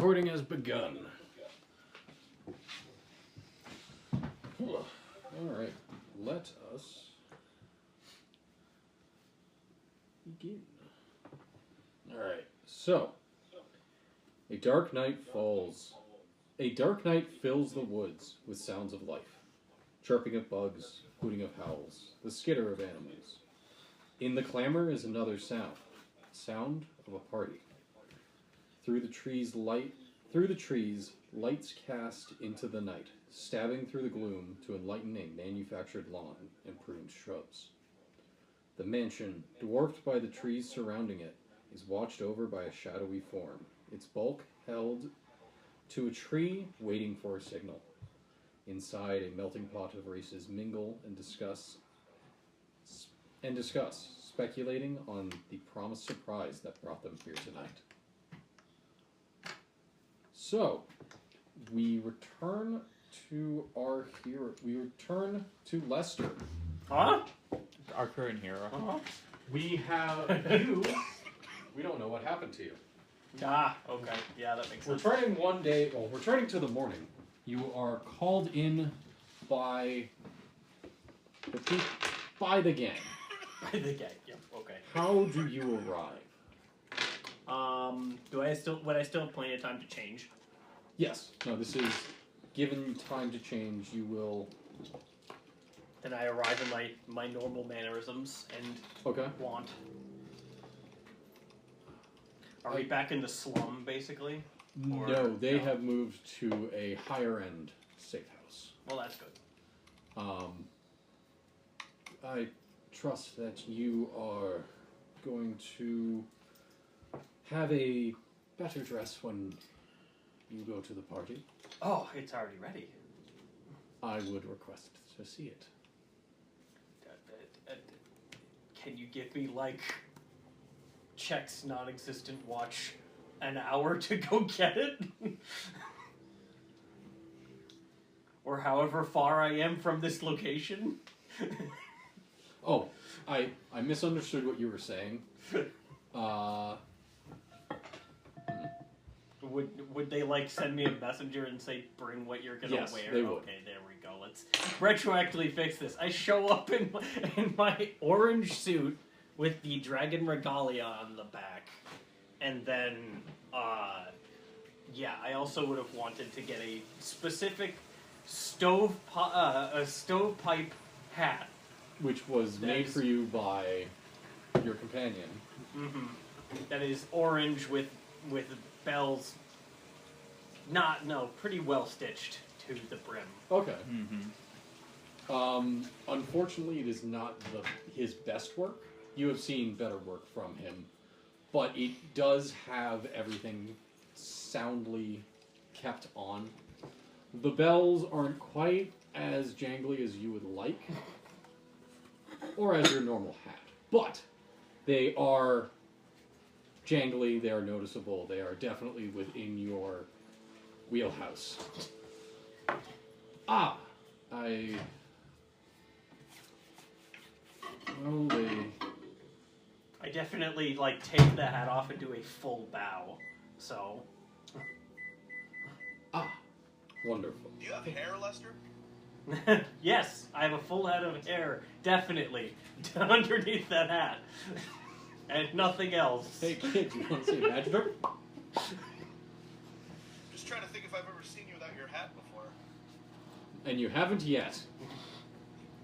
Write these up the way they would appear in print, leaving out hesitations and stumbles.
Recording has begun. Alright, let us begin. Alright, so a dark night falls. A dark night fills the woods with sounds of life. Chirping of bugs, hooting of howls, the skitter of animals. In the clamor is another sound. Sound of a party. Through the trees, lights cast into the night, stabbing through the gloom to enlighten a manufactured lawn and pruned shrubs. The mansion, dwarfed by the trees surrounding it, is watched over by a shadowy form, its bulk held to a tree waiting for a signal. Inside, a melting pot of races mingle and discuss, speculating on the promised surprise that brought them here tonight. So, we return to our hero. We return to Lester. Huh? Our current hero. Uh-huh. We have you. We don't know what happened to you. Ah, okay. Yeah, that makes sense. Returning one day, well, returning to the morning, you are called in by the gang. By the gang, yep, okay. How do you arrive? Would I still have plenty of time to change? Yes. No, this is given you time to change. You will. Then I arrive in my normal mannerisms and Okay. want. Are we back in the slum, basically? Or, No, they no? have moved to a higher end safe house. Well, that's good. I trust that you are going to have a better dress when you go to the party. Oh, it's already ready. I would request to see it. Can you give me, Check's non-existent watch an hour to go get it? Or however far I am from this location? Oh, I misunderstood what you were saying. Would they send me a messenger and say bring what you're gonna Yes, wear? they would. Okay, there we go. Let's retroactively fix this. I show up in my orange suit with the dragon regalia on the back, and then I also would have wanted to get a specific stovepipe hat, Which was made for you by your companion. mm-hmm. That is orange with bells. Pretty well stitched to the brim. Okay. Mm-hmm. Unfortunately, it is not his best work. You have seen better work from him, but it does have everything soundly kept on. The bells aren't quite as jangly as you would like, or as your normal hat, but they are jangly, they are noticeable, they are definitely within your wheelhouse. Well, I definitely take the hat off and do a full bow. So. Wonderful. Do you have hair, Lester? Yes, I have a full head of hair, definitely, underneath that hat. And nothing else. Hey kid, you want to see a magic trick? Just trying to think if I've ever seen you without your hat before. And you haven't yet.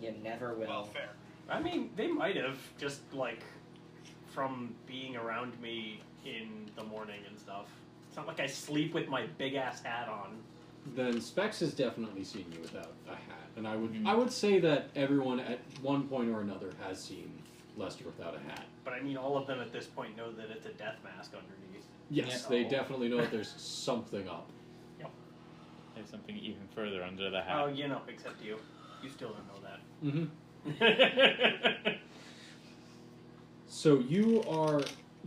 You never will. Well, fair. I mean, they might have, just from being around me in the morning and stuff. It's not like I sleep with my big-ass hat on. Then Specs has definitely seen you without a hat. And I would say that everyone at one point or another has seen Lester without a hat. But I mean, all of them at this point know that it's a death mask underneath. Yes, Yeah. they definitely know that there's something up. Yep. There's something even further under the hat. Oh, except you. You still don't know that. Mm-hmm. So you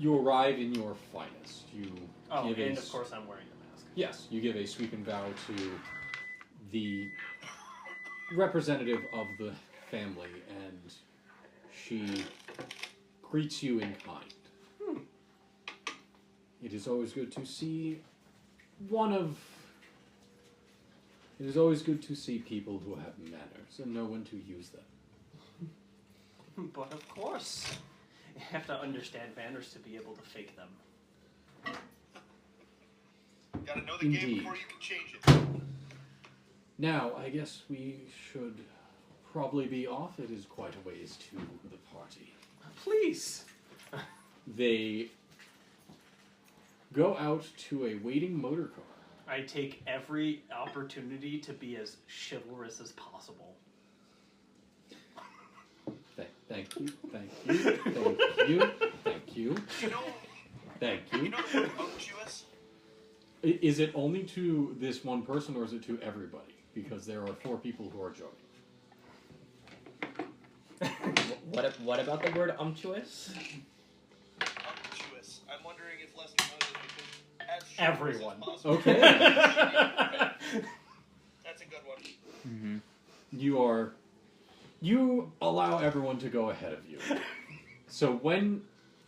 arrive in your finest. You Oh, give and a, of course I'm wearing the mask. Yes, you give a sweeping bow to the representative of the family, and she greets you in kind. It is always good to see It is always good to see people who have manners and know when to use them. But of course, you have to understand manners to be able to fake them. Gotta know the game Indeed. before you can change it. Now, I guess we should probably be off. It is quite a ways to the party. Please. They go out to a waiting motor car. I take every opportunity to be as chivalrous as possible. Thank you, thank you, thank you, thank you, You know, thank you you. know the word unctuous? Is it only to this one person or is it to everybody? Because there are 4 people who are joining. What about the word umptuous? Unctuous. I'm wondering if Lester knows it because as chivalrous Everyone. as possible. Okay. That's a good one. Mm-hmm. You allow everyone to go ahead of you. So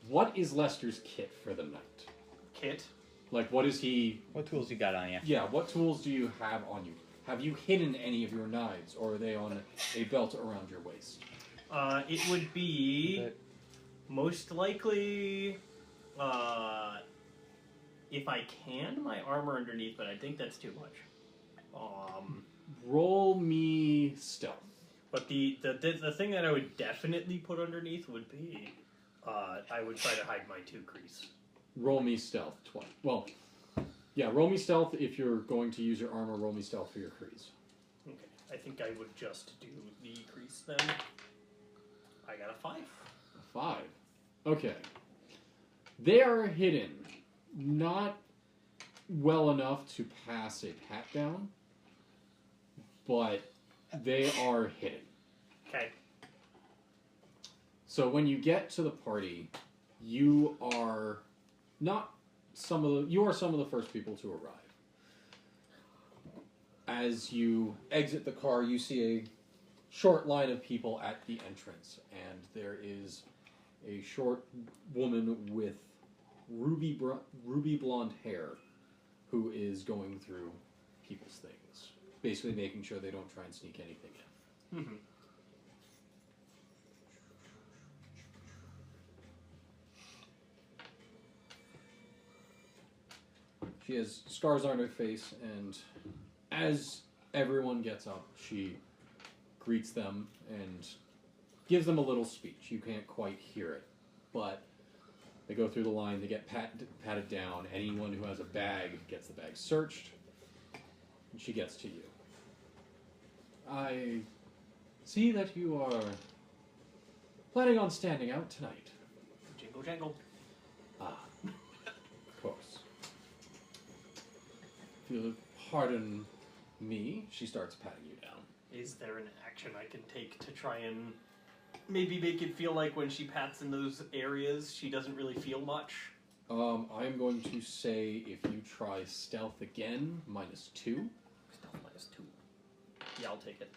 what is Lester's kit for the night? Kit? Like, what is he... What tools you got on you? Yeah, what tools do you have on you? Have you hidden any of your knives, or are they on a belt around your waist? It would be most likely, if I can, my armor underneath, but I think that's too much. Roll me stealth. But the thing that I would definitely put underneath would be, I would try to hide my 2 crease. Roll me stealth twice. Well, yeah, roll me stealth if you're going to use your armor. Roll me stealth for your crease. Okay, I think I would just do the crease then. I got a 5. 5. Okay. They are hidden, not well enough to pass a pat down, but they are hidden. Okay. So when you get to the party, you are some of the first people to arrive. As you exit the car, you see a short line of people at the entrance, and there is a short woman with ruby blonde hair who is going through people's things, basically making sure they don't try and sneak anything in. Mm-hmm. She has scars on her face, and as everyone gets up, she greets them and gives them a little speech. You can't quite hear it, but they go through the line, they get patted down. Anyone who has a bag gets the bag searched, and she gets to you. I see that you are planning on standing out tonight. Jingle jangle. Ah, of course. If you'll pardon me, she starts patting you down. Is there an action I can take to try and maybe make it feel like when she pats in those areas, she doesn't really feel much? I'm going to say if you try stealth again, -2. Stealth -2. Yeah, I'll take it.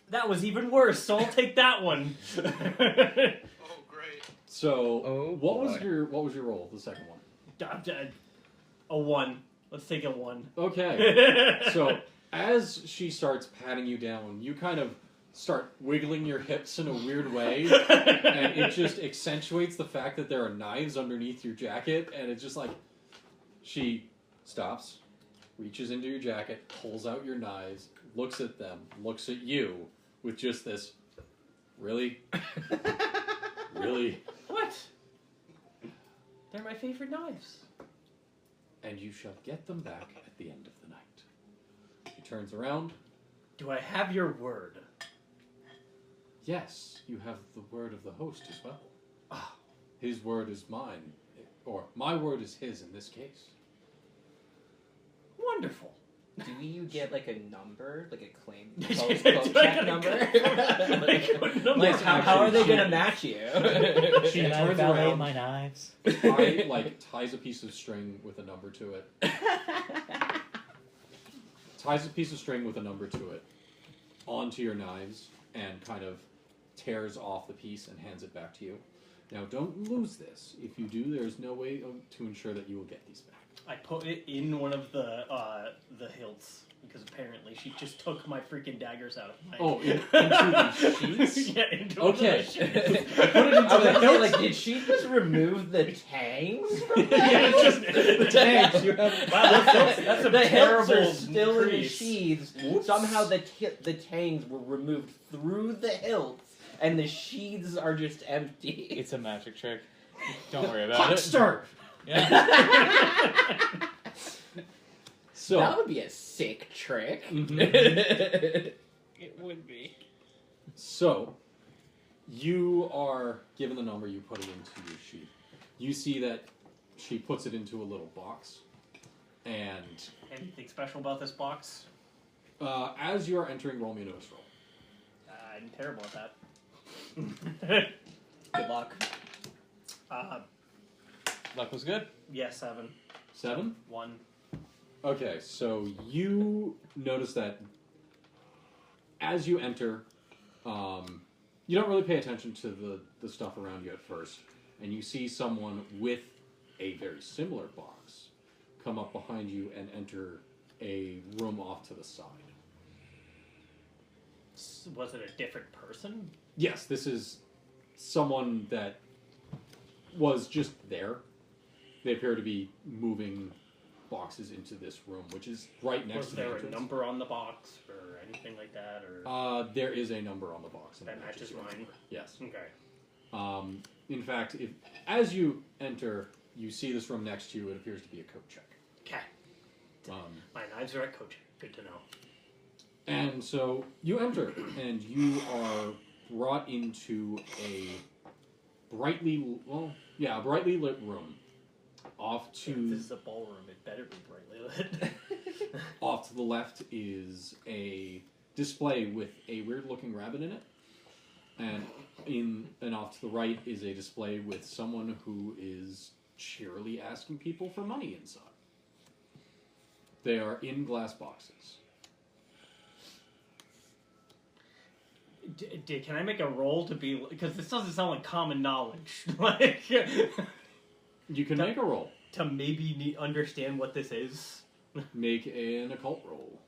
That was even worse, so I'll take that one. Oh, great. So, Oh, what was boy. your roll? The second one. A 1. Let's take a 1. Okay. So, as she starts patting you down, you kind of start wiggling your hips in a weird way, and it just accentuates the fact that there are knives underneath your jacket, and it's just like she stops, reaches into your jacket, pulls out your knives, looks at them, looks at you with just this, really? Really? What? They're my favorite knives. And you shall get them back at the end of the night. She turns around. Do I have your word? Yes, you have the word of the host as well. Ah. His word is mine, or my word is his in this case. Wonderful. Do you get like a number, like a claim, Like code a check number? number. Like, how are they Actually, gonna match you? She Can I turns valet around, my knives? ties a piece of string with a number to it. Ties a piece of string with a number to it onto your knives and kind of tears off the piece and hands it back to you. Now, don't lose this. If you do, there's no way to ensure that you will get these back. I put it in one of the hilts because apparently she just took my freaking daggers out of my. Oh, into the sheets? Yeah, into Okay. the sheets. Put it into I was the gonna say, hilt. like, did she just remove the tangs from Yeah, that? just The tanks. You have. Wow, that's a The hilts terrible are still in the increase. sheaths. Whoops. Somehow the tangs were removed through the hilts, and the sheaths are just empty. It's a magic trick. Don't worry about Hot it. start. Yeah. So. That would be a sick trick. Mhm. It would be. So, you are given the number, you put it into your sheet. You see that she puts it into a little box, and Anything special about this box? as you are entering, roll me a notice roll. I'm terrible at that. Good luck. Luck was good. Yeah, 7. 7? 1. Okay, so you notice that as you enter, you don't really pay attention to the stuff around you at first, and you see someone with a very similar box come up behind you and enter a room off to the side. Was it a different person? Yes, this is someone that was just there. They appear to be moving boxes into this room, which is right next Was to the there a entrance. number on the box or anything like that? Or There is a number on the box. And that it matches yours. mine? Yes. Okay. In fact, as you enter, you see this room next to you. It appears to be a coat check. Okay. My knives are at coach. Good to know. And so you enter, and you are brought into a brightly lit room. Off If to this is a ballroom, it better be brightly lit. off to the left is a display with a weird-looking rabbit in it, and off to the right is a display with someone who is cheerily asking people for money inside. They are in glass boxes. Can I make a roll to be... Because this doesn't sound like common knowledge. Like, You can make a roll. to maybe understand what this is. Make an occult roll.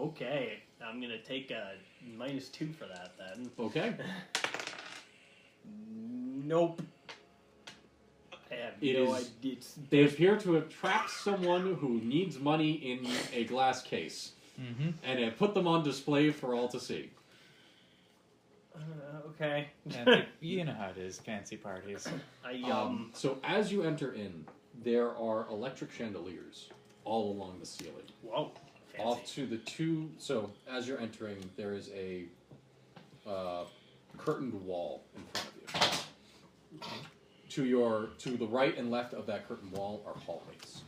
Okay. I'm going to take a -2 for that then. Okay. Nope. I have It no is- idea. They appear to have trapped someone who needs money in a glass case, Mm-hmm. and have put them on display for all to see. Okay. You know how it is, fancy parties. So as you enter in, there are electric chandeliers all along the ceiling. Whoa. Fancy. Off to the two. So as you're entering, there is a curtained wall in front of you. To the right and left of that curtained wall are hallways.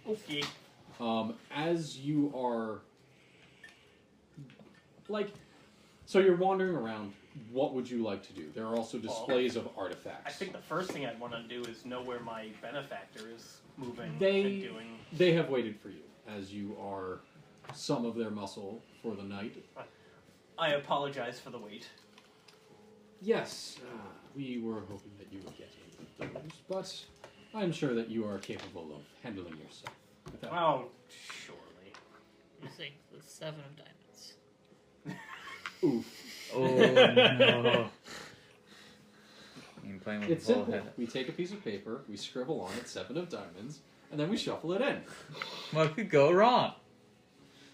Okay. As you are so you're wandering around. What would you like to do? There are also displays of artifacts. I think the first thing I'd want to do is know where my benefactor is moving They- and doing. They have waited for you, as you are some of their muscle for the night. I apologize for the wait. Yes, we were hoping that you would get in with those, but I'm sure that you are capable of handling yourself. without- Oh, surely. Using the 7 of diamonds. Oof. Oh no! I'm playing with It's a full simple. head. We take a piece of paper, we scribble on it 7 of diamonds, and then we shuffle it in. What could go wrong?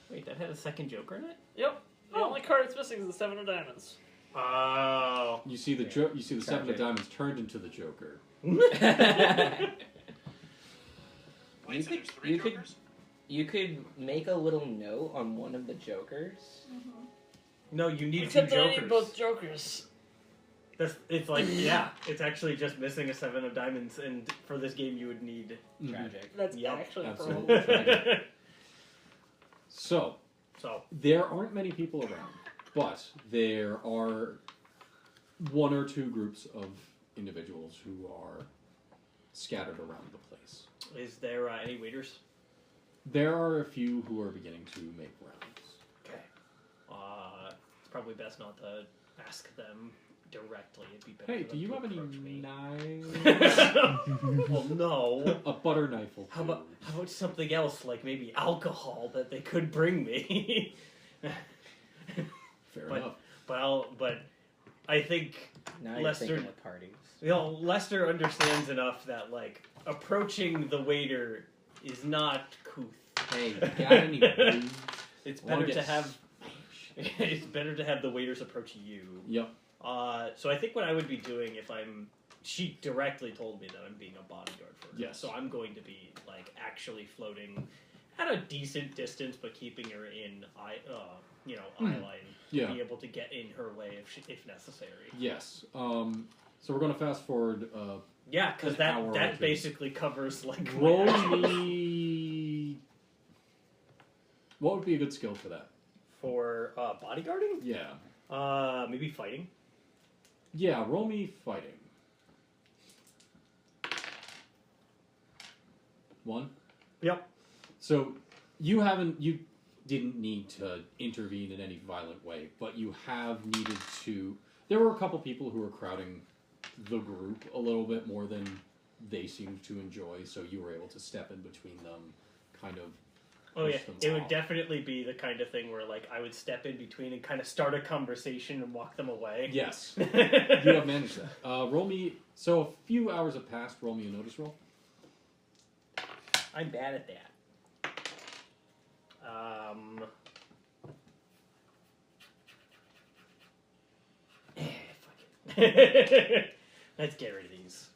Wait, that had a second joker in it? Yep. The only card it's missing is the 7 of diamonds. Oh. You see the you see the 7 of Tragic. diamonds turned into the Joker. Wait, so there's 3 you could- jokers? You could make a little note on one of the jokers. No, you need two Except that I jokers. need both jokers. It's like, yeah, it's actually just missing a 7 of diamonds, and for this game you would need... Mhm. Tragic. That's Yep, actually a absolutely. problem. Tragic. So, So, there aren't many people around, but there are 1 or 2 groups of individuals who are scattered around the place. is there any waiters? There are a few who are beginning to make rounds. Okay. It's probably best not to ask them directly. It'd be better Hey, for do them you to have any approach me. knives? Well, no. A butter knife will How do. about something else, like maybe alcohol that they could bring me? Fair but- enough. But I think Now Lester- you're thinking of parties. Lester understands enough that like approaching the waiter is not couth. Hey, you got any booze? It's Wanna better to get have it's better to have the waiters approach you. Yep. So I think what I would be doing if she directly told me that I'm being a bodyguard for her. Yes. So I'm going to be like actually floating at a decent distance, but keeping her in eye line. Yeah. Be able to get in her way if necessary. Yes. So we're going to fast forward. Yeah, because An hour or that two. basically covers like my Roll actual- me. What would be a good skill for that? for bodyguarding. Yeah. Maybe fighting. Yeah. Roll me fighting. 1. Yep. So you didn't need to intervene in any violent way, but you have needed to. There were a couple people who were crowding the group a little bit more than they seemed to enjoy, so you were able to step in between them, kind of. Oh yeah, push them it would off. definitely be the kind of thing where like I would step in between and kind of start a conversation and walk them away. Yes, you have managed that. Roll me. So a few hours have passed. Roll me a notice roll. I'm bad at that. Fuck it. Let's get rid of these.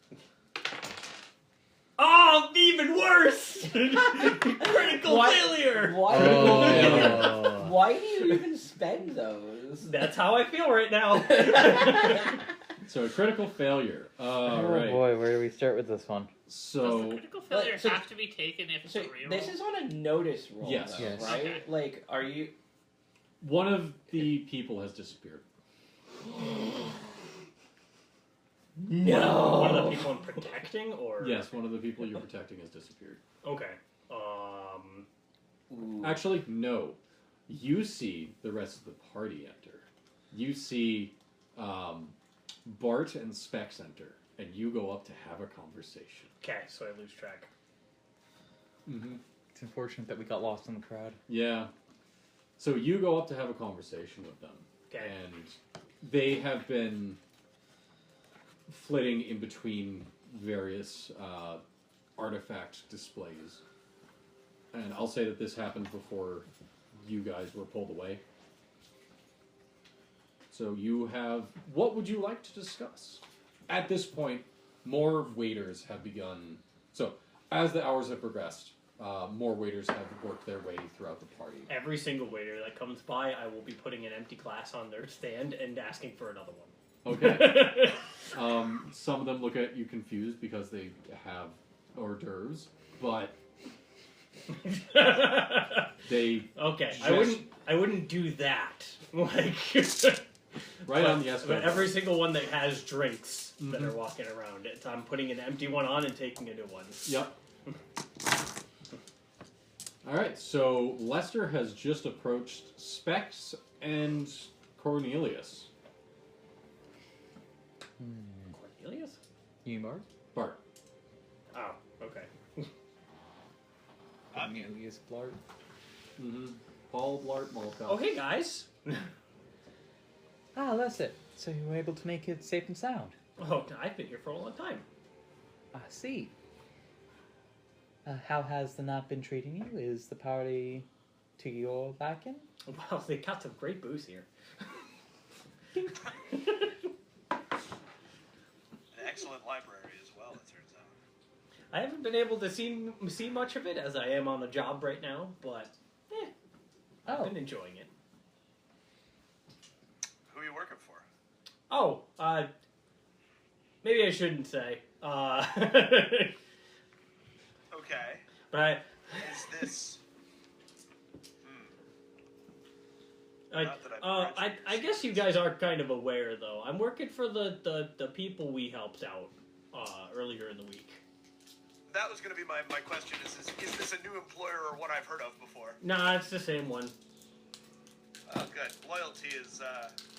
Oh, even worse! Critical What? failure! Why? Oh. Why do you even spend those? That's how I feel right now. So a critical failure. Oh Right. boy, where do we start with this one? Does So the critical failure so- have to be taken if it's So a reroll? this is on a notice roll, Yes. though, Yes. right? Okay. Like, are you? one of the people has disappeared. No. One of the people I'm protecting, or Yes, one of the people you're protecting has disappeared. Okay. Ooh. Actually, no. You see the rest of the party enter. You see Bart and Specs enter, and you go up to have a conversation. Okay, so I lose track. Mm-hmm. It's unfortunate that we got lost in the crowd. Yeah. So you go up to have a conversation with them, Okay. and they have been flitting in between various artifact displays. And I'll say that this happened before you guys were pulled away. So you have... What would you like to discuss? At this point, more waiters have begun... So, as the hours have progressed, more waiters have worked their way throughout the party. Every single waiter that comes by, I will be putting an empty glass on their stand and asking for another one. Okay. Some of them look at you confused because they have hors d'oeuvres, but they Okay, Just- I wouldn't do that. Like right on the but escalator. every single one that has drinks that Mhm. are walking around, I'm putting an empty one on and taking a new one. Yep. All right. So Lester has just approached Specs and Cornelius. Cornelius? Humor? Bart. Oh, okay. Cornelius Blart. Mm-hmm. Paul Blart Molotov. Oh, hey guys. Ah, that's it. So you were able to make it safe and sound. Oh, I've been here for a long time. I see. How has the night been treating you? Is the party to your liking? Well, they got some great booze here. An excellent library as well, it turns out. I haven't been able to see much of it as I am on the job right now, but I've Oh. been enjoying it. Who are you working for? Oh, maybe I shouldn't say. Okay. But Is this... I Not that I've read I guess you guys are kind of aware, though. I'm working for the people we helped out earlier in the week. That was going to be my question. Is this a new employer or one I've heard of before? Nah, it's the same one. Oh, good. Loyalty is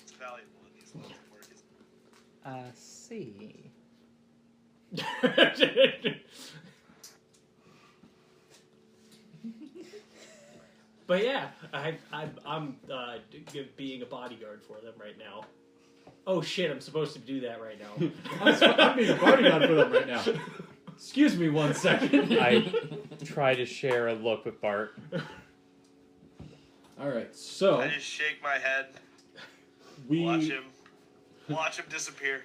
it's valuable in these lines of work. See. But yeah, I'm being a bodyguard for them right now. Oh shit! I'm supposed to do that right now. I'm being a bodyguard for them right now. Excuse me 1 second. I try to share a look with Bart. All right, so I just shake my head, we watch him disappear.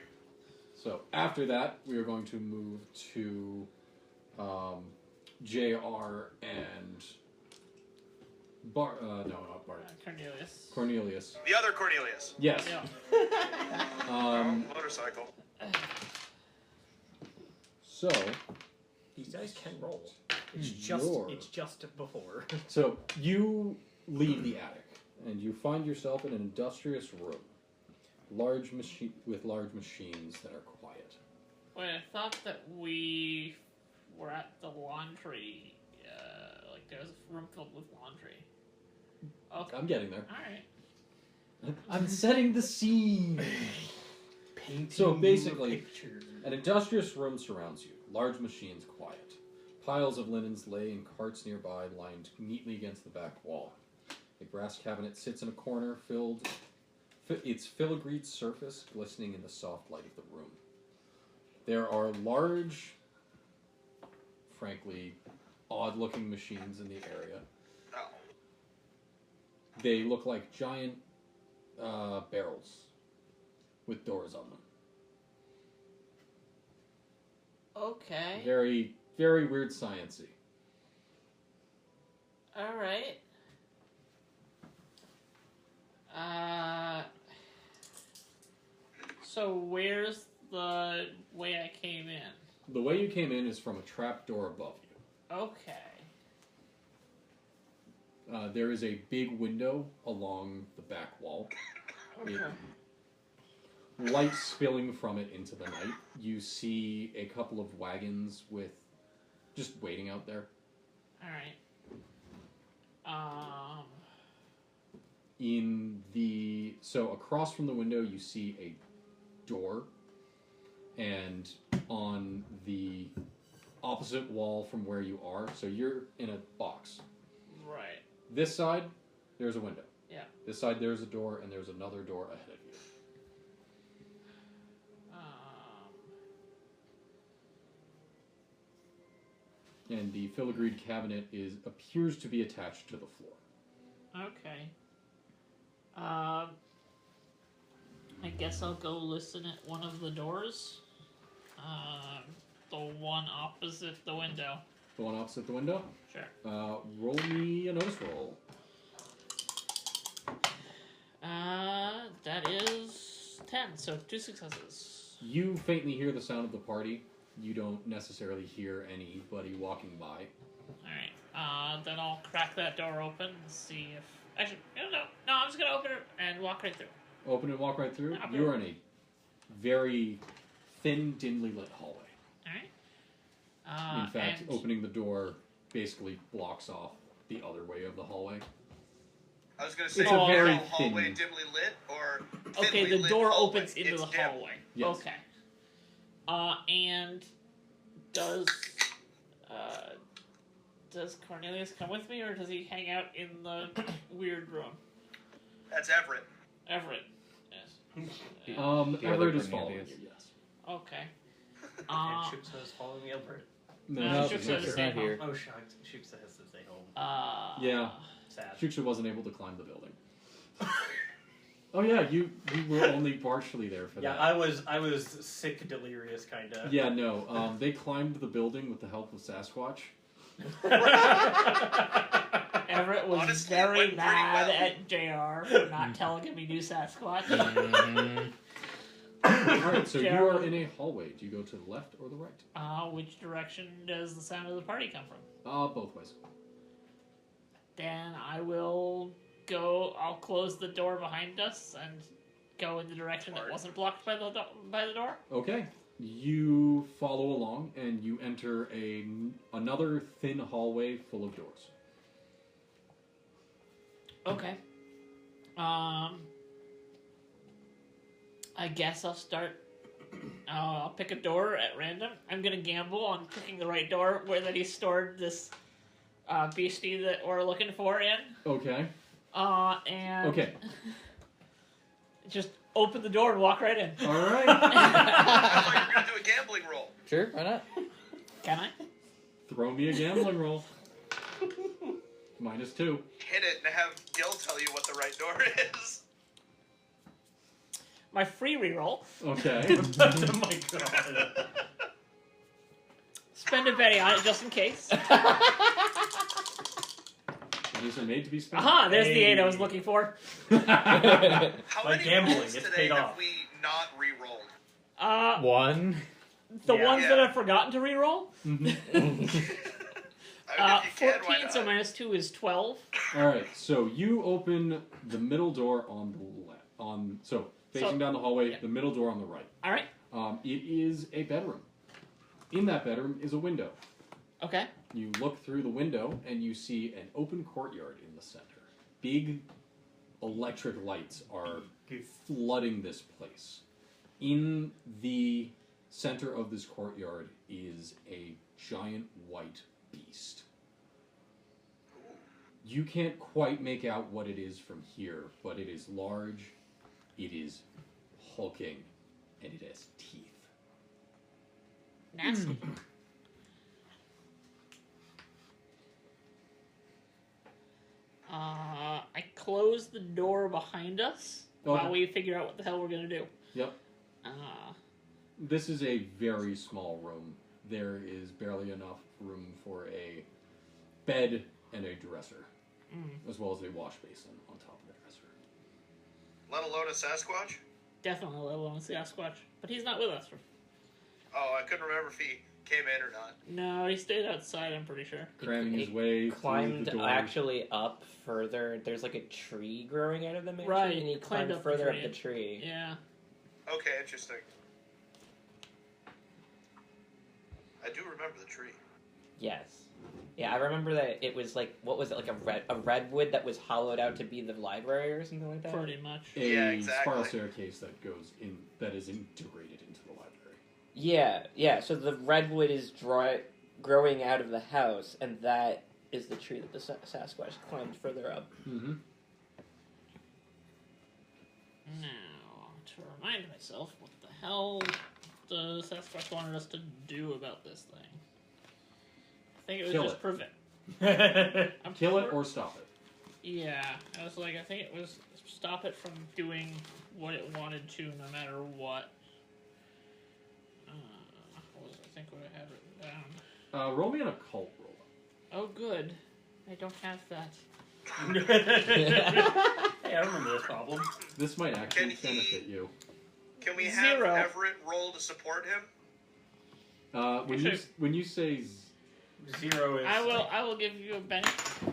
So after that, we are going to move to JR and no, not Bart. Cornelius. Cornelius. The other Cornelius. Yes. Yeah. Motorcycle. So These guys can roll. You're- It's just before. So you leave the attic and you find yourself in an industrious room, large machines that are quiet. Wait, I thought that we were at the laundry. Like there was a room filled with laundry. Okay. I'm getting there. All right. I'm setting the scene. So basically, an industrious room surrounds you. Large machines quiet. Piles of linens lay in carts nearby, lined neatly against the back wall. A brass cabinet sits in a corner, its filigreed surface glistening in the soft light of the room. There are large, frankly, odd-looking machines in the area. Oh. They look like giant barrels with doors on them. Okay. Very, very weird science-y. All right. So where's the way I came in? The way you came in is from a trap door above you. Okay. There is a big window along the back wall. Okay. Light spilling from it into the night. You see a couple of wagons with just waiting out there. All right. So across from the window you see a door, and on the opposite wall from where you are, so you're in a box. Right. This side, there's a window. Yeah. This side, there's a door, and there's another door ahead of you. And the filigreed cabinet appears to be attached to the floor. Okay. I guess I'll go listen at one of the doors. The one opposite the window. The one opposite the window? Sure. Roll me a notice roll. That is 10, so 2 successes. You faintly hear the sound of the party. You don't necessarily hear anybody walking by. Alright, then I'll crack that door open and see if... Actually, no, I'm just gonna open it and walk right through. Open and walk right through? Yeah, You're in a very thin, dimly lit hallway. Alright. In fact, and... opening the door basically blocks off the other way of the hallway. I was gonna say, It's a very is the hallway thin- dimly lit or Okay, thinly the lit door hallway? opens into It's the dim. hallway. Yes. Okay. And does Cornelius come with me, or does he hang out in the weird room? That's Everett. Everett. Yes. The other Everett is following Cornelius. you, yes. Okay. And Shuksa is following me over. No, No, she's Shuxa not is here. staying not here. Oh, shucks. Shuksa has to stay home. Yeah. Sad. Shuksha wasn't able to climb the building. Oh yeah, you were only partially there for Yeah, that. I was sick, delirious, kind of. Yeah, no. They climbed the building with the help of Sasquatch. Everett was Honestly, it very went pretty mad well. at JR for not telling him he knew Sasquatch. Mhm. Alright, so you Gerald. are in a hallway. Do you go to the left or the right? Which direction does the sound of the party come from? Both ways. Then I'll close the door behind us and go in the direction that wasn't blocked by the door. Okay. You follow along and you enter another thin hallway full of doors. Okay. I guess I'll start. I'll pick a door at random. I'm gonna gamble on picking the right door where that he stored this beastie that we're looking for in. Okay. And Okay. just open the door and walk right in. All right. I thought you were gonna do a gambling roll. Sure, why not? Can I? Throw me a gambling roll. -2. Hit it and have Gil tell you what the right door is. My free reroll. Okay. Oh my god. Spend a penny on it just in case. These are made to be spent. Aha! There's the Hey. 8 I was looking for. How By many gambling, rolls it's today paid have off. we not re-rolled? One. The Yeah. ones that I've forgotten to reroll. Mhm. I mean, if you can, why 14, not? so -2 is 12. All right. So you open the middle door on the left. Facing down the hallway, yeah. the middle door on the right. All right. It is a bedroom. In that bedroom is a window. Okay. You look through the window and you see an open courtyard in the center. Big electric lights are flooding this place. In the center of this courtyard is a giant white beast. You can't quite make out what it is from here, but it is large, it is hulking, and it has teeth. Nasty. I close the door behind us Okay. while we figure out what the hell we're gonna do. Yep. Uh, This is a very small room. There is barely enough room for a bed and a dresser, as well as a wash basin on top of the dresser. Let alone a Sasquatch? definitely let alone see Sasquatch. But he's not with us. Oh, I couldn't remember if he came in or not. No, he stayed outside, I'm pretty sure. Cramming his He way climbed through the door. actually up further. There's like a tree growing out of the mansion, Right, and he climbed climbed up the further tree. up the tree. Yeah. Okay, interesting. I do remember the tree. Yes. Yeah, I remember that it was like, what was it, like a redwood that was hollowed out to be the library or something like that? Pretty much. A Yeah, exactly. spiral staircase that goes in, that is integrated into the library. Yeah. So the redwood is growing out of the house, and that is the tree that the Sasquatch climbed further up. Mm-hmm. Now, to remind myself what the hell the Sasquatch wanted us to do about this thing. I think it was Kill just it. prevent. I'm Kill it pre- or stop it. Yeah, I was like, I think it was stop it from doing what it wanted to, no matter what. What was I think what I had written down? Roll me an occult roll. Oh, good. I don't have that. Hey, I remember this problem. This might actually Can he- benefit you. Can we have 0. Everett roll to support him? When you say 0 is. I will give you a benefit.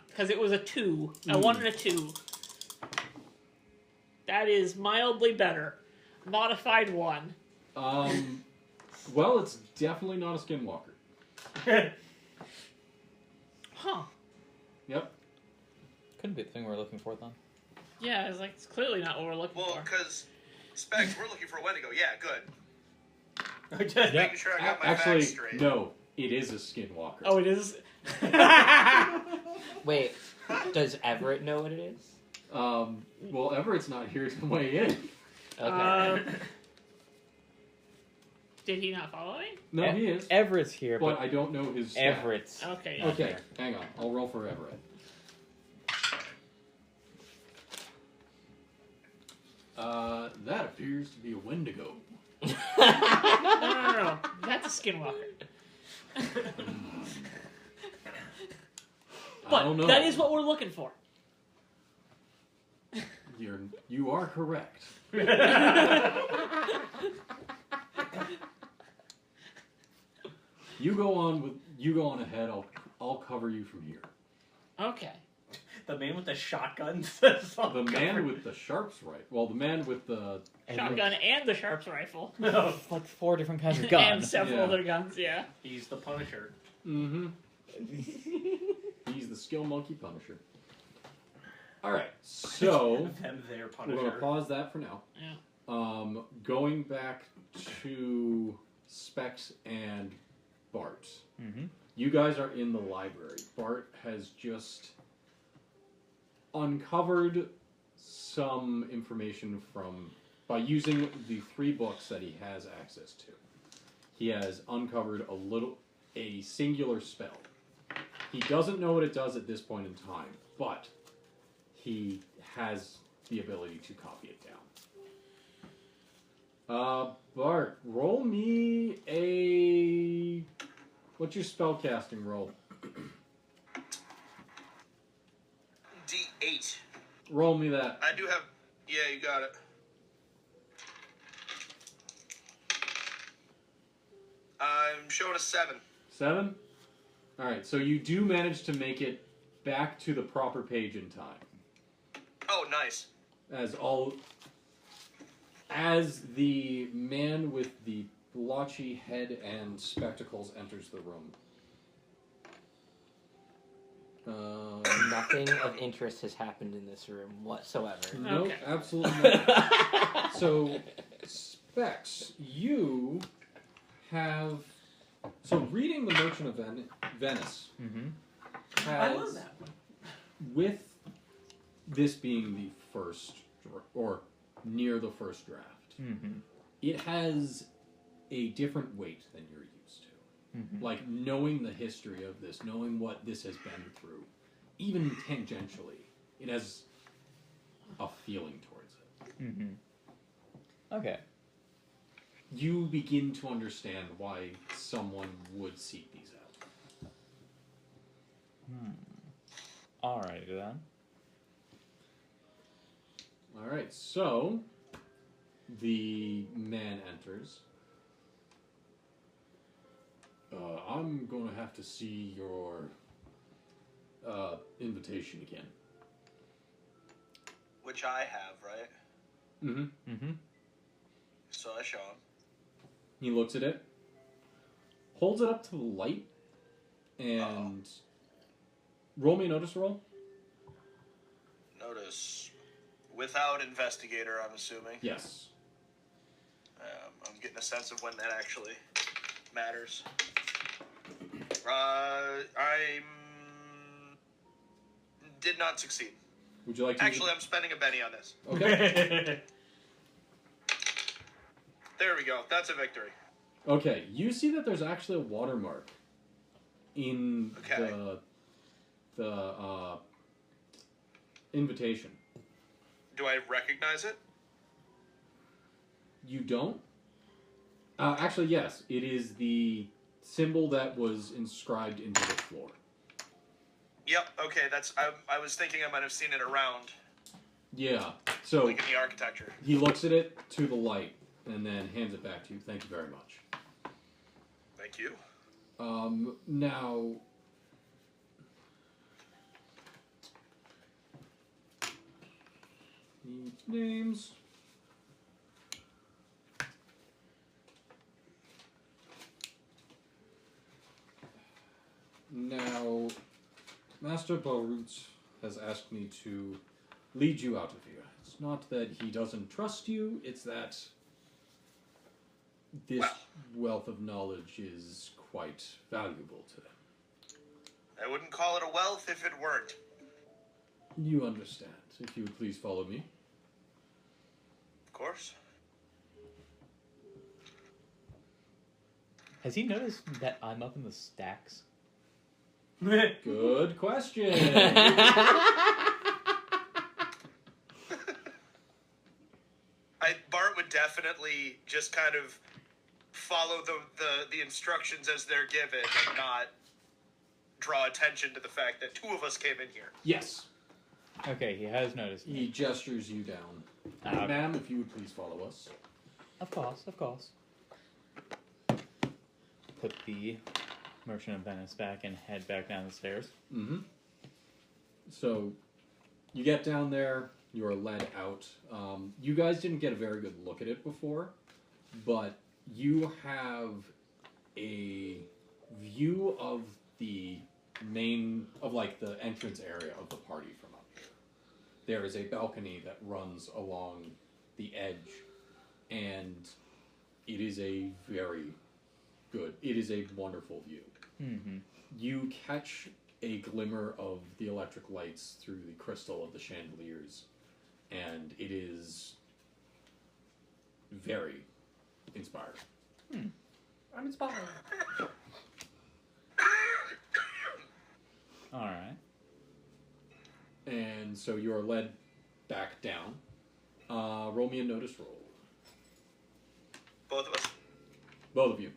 Because it was a 2. I Mm. wanted a 2. That is mildly better. Modified 1. well, it's definitely not a skinwalker. Huh. Yep. Couldn't be the thing we're looking for then. Yeah, it's like, it's clearly not what we're looking Well, for. because Specs, we're looking for a Wendigo. Yeah, good. Yeah. Making sure I got my Actually, facts straight. no. It is a skinwalker. Oh, it is? Wait, does Everett know what it is? Well, Everett's not here to weigh in. Okay. Did he not follow me? No, he is. Everett's here, But but I don't know his stat. Everett's. Okay, yeah. Okay, hang on. I'll roll for Everett. That appears to be a Wendigo. No. That's a skinwalker. I don't know. But that is what we're looking for. You are correct. You go on ahead. I'll cover you from here. Okay. The man with the shotgun says The man with the sharps right. Well, the man with the Shotgun and the Sharps rifle. No, like 4 different kinds of And guns. several Yeah. other guns, yeah. he's the Punisher. Mm-hmm. He's the skill monkey Punisher. All right, so Them their we're going to Punisher. pause that for now. Yeah. Going back to Specs and Bart. Mm-hmm. You guys are in the library. Bart has just uncovered some information by using the 3 books that he has access to. He has uncovered a singular spell. He doesn't know what it does at this point in time, but he has the ability to copy it down. Bart, roll me a... What's your spellcasting roll? D8. Roll me that. I do have... Yeah, you got it. I'm showing a 7. 7? Alright, so you do manage to make it back to the proper page in time. Oh, nice. As the man with the blotchy head and spectacles enters the room. Nothing of interest has happened in this room whatsoever. No, Okay. absolutely not. So, Specs, you have... So, reading The Merchant of Venice Mm-hmm. I love has, that one. with this being the first, or near the first draft, Mm-hmm. it has a different weight than you're used to. Mm-hmm. Like, knowing the history of this, knowing what this has been through, even tangentially, it has a feeling towards it. Mm-hmm. Okay. You begin to understand why someone would seek these out. Alrighty then. Alright, so the man enters. I'm going to have to see your invitation again. Which I have, right? Mm-hmm. Mm-hmm. So I show him. He looks at it, holds it up to the light, and roll me a notice roll. Notice. Without investigator, I'm assuming. Yes. I'm getting a sense of when that actually matters. Did not succeed. Would you like to... Actually, I'm spending a penny on this. Okay. There we go. That's a victory. Okay, you see that there's actually a watermark in Okay. the invitation. Do I recognize it? You don't? Actually, yes. It is the symbol that was inscribed into the floor. Yep. Okay. That's. I was thinking I might have seen it around, Yeah. So like in the architecture. he looks at it to the light and then hands it back to you. Thank you very much. Thank you. Now... Names... Now, Master Barut has asked me to lead you out of here. It's not that he doesn't trust you, it's that this wealth of knowledge is quite valuable to them. I wouldn't call it a wealth if it weren't. You understand. If you would please follow me. Of course. Has he noticed that I'm up in the stacks? Good question. Bart would definitely just kind of follow the instructions as they're given and not draw attention to the fact that 2 of us came in here. Yes. Okay, he has noticed me. He gestures you down. Okay. Ma'am, if you would please follow us. Of course, of course. Put the Merchant of Venice back and head back down the stairs. Mm-hmm. So, you get down there, you are led out. You guys didn't get a very good look at it before, but you have a view of the main, of like the entrance area of the party from up here. there is a balcony that runs along the edge, and it is a very good, it is a wonderful view. Mm-hmm. You catch a glimmer of the electric lights through the crystal of the chandeliers, and it is very inspiring. I'm inspired. All right. And so you are led back down. Roll me a notice roll. Both of us. Both of you.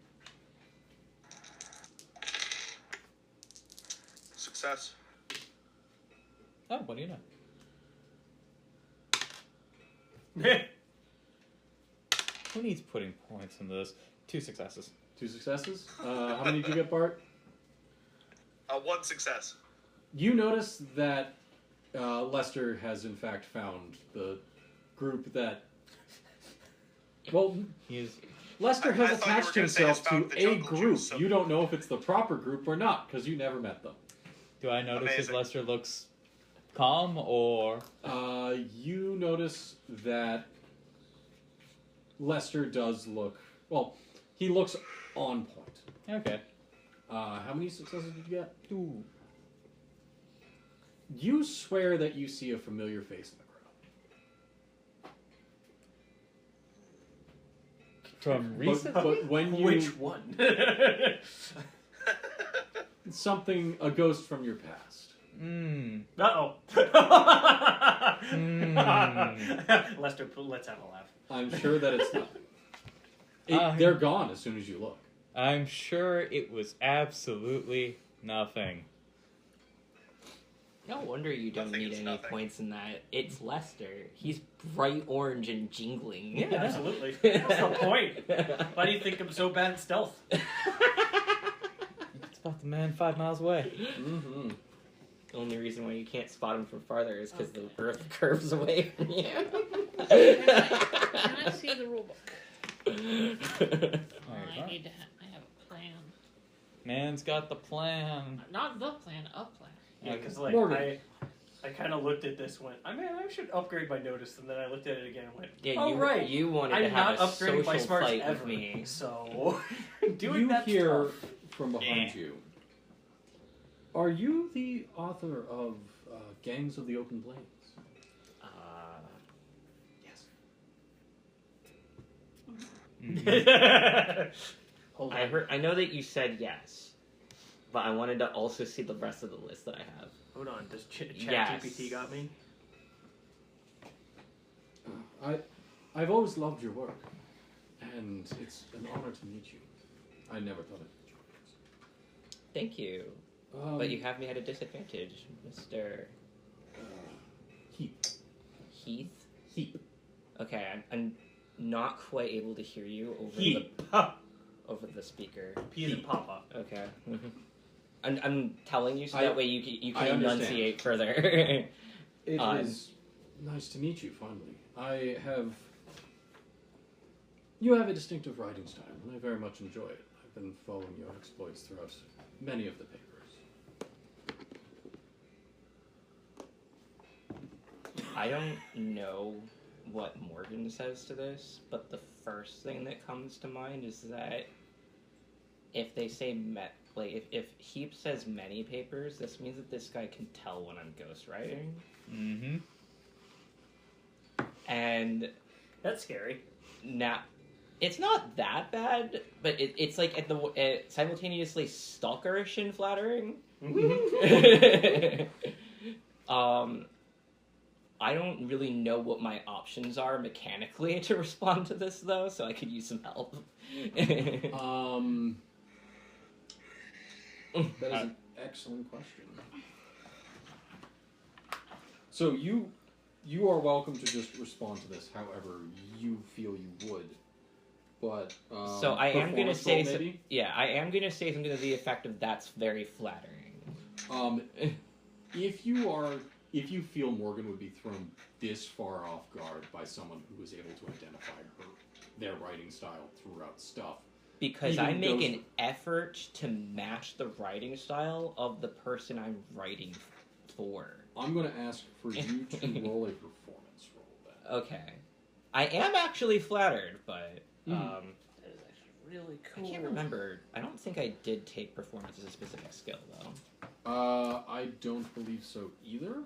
Success. Oh, what do you know? Who needs putting points into this? 2 successes. 2 successes. How many did you get, Bart? 1 success. You notice that Lester has in fact found the group that... Well, He's Lester I has thought you were attached gonna say himself has to found the a jungle group. juice, so- You don't know if it's the proper group or not, because you never met them. Do I notice if Amazing. Lester looks calm or... You notice that Lester does look... Well, he looks on point. Okay. How many successes did you get? 2. You swear that you see a familiar face in the crowd. From recently? But when you... Which one? A ghost from your past. Uh-oh. Lester, let's have a laugh. I'm sure that it's not. They're gone as soon as you look. I'm sure it was absolutely nothing. No wonder you don't Nothing need is any nothing. points in that. It's Lester. He's bright orange and jingling. Yeah, absolutely. That's the point. Why do you think I'm so bad at stealth? It's about the man 5 miles away. Mm-hmm. The only reason why you can't spot him from farther is because the earth curves away from you. Can I see the rulebook? I need to. I have a plan. Man's got the plan. Not the plan. A plan. Yeah, because like Morgan. I kind of looked at this, went, I mean, I should upgrade my notice, and then I looked at it again and went, Yeah, oh right, you wanted to I'm have not a upgrading my social smarts fight ever, with me. so doing You that hear stuff. from behind you. Are you the author of Gangs of the Open Plains? Yes. Hold on. I know that you said yes, but I wanted to also see the rest of the list that I have. Hold on, does Yes. ChatGPT got me? I've always loved your work, and it's an honor to meet you. I never thought it. Thank you. But you have me at a disadvantage, Mr. Heap. Heath. Heap. Okay, I'm not quite able to hear you over over the speaker. Peas and Papa. Okay. I'm telling you so I- that way you I can understand. enunciate further. It is nice to meet you, finally. You have a distinctive writing style, and I very much enjoy it. I've been following your exploits throughout many of the papers. I don't know what Morgan says to this, but the first thing that comes to mind is that if they say if Heap says many papers, this means that this guy can tell when I'm ghostwriting. Mm-hmm. And That's scary. now, it's not that bad, but it's like simultaneously stalkerish and flattering. I don't really know what my options are mechanically to respond to this, though, so I could use some help. That is an excellent question. So you are welcome to just respond to this however you feel you would. But So I am going to performance say, roll, maybe? I am going to say something to the effect of that's very flattering. If you feel Morgan would be thrown this far off guard by someone who is able to identify their writing style throughout stuff, Because Even I make those- an effort to match the writing style of the person I'm writing for. I'm going to ask for you to roll a performance roll then. Okay. I am actually flattered, but That is actually really I cool. can't remember. I don't think I did take performance as a specific skill, though. I don't believe so either.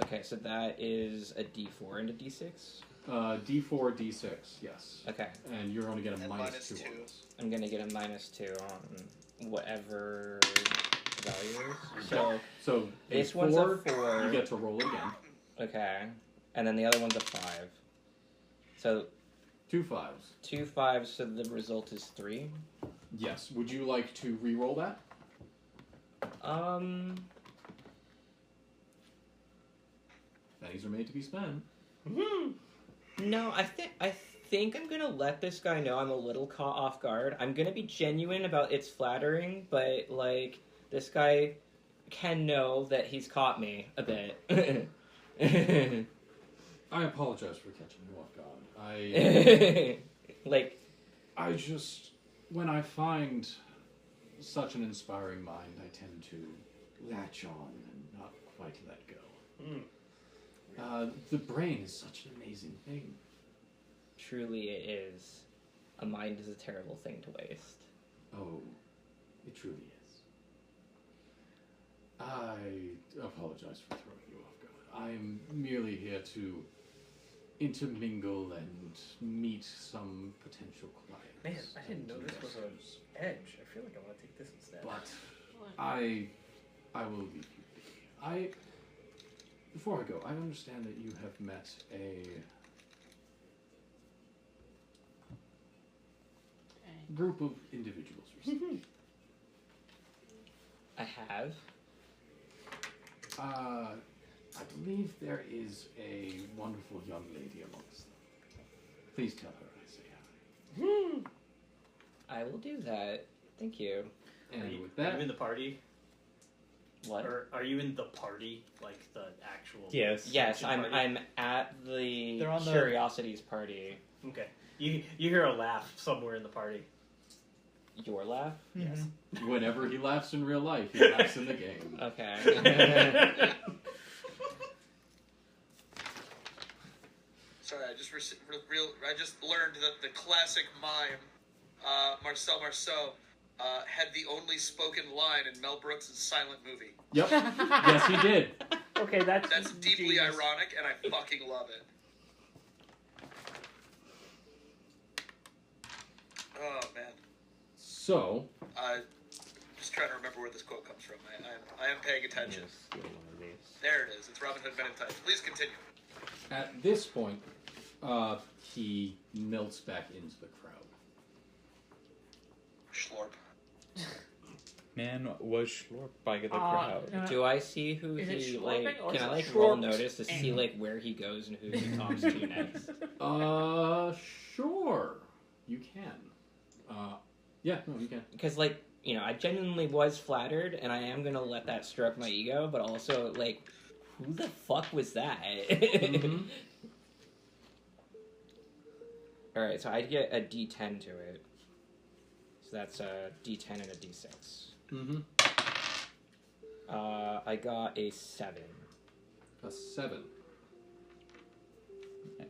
Okay, so that is a D4 and a D6? D4, D6, yes. Okay. And you're going to get a And minus 2 -2. on this. I'm gonna get a -2 on whatever value is. So, So this a one's a 4, 4. you get to roll again. Okay. And then the other one's a 5. So, 2 5s. 2 5s, so the result is 3. Yes. Would you like to re-roll that? Pennies are made to be spent. No, I think I'm gonna let this guy know I'm a little caught off guard. I'm gonna be genuine about it's flattering, but like this guy can know that he's caught me a bit. I apologize for catching you off guard. Like, I just, when I find such an inspiring mind, I tend to latch on and not quite let go. The brain is such an amazing thing. truly it is. A mind is a terrible thing to waste. Oh, it truly is. I apologize for throwing you off guard. I'm merely here to intermingle and meet some potential clients. Man, I didn't and know this was investors. an edge. I feel like I want to take this instead. But I will leave you be. Before I go, I understand that you have met a group of individuals recently. I have. I believe there is a wonderful young lady amongst them. Please tell her I say hi. I will do that. Thank you. And Are you, with are that, you in the party? What? Or are you in the party, like the actual? Yes. Yes, convention I'm party? at the They're on the- Curiosities party. Okay. You hear a laugh somewhere in the party. Your laugh? Yes. whenever he laughs in real life, he laughs in the game. Okay. Sorry, I just I just learned that the classic mime, Marcel Marceau, had the only spoken line in Mel Brooks' silent movie. Yep. Yes, he did. Okay, That's deeply genius. ironic, and I fucking love it. Oh man, So, just trying to remember where this quote comes from. I am paying attention. Just steal one of these. There it is. It's Robin Hood Men in Tights. Please continue. at this point, he melts back into the crowd. Schlorp. Man was slurped by the crowd. Do I see who Is it he Schlorping like? or Can I is it like roll Schlorped? notice to see like where he goes and who he talks to next? Sure. You can. Yeah, no, you can. Because like I genuinely was flattered, and I am gonna let that stroke my ego, but also like, who the fuck was that? Mhm. All right, so I'd get a D10 to it. So that's a D10 and a D6. Mm-hmm. I got a 7. A 7.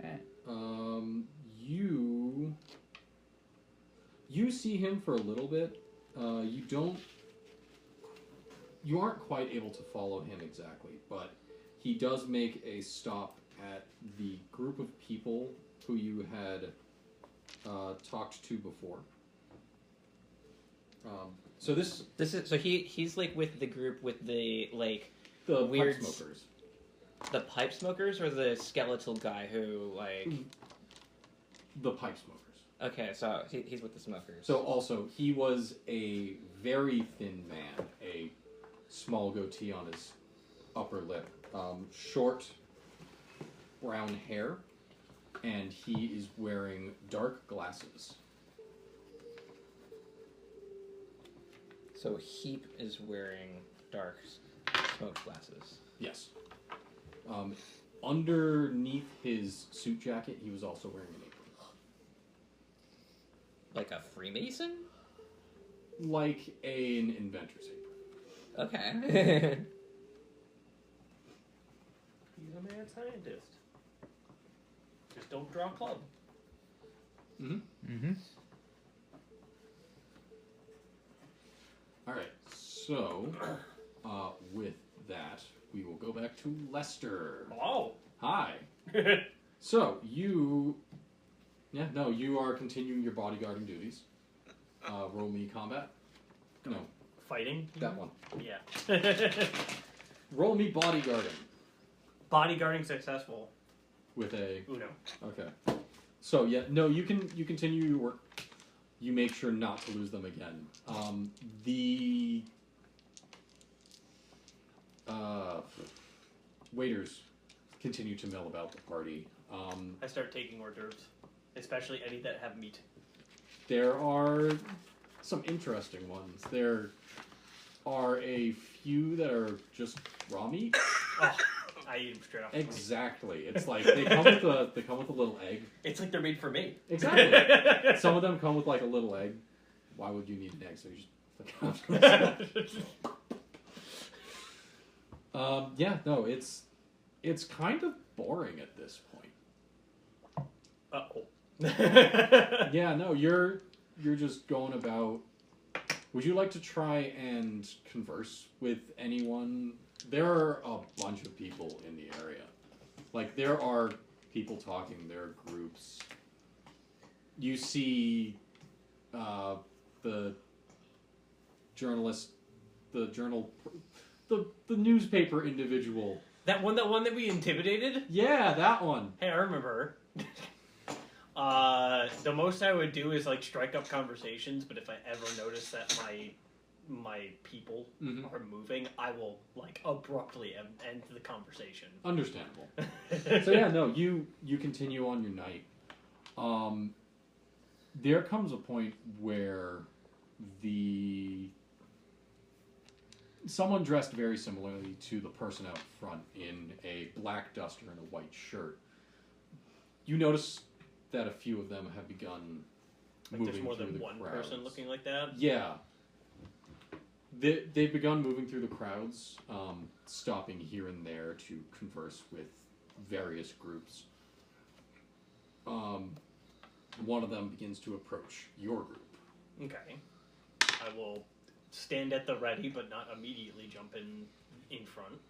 Eh. You see him for a little bit. You aren't quite able to follow him exactly, but he does make a stop at the group of people who you had talked to before. So this This is he's like with the group with the like the Weird pipe smokers. the pipe smokers or the skeletal guy who like The pipe smokers. okay, so he's with the smokers. So also, he was a very thin man, a small goatee on his upper lip, short brown hair, and he is wearing dark glasses. So Heap is wearing dark smoke glasses. Yes. Underneath his suit jacket, he was also wearing an apron. Like a Freemason? Like an inventor's apron. Okay. scientist. Just don't draw a club. Mm-hmm. All right. So, with that, we will go back to Lester. Hello. Hi. So you are continuing your bodyguarding duties. Roll me combat. No, Fighting? that one. Yeah. Roll me bodyguarding Bodyguarding successful. with a. Uno. Okay. So yeah, no, you continue your work. You make sure not to lose them again. The waiters continue to mill about the party. I start taking hors d'oeuvres, especially any that have meat. There are some interesting ones. There are a few that are just raw meat. Oh, I eat them straight off. Exactly. It's like they come with a little egg. It's like they're made for me. Exactly. Some of them come with like a little egg. Why would you need an egg? So you just yeah, no, it's kind of boring at this point. Uh-oh. Yeah, no, you're just going about. Would you like to try and converse with anyone? There are a bunch of people in the area. Like, there are people talking, there are groups. You see the journalist, the newspaper individual. That one that we intimidated? Yeah, that one. Hey, I remember her. The most I would do is like strike up conversations, but if I ever notice that my people are moving, I will like abruptly end the conversation. Understandable. So yeah, no, you continue on your night. There comes a point where someone dressed very similarly to the person out front in a black duster and a white shirt. You notice that a few of them have begun Like moving there's more through than the one crowds. person looking like that? Yeah. They've begun moving through the crowds, stopping here and there to converse with various groups. One of them begins to approach your group. Okay. I will stand at the ready, but not immediately jump in front.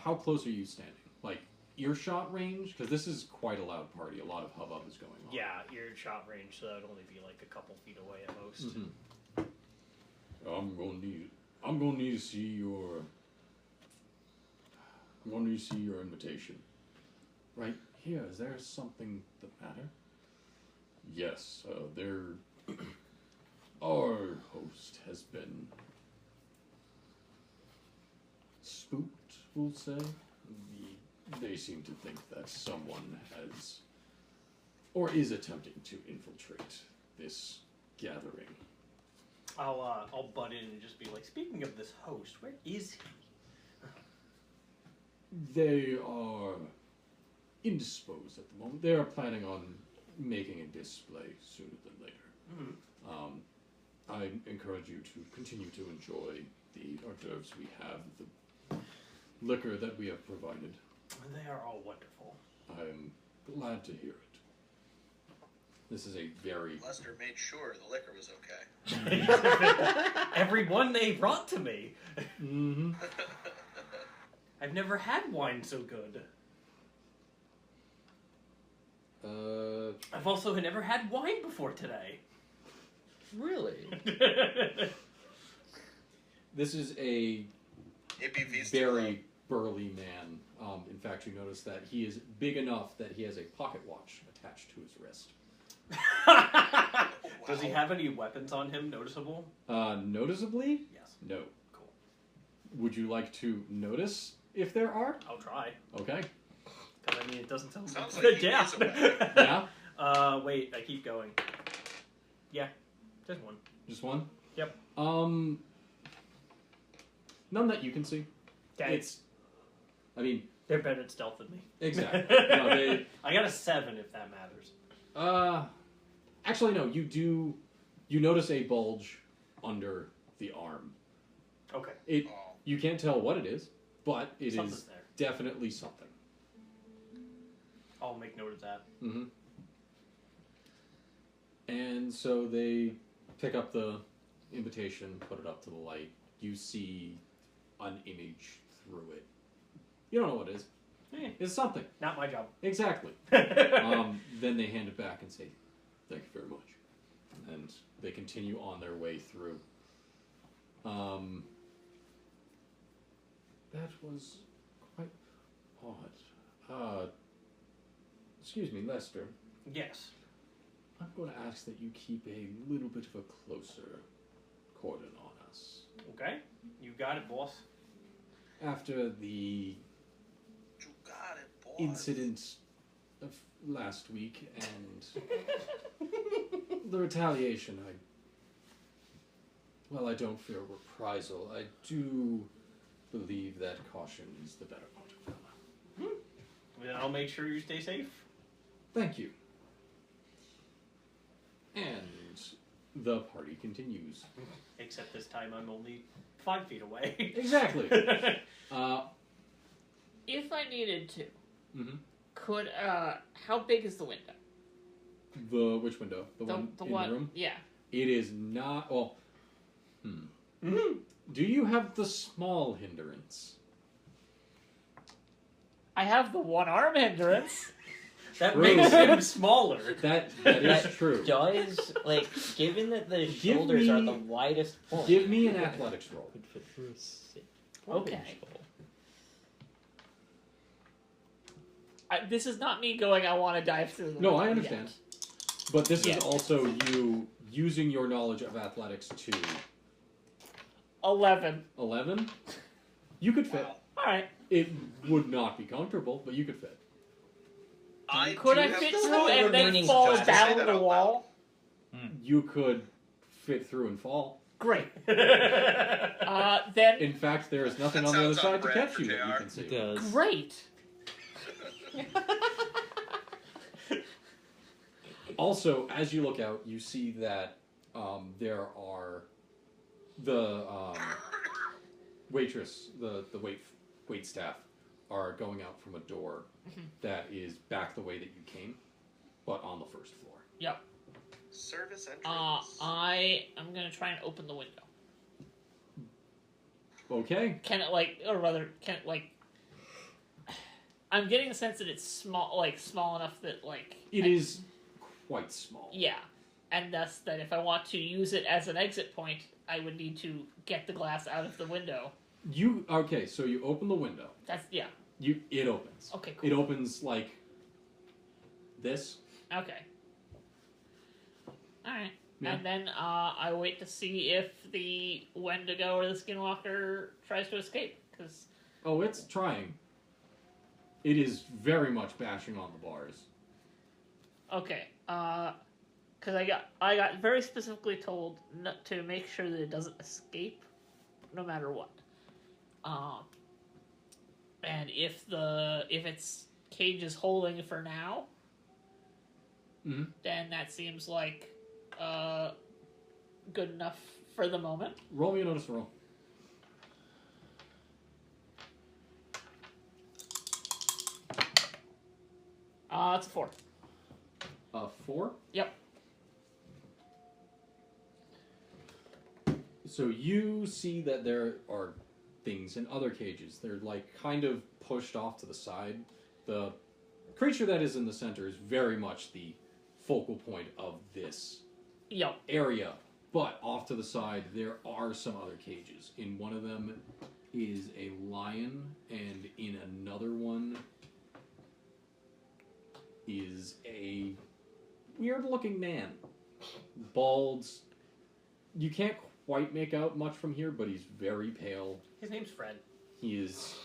How close are you standing? Like, earshot range? Because this is quite a loud party. A lot of hubbub is going on. Yeah, earshot range, so that would only be like a couple feet away at most. I'm gonna need to see your invitation. Right here, is there something the matter? Yes, our host has been spooked, we'll say. They seem to think that someone has, or is attempting to infiltrate this gathering. I'll butt in and just be like, speaking of this host, where is he? They are indisposed at the moment. They are planning on making a display sooner than later. I encourage you to continue to enjoy the hors d'oeuvres we have, the liquor that we have provided. They are all wonderful. I am glad to hear it. This is a very... Lester made sure the liquor was okay. Every one they brought to me. Mm-hmm. I've never had wine so good. I've also never had wine before today. Really? This is a ABV's very burly man. In fact, you notice that he is big enough that he has a pocket watch attached to his wrist. Does he have any weapons on him noticeable? Noticeably? Yes. No. Cool. Would you like to notice if there are? I'll try. Okay. Because, I mean, it doesn't sound Sounds like good. he Yeah. needs a weapon. Yeah? Wait, I keep going. Yeah. Just one. Just one? Yep. None that you can see. Okay. I mean... They're better at stealth than me. Exactly. No, I got a 7 if that matters. Actually, no. You notice a bulge under the arm. Okay. You can't tell what it is, but it Something's is there. definitely something. I'll make note of that. Mm-hmm. And so they pick up the invitation, put it up to the light. You see an image through it. You don't know what it is. It's something. Not my job. Exactly. Then they hand it back and say, "Thank you very much," and they continue on their way through. That was quite odd. Excuse me, Lester. Yes. I'm going to ask that you keep a little bit of a closer cordon on us. Okay. You got it, boss. After the You got it, boy. incident of last week and the retaliation, I don't fear reprisal. I do believe that caution is the better part of valor. Then I'll make sure you stay safe. Thank you. And the party continues. Except this time I'm only 5 feet away. Exactly. If I needed to, Mm-hmm. could how big is the window? Which window? The one in the room? Yeah. It is not. Well, Do you have the small hindrance? I have the one arm hindrance. That True. makes him smaller. That is That true. Does, given that the Give shoulders are me- the widest point. Give me an athletics roll. Could fit through a 6. Okay. This is not me going, I want to dive through the No, window I understand. yet. But this Yeah. is also you using your knowledge of athletics to 11. 11. You could fit. Alright. It would not be comfortable, but you could fit. Could do I have fit the through and then remaining fall spots. Just say down that the out wall? You could fit through and fall. Great. Then In fact, there is nothing That on the other sounds on side to brand catch for you that you JR. can see. It does. great. Also, as you look out, you see that there are the waitress, the wait staff are going out from a door that is back the way that you came, but on the first floor. Yep. Service entrance. I am gonna try and open the window. Okay. Can it I'm getting the sense that it's small enough that It is quite small. Yeah, and thus that if I want to use it as an exit point, I would need to get the glass out of the window. So you open the window. Yeah. It opens. Okay, cool. It opens like this. Okay. Alright. Yeah. And then I wait to see if the Wendigo or the Skinwalker tries to escape. Because Oh, it's trying. It is very much bashing on the bars. okay, because I got very specifically told not to make sure that it doesn't escape, no matter what. And if its cage is holding for now, Mm-hmm. then that seems like good enough for the moment. Roll me a notice roll. It's a 4. 4? Yep. So you see that there are things in other cages. They're kind of pushed off to the side. The creature that is in the center is very much the focal point of this Yep. area. But off to the side, there are some other cages. In one of them is a lion, and in another one is a weird-looking man. Bald. You can't quite make out much from here, but he's very pale. His name's Fred. He is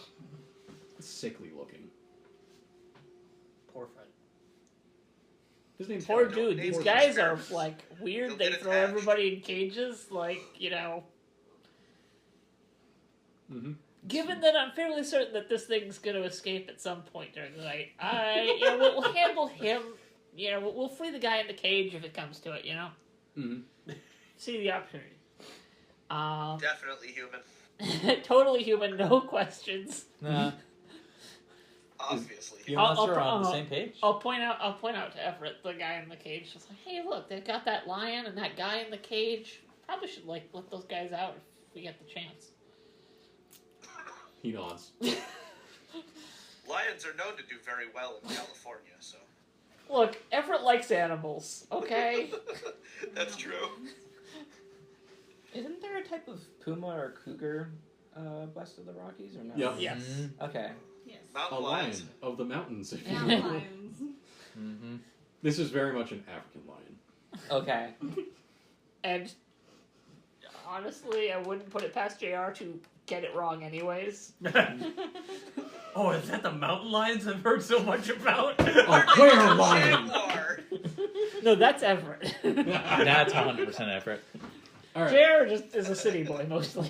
sickly-looking. Poor Fred. His name's Poor Howard. dude. Name These was guys are Experiments. weird. They'll They get throw attached. everybody in cages. Mm-hmm. Given that I'm fairly certain that this thing's going to escape at some point during the night, we'll handle him. We'll free the guy in the cage if it comes to it. Mm-hmm. See the opportunity. Definitely human. Totally human, no questions. Nah. Obviously. You I'll- and us I'll are pro- on the I'll- same page. I'll point out to Everett, the guy in the cage, just like, hey, look, they've got that lion and that guy in the cage. Probably should let those guys out if we get the chance. He nods. Lions are known to do very well in California, so. Look, Everett likes animals, okay? That's true. Isn't there a type of puma or cougar west of the Rockies, or no? Yeah. Yes. Okay. Yes. A Mountain lion lions. of the mountains. If you Mountain will. lions. Mm-hmm. This is very much an African lion. Okay. And honestly, I wouldn't put it past JR to get it wrong anyways. Oh, is that the mountain lions I've heard so much about? A where lion? Jaguar. No, that's Everett. That's 100% effort. All right. JR just is a city boy mostly.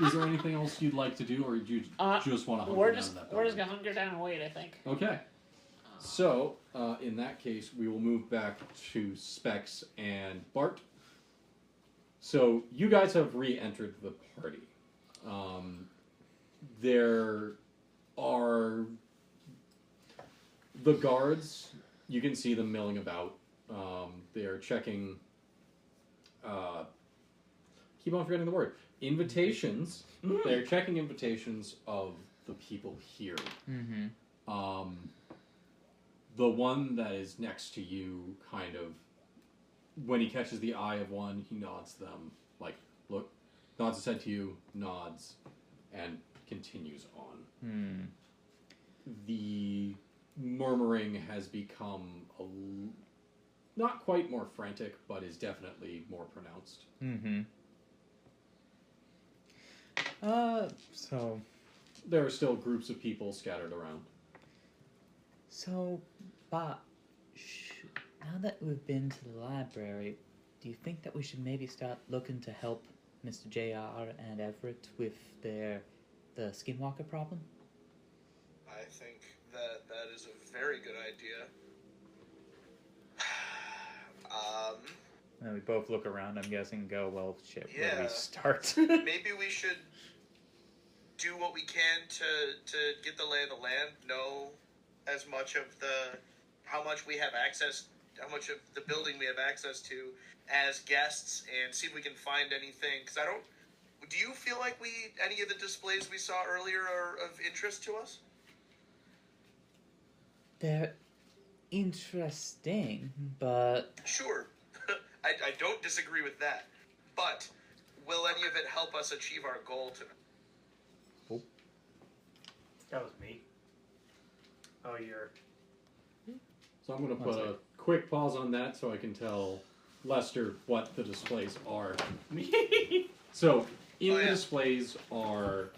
Is there anything else you'd like to do, or do you just want to hunt We're down just that we're just building? gonna hunker down and wait, I think. Okay. So, in that case, we will move back to Specs and Bart. So, you guys have re-entered the party. There are the guards. You can see them milling about. They are checking. Keep on forgetting the word. Invitations. They're checking invitations of the people here. Mm-hmm. The one that is next to you, kind of, when he catches the eye of one, he nods them, like, look, nods his head to you, nods, and continues on. Hmm. The murmuring has become not quite more frantic, but is definitely more pronounced. Mm-hmm. So There are still groups of people scattered around. But now that we've been to the library, do you think that we should maybe start looking to help Mr. JR and Everett with the skinwalker problem? I think that is a very good idea. And we both look around, I'm guessing, and go, well, shit, where do Yeah. we start? Maybe we should do what we can to get the lay of the land, know as much of how much of the building we have access to as guests, and see if we can find anything. Because do you feel like any of the displays we saw earlier are of interest to us? They're interesting, but Sure. I don't disagree with that. But will any of it help us achieve our goal tonight? That was me. Oh, you're. So I'm going to put a quick pause on that so I can tell Lester what the displays are. So, in the displays are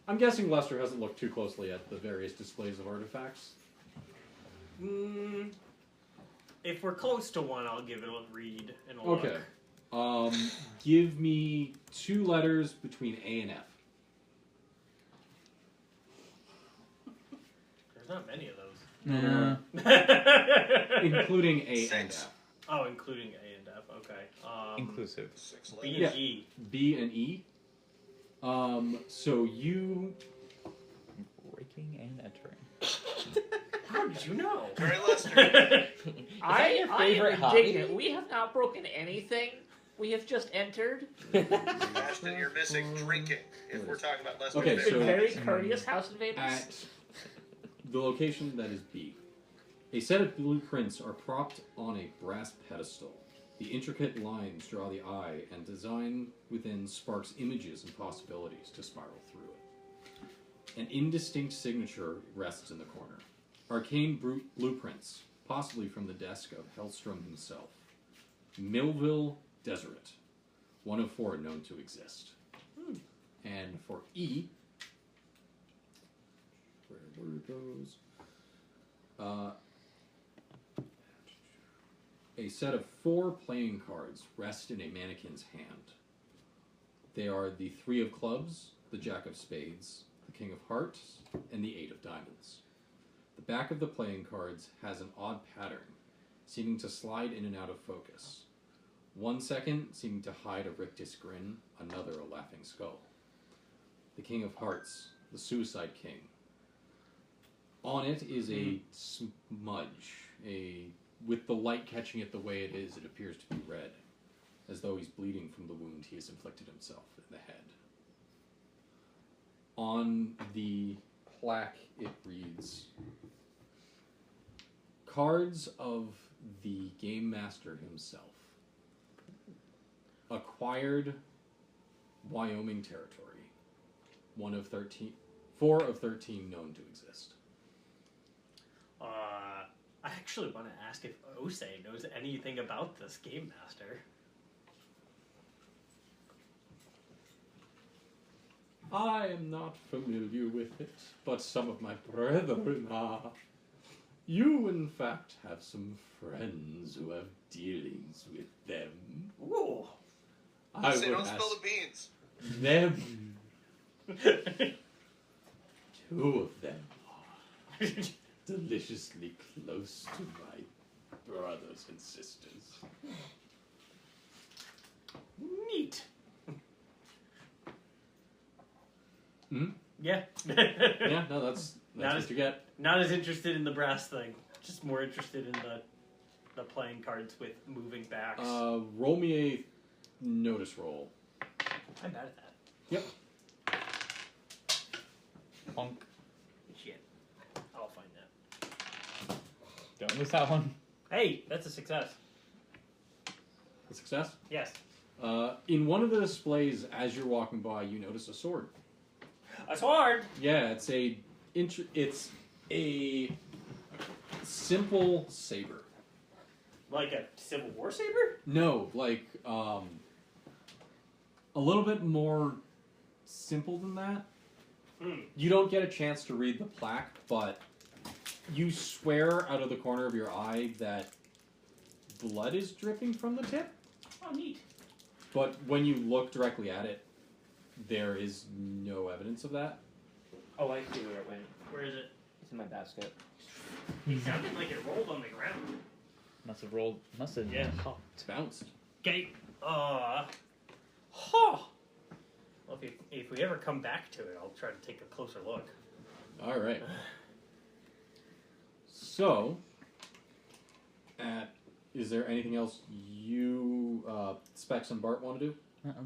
I'm guessing Lester hasn't looked too closely at the various displays of artifacts. If we're close to one, I'll give it a read and a look. Okay. Give me 2 letters between A and F. There's not many of those. Including A and 6. F. Oh, including A and F. Okay. inclusive. 6 B letters. and E. B and E. So you... Breaking and entering. How did you know? Very Lester. your favorite I am hobby? indignant. We have not broken anything. We have just entered. Ashton, you're missing drinking, if we're talking about Lester's Okay, Been so- very courteous house invaders. At the location that is B, a set of blueprints are propped on a brass pedestal. The intricate lines draw the eye, and design within sparks images and possibilities to spiral through it. An indistinct signature rests in the corner. Arcane blueprints, possibly from the desk of Hellstrom himself. Millville Deseret, one of 4 known to exist. And for E, where it goes, a set of 4 playing cards rest in a mannequin's hand. They are the 3 of clubs, the Jack of spades, the King of hearts, and the 8 of diamonds. The back of the playing cards has an odd pattern, seeming to slide in and out of focus. 1 second seeming to hide a rictus grin, another a laughing skull. the King of Hearts, the Suicide King. On it is a smudge. With the light catching it the way it is, it appears to be red, as though he's bleeding from the wound he has inflicted himself in the head. On the plaque, it reads, "Cards of the Game Master himself. Acquired Wyoming territory. 4 of 13 known to exist." I actually want to ask if Ose knows anything about this Game Master. I am not familiar with it, but some of my brethren are. You, in fact, have some friends who have dealings with them. Ooh. I Say, would don't ask spill the beans. them. 2 of them are deliciously close to my brothers and sisters. Neat. Hmm? Yeah. Yeah, no, that's Not what you get. Not as interested in the brass thing. Just more interested in the playing cards with moving backs. Roll me a notice roll. I'm bad at that. Yep. Bonk. Shit. I'll find that. Don't miss that one. Hey, that's a success. A success? Yes. In one of the displays, as you're walking by, you notice a sword. A sword! Yeah, it's a simple saber. Like a Civil War saber? No, like a little bit more simple than that. You don't get a chance to read the plaque, but you swear out of the corner of your eye that blood is dripping from the tip. Oh, neat. But when you look directly at it, there is no evidence of that. Oh, I see where it went. Where is it? It's in my basket. It sounded like it rolled on the ground. Must have rolled. Must have. Yeah. It's bounced. Okay. Huh. Well, if we ever come back to it, I'll try to take a closer look. All right. So, is there anything else you, Specs and Bart want to do?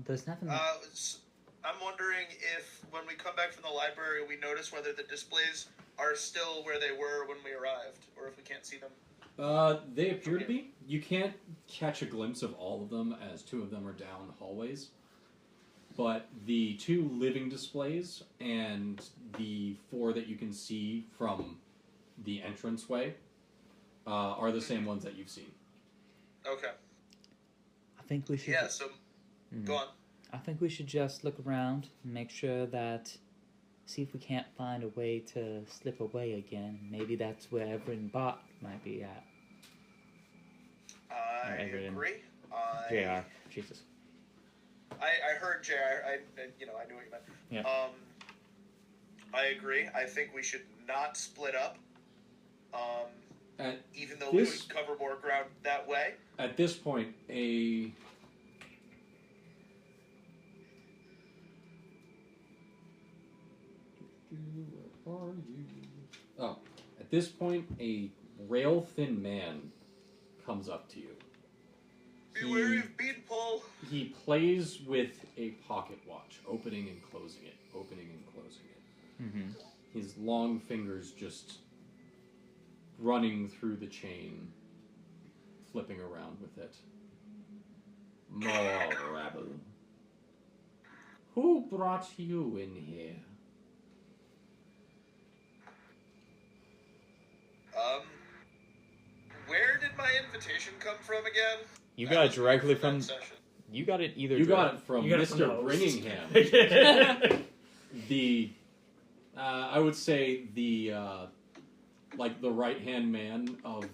There's nothing. I'm wondering if when we come back from the library, we notice whether the displays are still where they were when we arrived, or if we can't see them. They appear to be. You can't catch a glimpse of all of them, as 2 of them are down hallways. But the 2 living displays and the 4 that you can see from the entranceway are the same ones that you've seen. Okay. I think we should. Yeah, so go on. I think we should just look around and make sure that. See if we can't find a way to slip away again. Maybe that's where Everett Bot might be at. I Everett and agree. JR. Jesus. I heard JR. I knew what you meant. Yeah. I agree. I think we should not split up. At Even though we would cover more ground that way. At this point, Where are you? Oh, at this point, a rail-thin man comes up to you. Be wary of beanpole. He plays with a pocket watch, opening and closing it, opening and closing it. Mm-hmm. His long fingers just running through the chain, flipping around with it. More rabble. Who brought you in here? Where did my invitation come from again? You I got it wasn't directly here for from. that session. You got it either. You got it from You got it from the Mr. host. Bringingham. The, I would say the, like the right-hand man of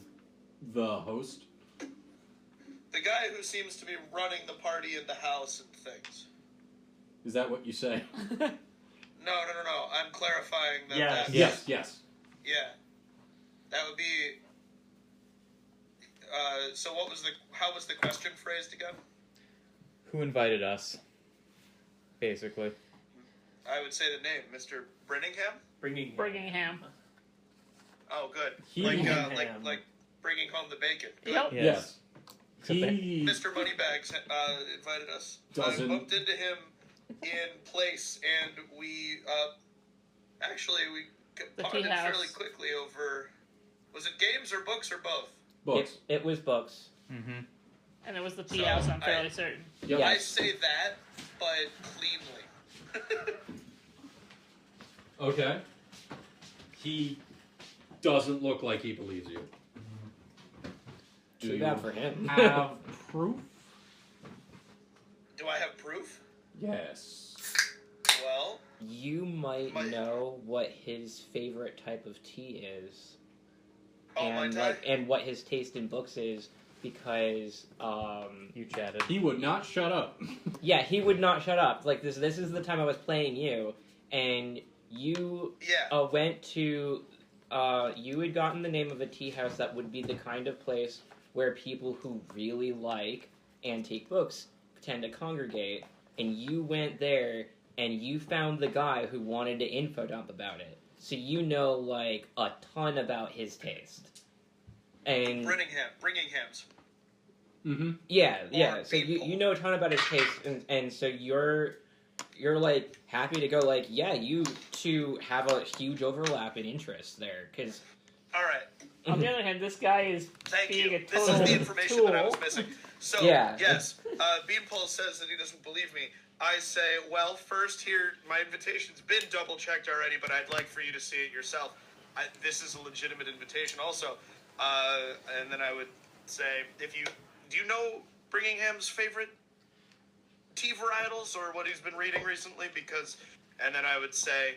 the host. The guy who seems to be running the party in the house and things. Is that what you say? No. I'm clarifying that. Yes. That's, Yes. Yeah. That would be. So how was the question phrased again? Who invited us? Basically. I would say the name, Mr. Brinningham. Bringing ham. Oh, good. He- like Ham. bringing home the bacon. Good. Yep. Yes. He Mr. Moneybags invited us. I Doesn't- bumped into him in place, and we actually The bonded tea house. fairly quickly over. Was it games or books or both? books. It was books. Mm-hmm. And it was the tea So, house, I'm fairly certain. Yep. Yeah. I say that, but cleanly. Okay. He doesn't look like he believes you. Do Too you bad for him. have proof? Do I have proof? Yes. Well, You might My- know what his favorite type of tea is, oh my time. and what his taste in books is, because You chatted. He would not shut up. yeah, he would not shut up. Like this is the time I was playing you, and you Yeah. went to you had gotten the name of a tea house that would be the kind of place where people who really like antique books tend to congregate, and you went there and you found the guy who wanted to info dump about it. So you know like a ton about his taste. And Bringingham's. Mm-hmm. yeah. Or So you people. know a ton about his taste, and so you're like happy to go. Like, yeah, you two have a huge overlap in interests there, because All right. On the other hand, this guy is Thank being you. a This total is the information tool. that I was missing. So, Yeah. yes, Beanpole says that he doesn't believe me. I say, well, first here, my invitation's been double-checked already, but I'd like for you to see it yourself. This is a legitimate invitation also. And then I would say, do you know Bringingham's favorite tea varietals or what he's been reading recently? And then I would say,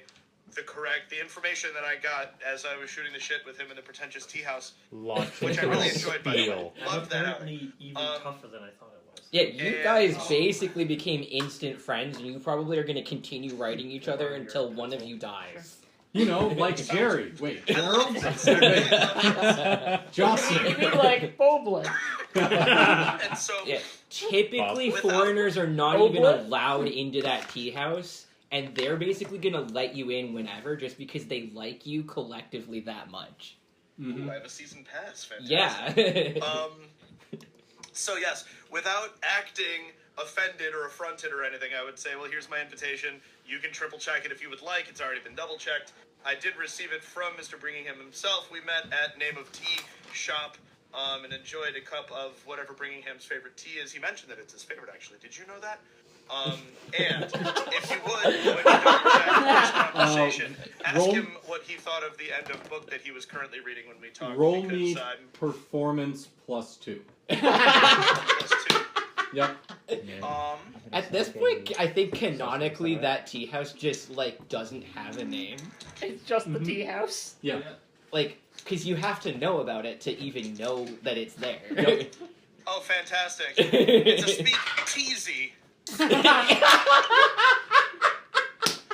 the information that I got as I was shooting the shit with him in the pretentious tea house, Launching which I really enjoyed, by the way. spiel. Love that. Apparently even tougher than I thought it was. yeah, you And- guys basically became instant friends, and you probably are going to continue writing each other until one of you dies. You know, like Jerry. Wait, I love Gerald? this. I really love this. You Jocelyn. mean like Boblin? And so, Yeah, typically Without- foreigners are not Oh, even what? allowed into that tea house, and they're basically going to let you in whenever, just because they like you collectively that much. Mhm. ooh, I have a season pass. Fantastic. Yeah. So yes, without acting offended or affronted or anything, I would say, well, here's my invitation. You can triple check it if you would like. It's already been double checked. I did receive it from Mr. Bringingham himself. We met at Name of Tea shop and enjoyed a cup of whatever Bringingham's favorite tea is. He mentioned that it's his favorite, actually. Did you know that? And if you would, when you double check this conversation, ask roll- him what he thought of the end of book that he was currently reading when we talked. Roll because, me performance +2. plus two. Yep. At this point, I think canonically that tea house just like doesn't have a name. It's just the tea house. Yeah. Like, because you have to know about it to even know that it's there. Yep. Oh, fantastic. It's a speak teasy.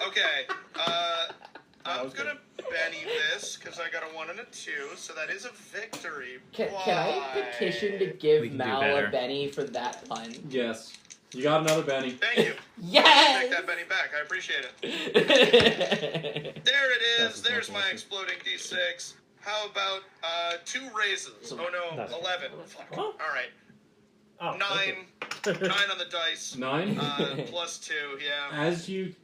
Okay, I'm gonna Benny this, because I got a 1 and a 2, so that is a victory. Can I Why? petition to give We can do Mal better. a Benny for that pun? Yes. You got another Benny. Thank you. Take Yes! that Benny back, I appreciate it. There it is, That's there's my awesome. exploding D6. How about 2 raises? Oh no, That's- 11. Fuck. Huh? Alright, Oh, 9. okay. 9 on the dice. 9. Plus 2, yeah. As you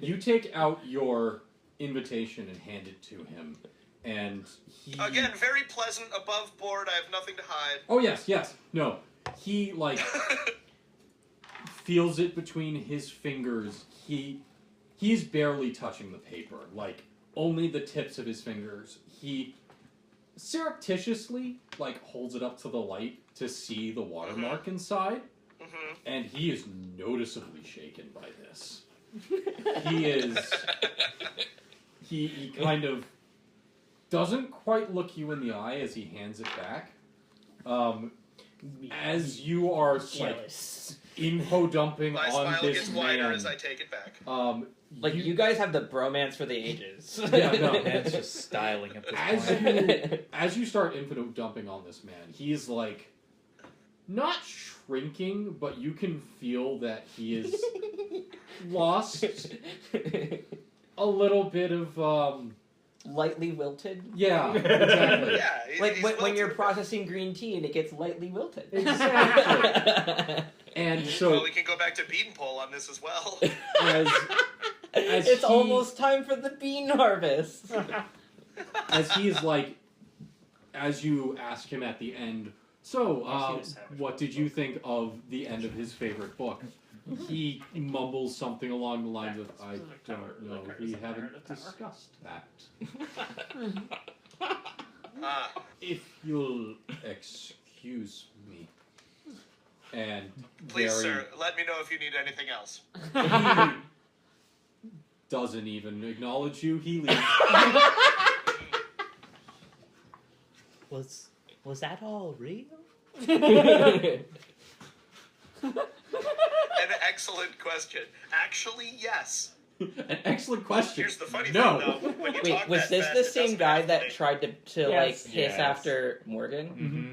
you take out your invitation and hand it to him, and he Again, very pleasant, above board, I have nothing to hide. Oh yes. No. He like feels it between his fingers. He's barely touching the paper, like only the tips of his fingers. He surreptitiously like holds it up to the light to see the watermark inside, Mhm. and he is noticeably shaken by this. He is he kind of doesn't quite look you in the eye as he hands it back. As you are like Jealous. info dumping My on smile this gets wider man, as I take it back. Like, you guys have the bromance for the ages. Yeah, no. Man's just styling at this as point. you as you start info dumping on this man, he's like not shrinking, but you can feel that he is lost a little bit of Lightly wilted. yeah, exactly. Yeah, Like he's when you're wilted. processing green tea and it gets lightly wilted. Exactly. And Well, so we can go back to bean pole on this as well. as It's he- almost time for the bean harvest. as he is like, as you ask him at the end, so what did you think of the end of his favorite book? He mumbles something along the lines of, I don't know, we haven't discussed that. If you'll excuse me. And Please, very, sir, let me know if you need anything else. he doesn't even acknowledge you, he leaves. Was that all real? An excellent question. Actually, yes. An excellent question. Here's the funny No. thing, though. When you Wait, talk was that this fast, the it same doesn't guy have that to tried to Yes. like hiss Yes. after Morgan? Mm-hmm.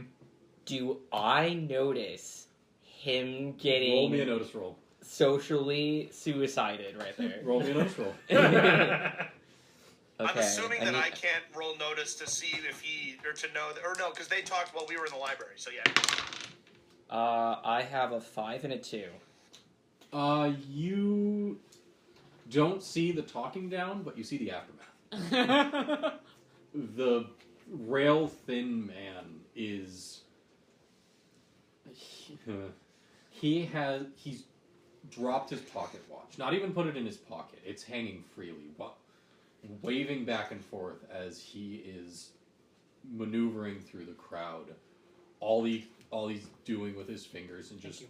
Do I notice him Roll me a getting notice roll. socially suicided right there? Roll me a notice roll. I'm Okay, assuming that need- I can't roll notice to see if he, or to know, or no, because they talked while we were in the library, so yeah. I have a 5 and a 2. You don't see the talking down, but you see the aftermath. The rail thin man is he's dropped his pocket watch. Not even put it in his pocket. It's hanging freely, waving back and forth as he is maneuvering through the crowd. All he's doing with his fingers and just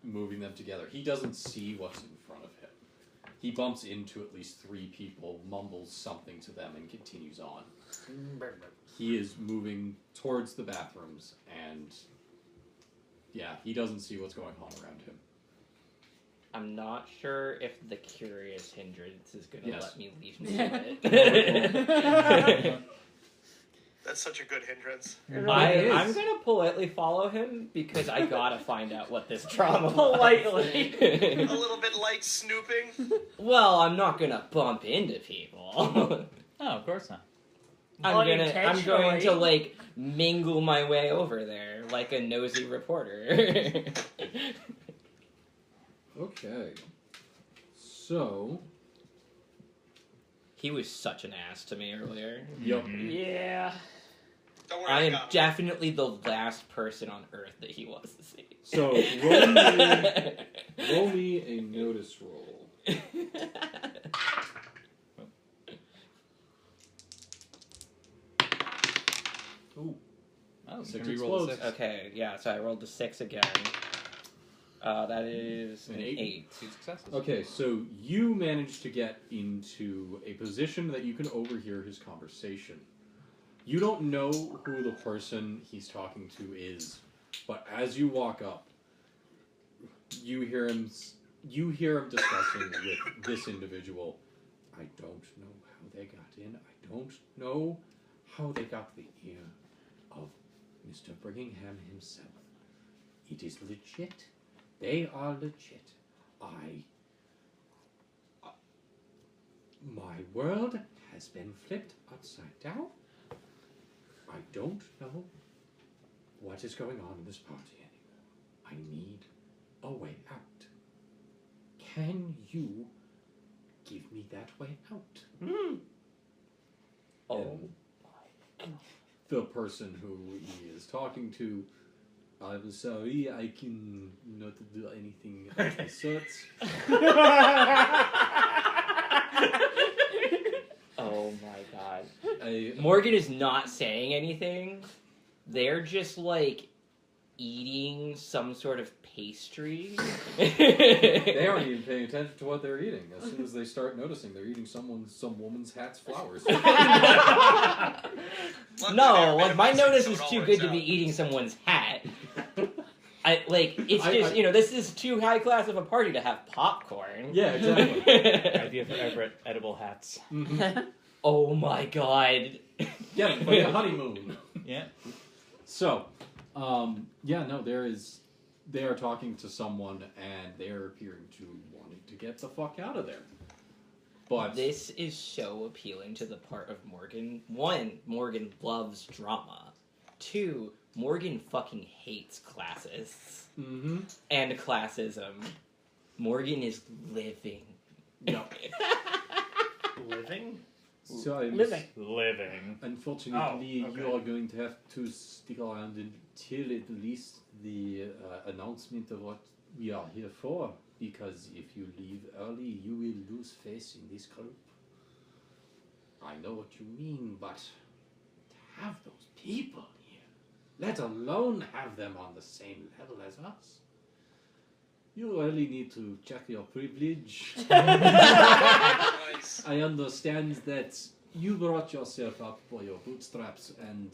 moving them together. He doesn't see what's in front of him. He bumps into at least 3 people, mumbles something to them, and continues on. He is moving towards the bathrooms, and yeah, he doesn't see what's going on around him. I'm not sure if the curious hindrance is going to Yes. let me leave it. That's such a good hindrance. It I'm is. going to politely follow him because I gotta find out what this trauma was. Politely. A little bit light snooping. Well, I'm not going to bump into people. Oh, of course not. I'm going to Unintentionally. like mingle my way over there like a nosy reporter. Okay. So, He was such an ass to me earlier. yep. Yeah. Don't worry, I am got him. definitely the last person on Earth that he wants to see. So, roll me a notice roll. Ooh. Oh, Six you can re-roll the explodes. 6. Okay, yeah, so I rolled the 6 again. That is An an eight. 8. 2 successes. Okay, so you managed to get into a position that you can overhear his conversation. You don't know who the person he's talking to is, but as you walk up, you hear him discussing with this individual. I don't know how they got in. I don't know how they got the ear of Mr. Bringingham himself. It is legit. They are legit. My world has been flipped upside down. I don't know what is going on in this party anymore. I need a way out. Can you give me that way out? Oh. And the person who he is talking to, I'm sorry, I can not do anything of the sorts. Oh my god. I, Morgan is not saying anything. They're just like eating some sort of pastry. they aren't even paying attention to what they're eating. As soon as they start noticing, they're eating some woman's hat's flowers. Luckily, No, they're like my minimalistic, notice so is it all too works good to out. be eating someone's hat. It's I- just, this is too high class of a party to have popcorn. Yeah, exactly. Idea for Everett edible hats. Mhm. Oh my god. Yeah, for your honeymoon. Yeah. So, yeah, no, there is they are talking to someone, and they are appearing to wanting to get the fuck out of there. But This is so appealing to the part of Morgan. One, Morgan loves drama. Two, Morgan fucking hates classes mm-hmm. and classism. Morgan is living. Yep. Living? So Living. Living. Unfortunately, Oh, okay. you are going to have to stick around until at least the announcement of what we are here for. Because if you leave early, you will lose face in this group. I know what you mean, but to have those people here, let alone have them on the same level as us, you really need to check your privilege. Nice. I understand that you brought yourself up by your bootstraps and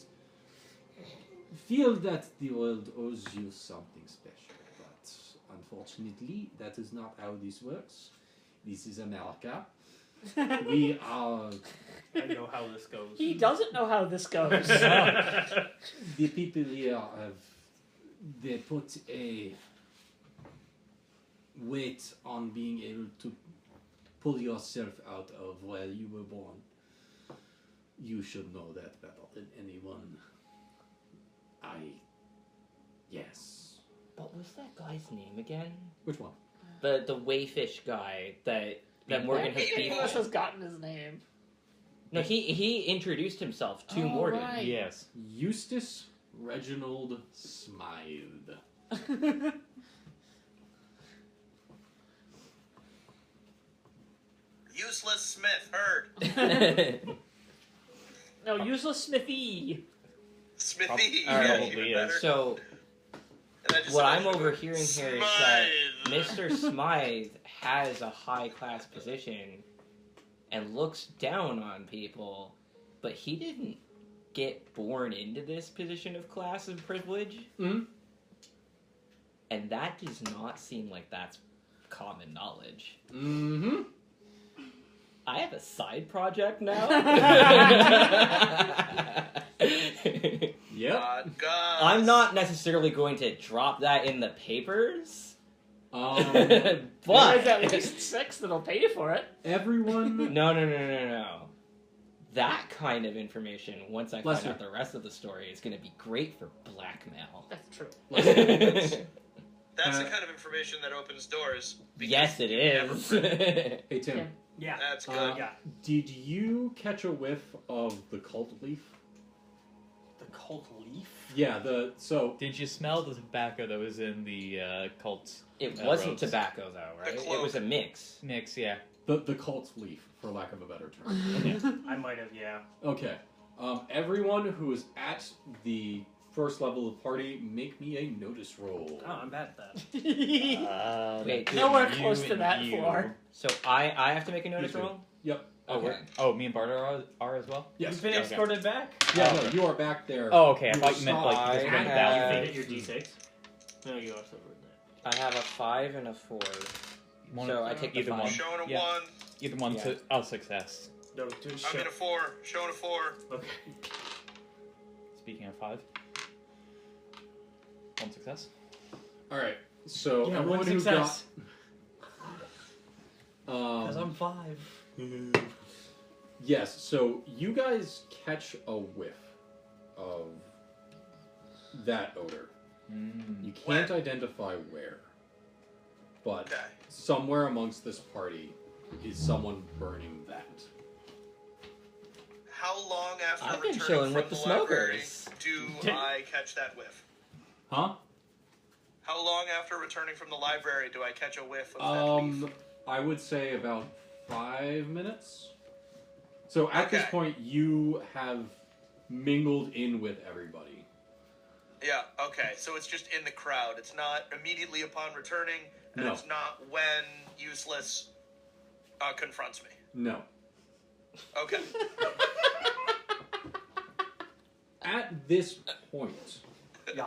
feel that the world owes you something special. But unfortunately, that is not how this works. This is America. We are I know how this goes. He doesn't know how this goes. the people here they put a weight on being able to pull yourself out of where you were born. You should know that better than anyone. Yes. What was that guy's name again? Which one? The Wayfish guy that Morgan has beef Nicholas has with. gotten his name. No, he introduced himself to Oh, Morgan. right. Yes. Eustace Reginald Smythe. Useless Smith, heard. No, useless Smithy. Smithy, All right, yeah, probably even is. better. So And I just what said I'm that. overhearing here is that Mr. Smythe has a high class position and looks down on people, but he didn't get born into this position of class and privilege. Mm-hmm. And that does not seem like that's common knowledge. Mm-hmm. I have a side project now. Yep. God. I'm not necessarily going to drop that in the papers. There's But at least 6 that'll pay you for it. Everyone. no. That kind of information, once I Bless find out you. the rest of the story, is going to be great for blackmail. That's true. That's the kind of information that opens doors. because Yes, it you never is. print. Hey Tim. Yeah. Yeah. That's good. Uh, Did you catch a whiff of the cult leaf? The cult leaf? Yeah. Did you smell the tobacco that was in the cult It wasn't robes? tobacco, though, right? It cloak. was a mix. Mix? Yeah. the cult leaf, for lack of a better term. I might have, yeah. Okay. Everyone who is at the first level of the party, make me a notice roll. Oh, I'm bad at that. Wait, Nowhere you close to and that you. floor. So I have to make a notice You too. roll? Yep. Okay. Oh, me and Bart are as well? Yes. You've been Okay. escorted back? Yeah. Oh. No, you are back there. Oh, okay. I You thought you meant like saw- you just went I down. have- You made it your D6? No, you also heard I have a 5 and a 4. One- So I take the either 5. one. Showing a Yeah. 1. Either one Yeah. to oh success. that. No, dude, I'm shit. in a 4. Showing a 4. Okay. Speaking of 5. One success. All right. So Yeah, everyone one who success. got. Because I'm 5. Yes. So you guys catch a whiff of that odor. You can't identify where, but Okay. somewhere amongst this party is someone burning that. How long after I've been returning chilling from with the library smokers. do I catch that whiff? Huh? How long after returning from the library do I catch a whiff of that leaf? I would say about 5 minutes. So at this Okay. point, you have mingled in with everybody. Yeah, okay. So it's just in the crowd. It's not immediately upon returning, and No. it's not when Useless confronts me. No. Okay. At this point, Yeah.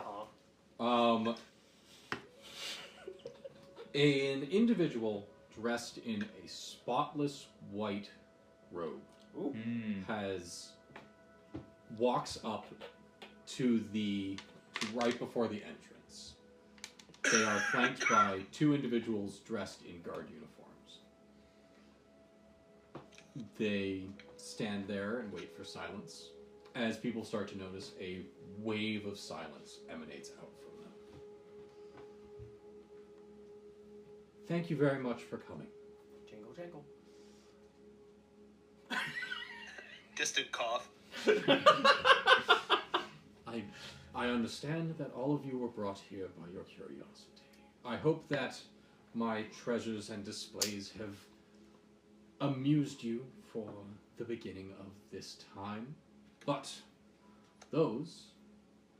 an individual dressed in a spotless white robe walks up to the right before the entrance they are flanked by 2 individuals dressed in guard uniforms. They stand there and wait for silence. As people start to notice, a wave of silence emanates out from them. Thank you very much for coming. Jingle, jingle. Distant cough. I understand that all of you were brought here by your curiosity. I hope that my treasures and displays have amused you for the beginning of this time, but those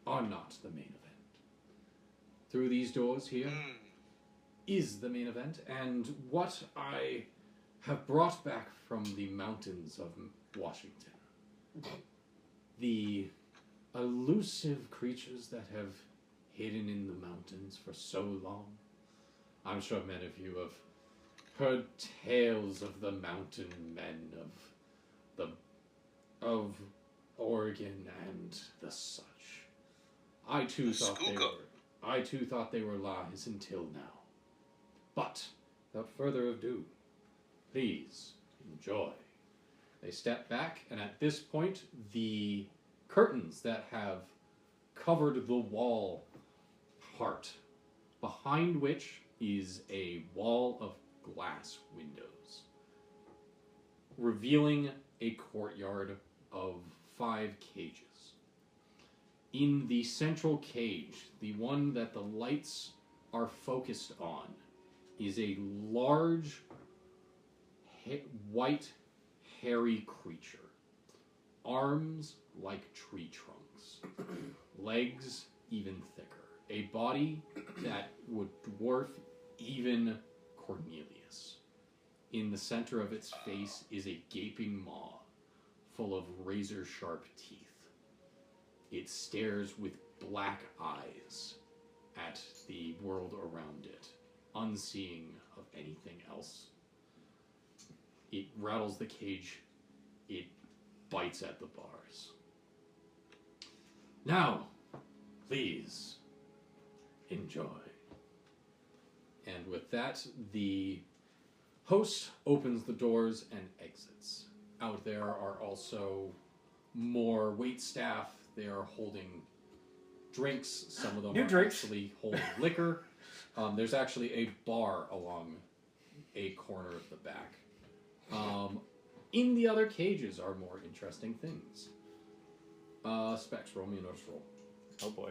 are not the main event. Through these doors here is the main event, and what I have brought back from the mountains of Washington. The elusive creatures that have hidden in the mountains for so long. I'm sure many of you have heard tales of the mountain men of Oregon and the such. I too thought they were lies until now. But without further ado, please enjoy. They step back, and at this point, the curtains that have covered the wall part, behind which is a wall of glass windows, revealing a courtyard of 5 cages. In the central cage, the one that the lights are focused on, is a large, white, hairy creature. Arms like tree trunks. Legs even thicker. A body that would dwarf even Cornelius. In the center of its face is a gaping maw, full of razor-sharp teeth. It stares with black eyes at the world around it, unseeing of anything else. It rattles the cage. It bites at the bars. Now, please, enjoy. And with that, the host opens the doors and exits. Out there are also more waitstaff. They are holding drinks. Some of them New are drinks. actually holding liquor. There's actually a bar along a corner of the back. In the other cages are more interesting things. Specs, roll me a notice roll. Oh boy.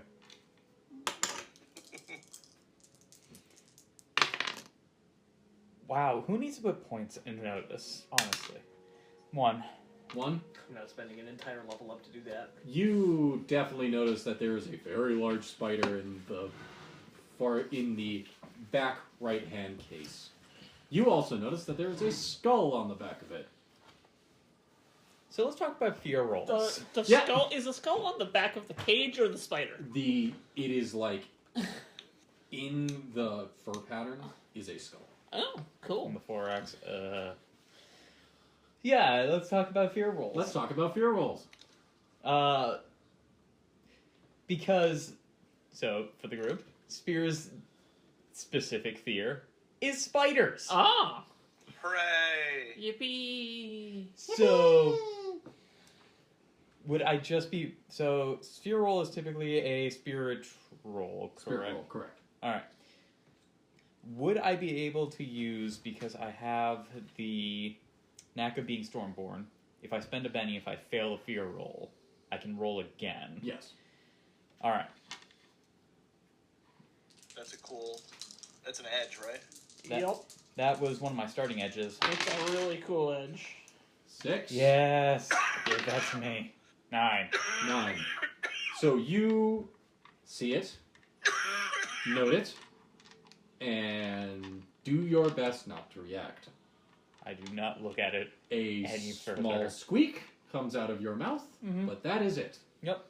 Wow, who needs to put points in notice, honestly? 1. 1. I'm not spending an entire level up to do that. You definitely notice that there is a very large spider in the back right-hand case. You also notice that there is a skull on the back of it. So let's talk about fear rolls. The Yeah. skull is the skull on the back of the cage or the spider? It is like in the fur pattern is a skull. Oh, On cool. the 4X. Yeah, let's talk about fear rolls. Let's talk about fear rolls. Because, so, for the group, Spear's specific fear is spiders. Ah, Hooray! yippee! So, would I just be... So, sphere roll is typically a spirit roll, correct? Spirit roll, correct. Alright. Would I be able to use, because I have the knack of being Stormborn, if I spend a Benny, if I fail a fear roll, I can roll again. Yes. Alright. That's an edge, right? That- That was one of my starting edges. It's a really cool edge. 6. Yes! Give that to me. 9. 9. So you see it, note it, and do your best not to react. I do not look at it. A Any further. small squeak comes out of your mouth, Mhm. but that is it. Yep.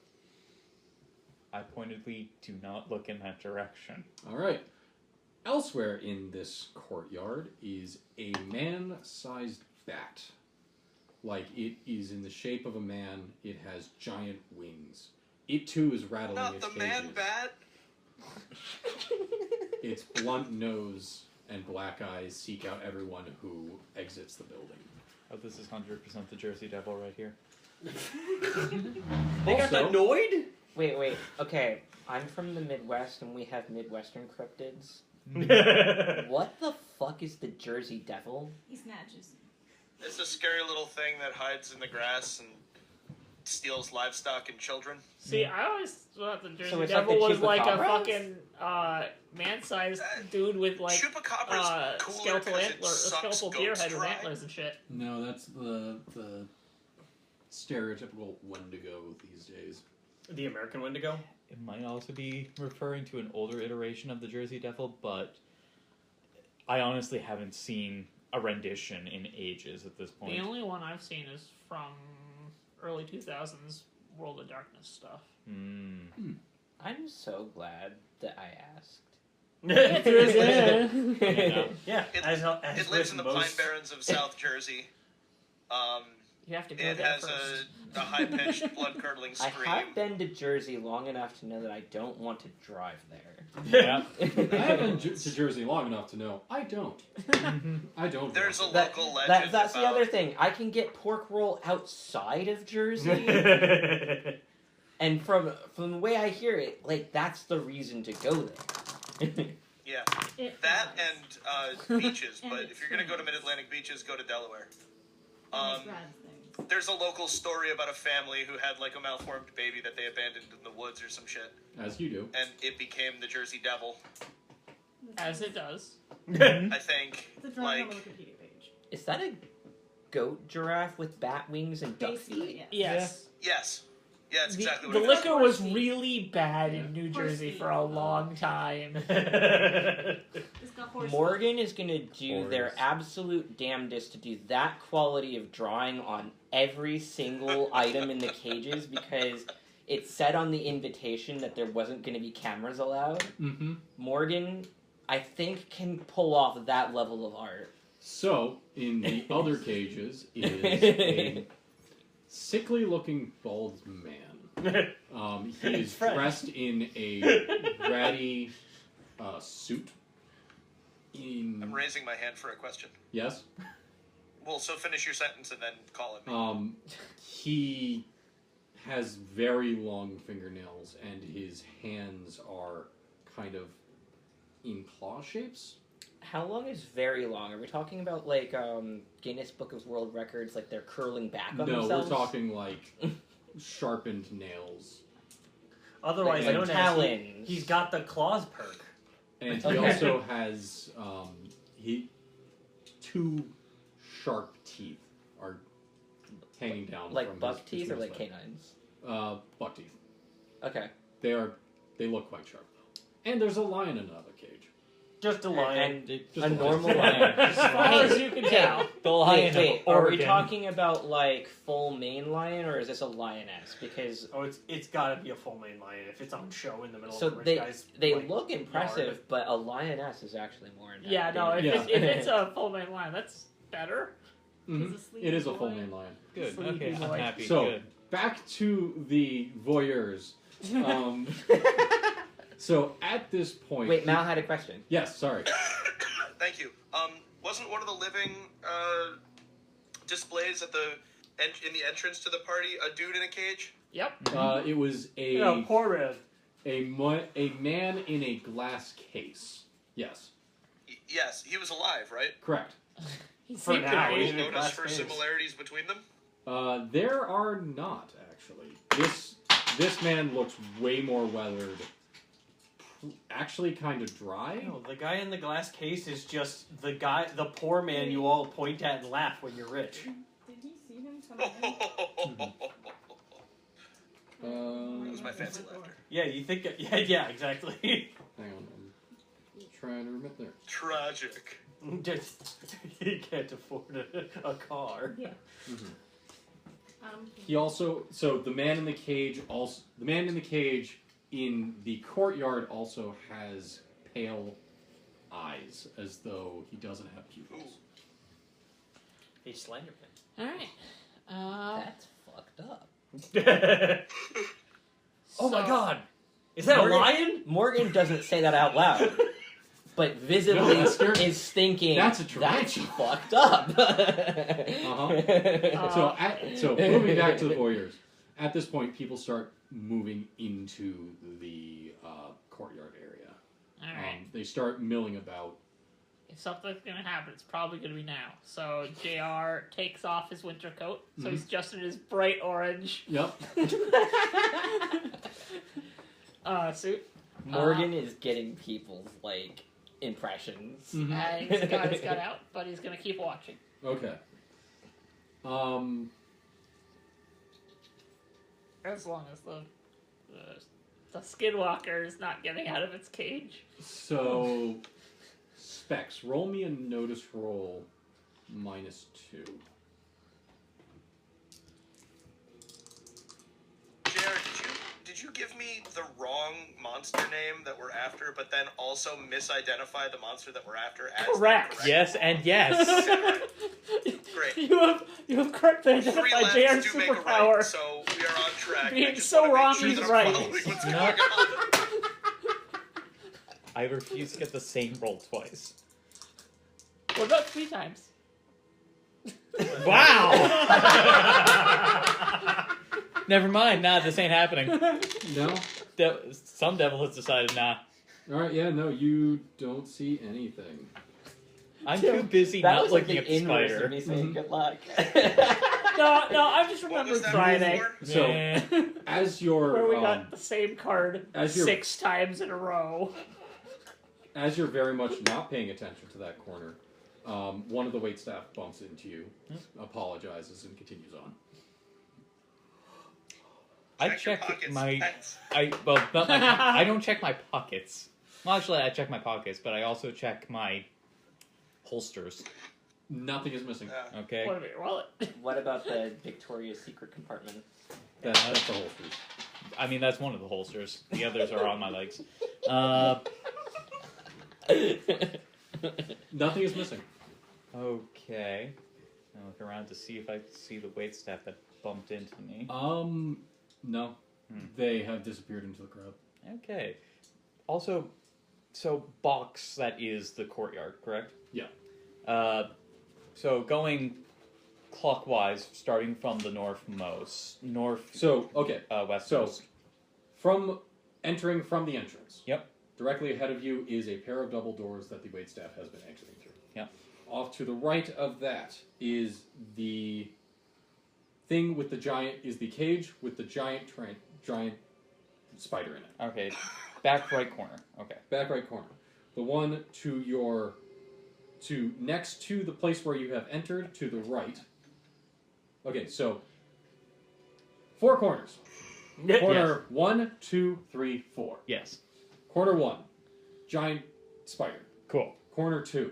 I pointedly do not look in that direction. All right. Elsewhere in this courtyard is a man-sized bat. Like, it is in the shape of a man. It has giant wings. It, too, is rattling Not its the cages. man bat. its blunt nose and black eyes seek out everyone who exits the building. Oh, this is 100% the Jersey Devil right here. They got Also- annoyed? Wait. Okay, I'm from the Midwest, and we have Midwestern cryptids. What the fuck is the Jersey Devil? He snatches. It's a scary little thing that hides in the grass and steals livestock and children. See, I always thought the Jersey So it's like Devil the was like a chupacabras? fucking man-sized dude with like Chupacabra's cooler skeletal 'cause it antler, sucks skeletal goats beer head with dry. antlers and shit. No, that's the stereotypical Wendigo these days. The American Wendigo? It might also be referring to an older iteration of the Jersey Devil, but I honestly haven't seen a rendition in ages at this point. The only one I've seen is from early 2000s World of Darkness stuff. I'm so glad that I asked. Yeah, It, as it lives in the with Pine most- Barrens of South Jersey. You have to go It there has first. a high-pitched, blood-curdling I scream. have been to Jersey long enough to know that I don't want to drive there. Yeah. I haven't been to Jersey long enough to know. I don't. I don't. There's a want local legend That's the about other thing. I can get pork roll outside of Jersey, and from the way I hear it, like that's the reason to go there. Yeah, It that flies. and beaches. And But it's if you're gonna go to strange. Mid-Atlantic beaches, go to Delaware. And it rides things. There's a local story about a family who had like a malformed baby that they abandoned in the woods or some shit, As you do. and it became the Jersey Devil. As it does. I think, It's a drawing on the like, Wikipedia page. Is that a goat giraffe with bat wings and duck Basically, feet? Yes. yes, yeah, it's exactly The what it is. liquor was Horse feet. really bad in New Horse Jersey feet. for a long time. It's got horse Morgan is gonna do their Horse. absolute damnedest to do that quality of drawing on every single item in the cages because it said on the invitation that there wasn't gonna be cameras allowed. Mm-hmm. Morgan, I think, can pull off that level of art. So, in the other cages is a sickly-looking bald man. He is It's French. dressed in a ratty suit. I'm raising my hand for a question. Yes. Well, so finish your sentence and then call it me. He has very long fingernails, and his hands are kind of in claw shapes. How long is very long? Are we talking about like Guinness Book of World Records, like they're curling back on No, themselves? we're talking like sharpened nails. Otherwise Like known as talons. he's got the claws perk. And he Okay. also has two sharp teeth are hanging down Like from buck his teeth or like leg. canines? Buck teeth. Okay. They look quite sharp. And there's a lion in another cage. Just a lion. And Just a a normal lion. lion. As far as you can tell. The lion Wait, of are we Oregon. talking about like full mane lion or is this a lioness? Because Oh, it's got to be a full mane lion if it's on show in the middle so of the rich they guy's. they like, look impressive, yard. but a lioness is actually more intense. Yeah, no, if, Yeah. if it's a full main line, that's better. Mhm. He's a sleepy It is a boy. full main lion. Good. Sleepy Okay, I'm boy. happy. So- Good. Back to the voyeurs. So at this point, Wait, Mal had a question. Yes, sorry. Thank you. Wasn't one of the living displays at the in the entrance to the party a dude in a cage? Yep. It was Yeah, poor man. a man in a glass case. Yes, Yes, he was alive, right? correct. He For seemed to now, be. he's Any in a notice glass for case. similarities between them? There are not actually. This man looks way more weathered. Actually, kind of dry. No, the guy in the glass case is just the poor man you all point at and laugh when you're rich. Did he see him coming in? That was my fancy laughter. Yeah, you think? Yeah, exactly. Hang on, I'm trying to remember there. Tragic. Just he can't afford a car. Yeah. Mhm. He also the man in the cage in the courtyard also has pale eyes, as though he doesn't have pupils. He's Slenderman. Alright. That's fucked up. Oh my So- god! Is that Morgan- a lion? Morgan doesn't say that out loud. but visibly No, that's is thinking That's a that's tarantula." fucked up. So moving back to the voyeurs. At this point, people start moving into the courtyard area. Alright. They start milling about. If something's gonna happen, it's probably gonna be now. So JR takes off his winter coat, so he's just in his bright orange Yep. suit. Morgan is getting people's like impressions. Mhm. And he's got his gun out, but he's gonna keep watching. Okay. As long as the skinwalker is not getting out of its cage. So, Specs, roll me a notice roll -2. JR, did you give me the wrong monster name that we're after, but then also misidentify the monster that we're after as the Correct. Yes and yes. Great. You have correctly Three identified JR's lefts do make a superpower. right, so we are on track. Being I just so wanna make wrong, sure he's that I'm right. following what's No. going on. I refuse to get the same roll twice. What about 3 times? Wow! Never mind. Nah, this ain't happening. No? Some devil has decided, nah. Alright, yeah, no, you don't see anything. I'm too busy That not was like looking the at the inverse spider. of me saying good luck. No, I just What remembered was that Friday. for? So, Eh. as you're Where we got the same card as you're- 6 times in a row. as you're very much not paying attention to that corner, one of the waitstaff bumps into you, apologizes, and continues on. I Check your check pockets. my. Thanks. Not my. I don't check my pockets. Well, actually, I check my pockets, but I also check my holsters. Nothing is missing. Okay. What about your wallet? What about the Victoria's Secret compartment? That's the holsters. I mean, that's one of the holsters. The others are on my legs. Nothing is missing. Okay. I look around to see if I see the waitstaff that bumped into me. No. They have disappeared into the crowd. Okay. Also, so box, that is the courtyard, correct? Yeah. So going clockwise, starting from the north, Okay. west So, coast. Entering from the entrance. Yep. Directly ahead of you is a pair of double doors that the waitstaff has been exiting through. Yep. Off to the right of that is the thing with the cage with the giant spider in it. Okay. Back right corner. Okay. Back right corner. The one next to the place where you have entered to the right. Okay, so 4 corners. Corner 1, 2, 3, 4. Yes. Corner 1, giant spider. Cool. Corner 2,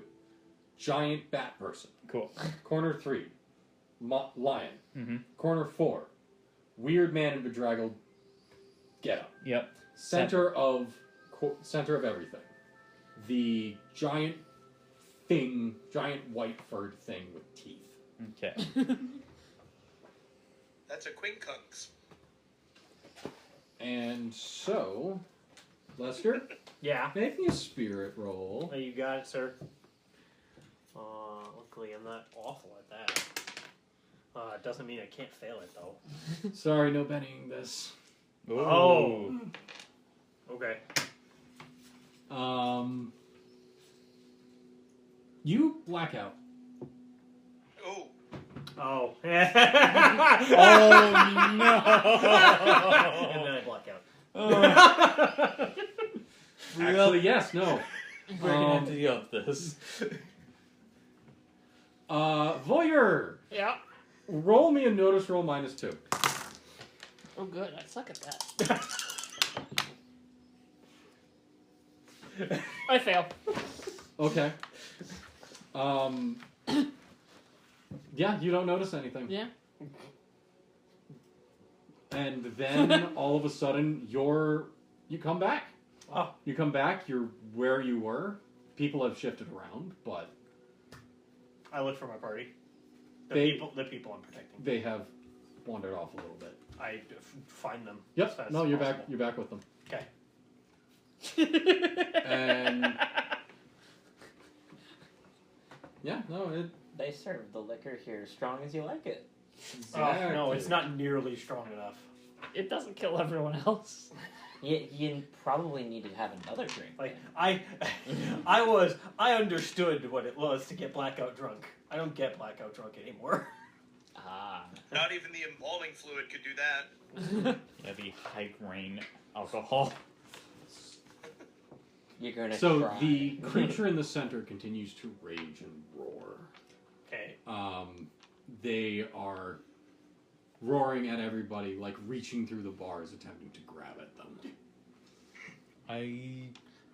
giant bat person. Cool. Corner 3, lion. Mm-hmm. Corner 4, weird man in bedraggled getup. Yep. Center of everything. The giant white furred thing with teeth. Okay. That's a quincunx. And so, Lester, Yeah. make me a spirit roll. Oh, you got it, sir. Luckily, I'm not awful at that. It doesn't mean I can't fail it, though. Sorry, no Bennying this. Ooh. Oh. Okay. You black out. Oh, Oh. Oh no! And then I black out. Actually, yes, no. We're gonna have to deal with this. Voyeur, Yeah. roll me a notice roll -2. Oh, good. I suck at that. I fail. Okay. Yeah, you don't notice anything. Yeah. And then all of a sudden you come back. Wow. You come back, you're where you were. People have shifted around, but I look for my party. The They- people I'm protecting. they have wandered off a little bit. I find them. as Yep. fast No, as you're possible. back. You're back with them. Okay. And Yeah, no, it. They serve the liquor here strong as you like it. Oh, no, it's not nearly strong enough. It doesn't kill everyone else. You probably need to have another drink. Like, I understood what it was to get blackout drunk. I don't get blackout drunk anymore. Ah. Not even the embalming fluid could do that. Yeah, the high grain alcohol. You're gonna So cry. the creature in the center continues to rage and roar. Okay. They are roaring at everybody, like reaching through the bars, attempting to grab at them.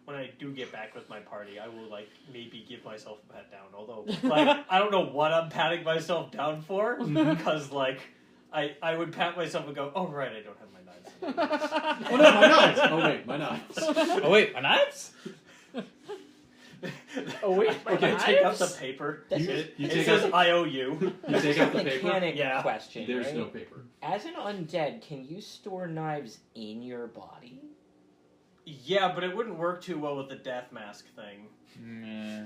When I do get back with my party, I will, like, maybe give myself a pat down. Although, like, I don't know what I'm patting myself down for, because, like, I would pat myself and go, oh, right, I don't have my knives. Oh no, my knives! Oh wait, my knives. Oh wait, my knives? Oh wait, my Okay, take out the knives? paper. This You- is you It take says out I owe you. You take out the a paper. mechanic Yeah. question. There's right? no paper. As an undead, can you store knives in your body? Yeah, but it wouldn't work too well with the death mask thing. Meh.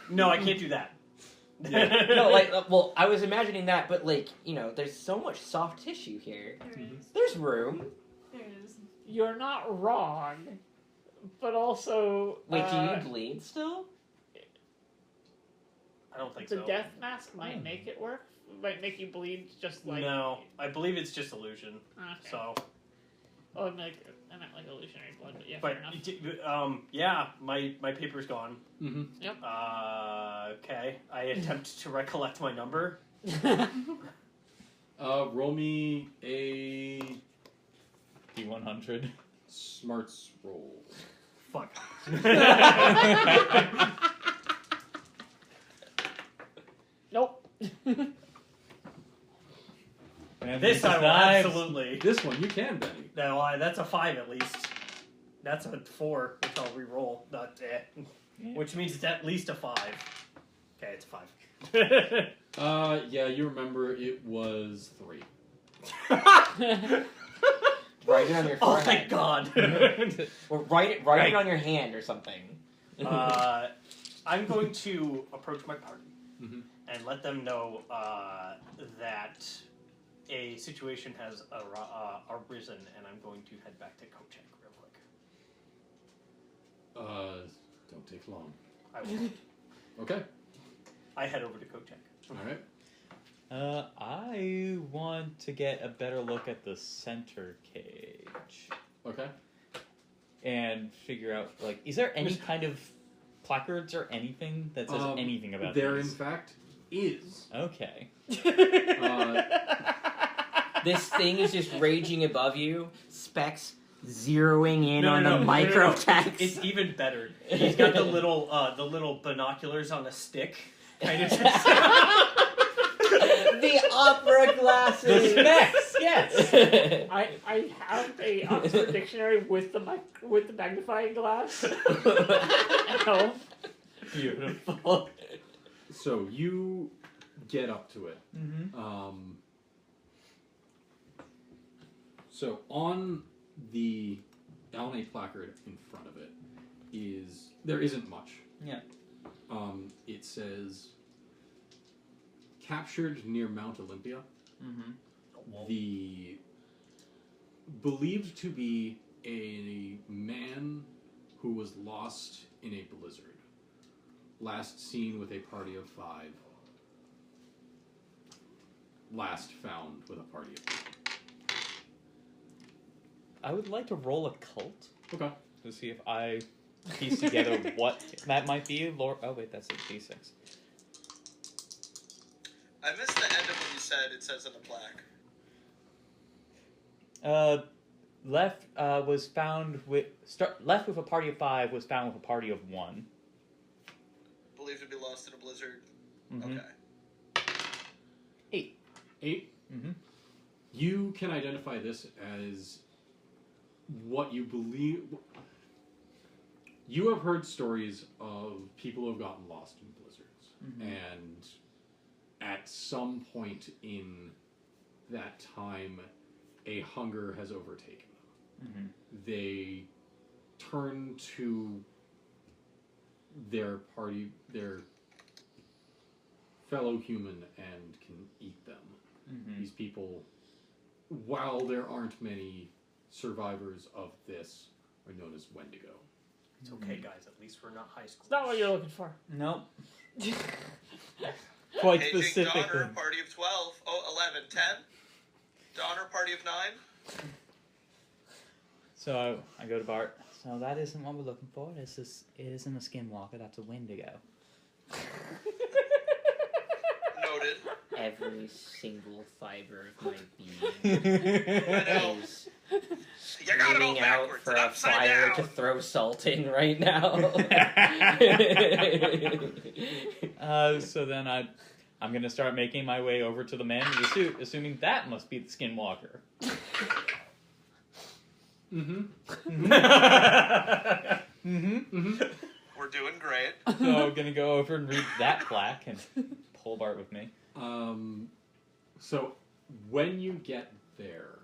No, I can't do that. No, like, well, I was imagining that, but like, there's so much soft tissue here. There it is. There's room. There it is. You're not wrong, but also Wait, do you bleed still? I don't think the so. death mask might make it work. Might make you bleed just like No, I believe it's just illusion. Okay. So, Oh, I meant like illusionary blood, but yeah, but fair enough. yeah, my paper's gone. Mm-hmm. Okay, I attempt to recollect my number. Roll me a D100. smarts roll. Fuck. Nope. And This I will knives. absolutely. This one you can, Benny. No, that's a 5 at least. That's a 4, which I'll re-roll. Which means it's at least a 5. Okay, it's a 5. Yeah, you remember it was 3. Write it on your forehead. Oh, thank God. Or write it on your hand or something. I'm going to approach my party Mhm. and let them know that a situation has arisen, and I'm going to head back to Kochek real quick. Don't take long. I will. Okay. I head over to Kochek. Alright. I want to get a better look at the center cage Okay. and figure out, like, is there any kind of placards or anything that says anything about there these? in fact is. Okay. This thing is just raging above you. Specs zeroing in No, on no, the no, micro no. text. It's even better. He's got the little binoculars on a stick. Kind of. The opera glasses. Specs, yes. I have a Oxford dictionary with the magnifying glass. No. Beautiful. So you get up to it. Mm-hmm. So on a placard in front of it there isn't much. Yeah. It says captured near Mount Olympia. Mm-hmm. The believed to be a man who was lost in a blizzard. Last seen with a party of 5. Last found with a party of 3. I would like to roll a cult Okay. to see if I piece together what that might be. Oh wait, that's a D6. I missed the end of what you said. It says in the plaque. Left was found with left with a party of 5 was found with a party of 1. Believed to be lost in a blizzard. Mm-hmm. Okay. 8. Mm-hmm. You can identify this as what you believe. You have heard stories of people who have gotten lost in blizzards, and at some point in that time, a hunger has overtaken them. They turn to their fellow human and can eat them. Mm-hmm. These people, while there aren't many survivors of this, are known as Wendigo. It's okay, guys. At least we're not high school. It's not what you're looking for. Nope. Quite Paging specifically. Donner, party of 12. Oh, 11. 10. Donner, party of 9. So I go to Bart. So that isn't what we're looking for. It isn't a skinwalker. That's a Wendigo. Noted. Every single fiber of my being I know. is You got it all screaming out backwards for and a upside fire down. to throw salt in right now. So then I'm gonna start making my way over to the man in the suit, assuming that must be the skinwalker. Mm-hmm. Mm-hmm. We're doing great. So I'm gonna go over and read that plaque and pull Bart with me. So when you get there,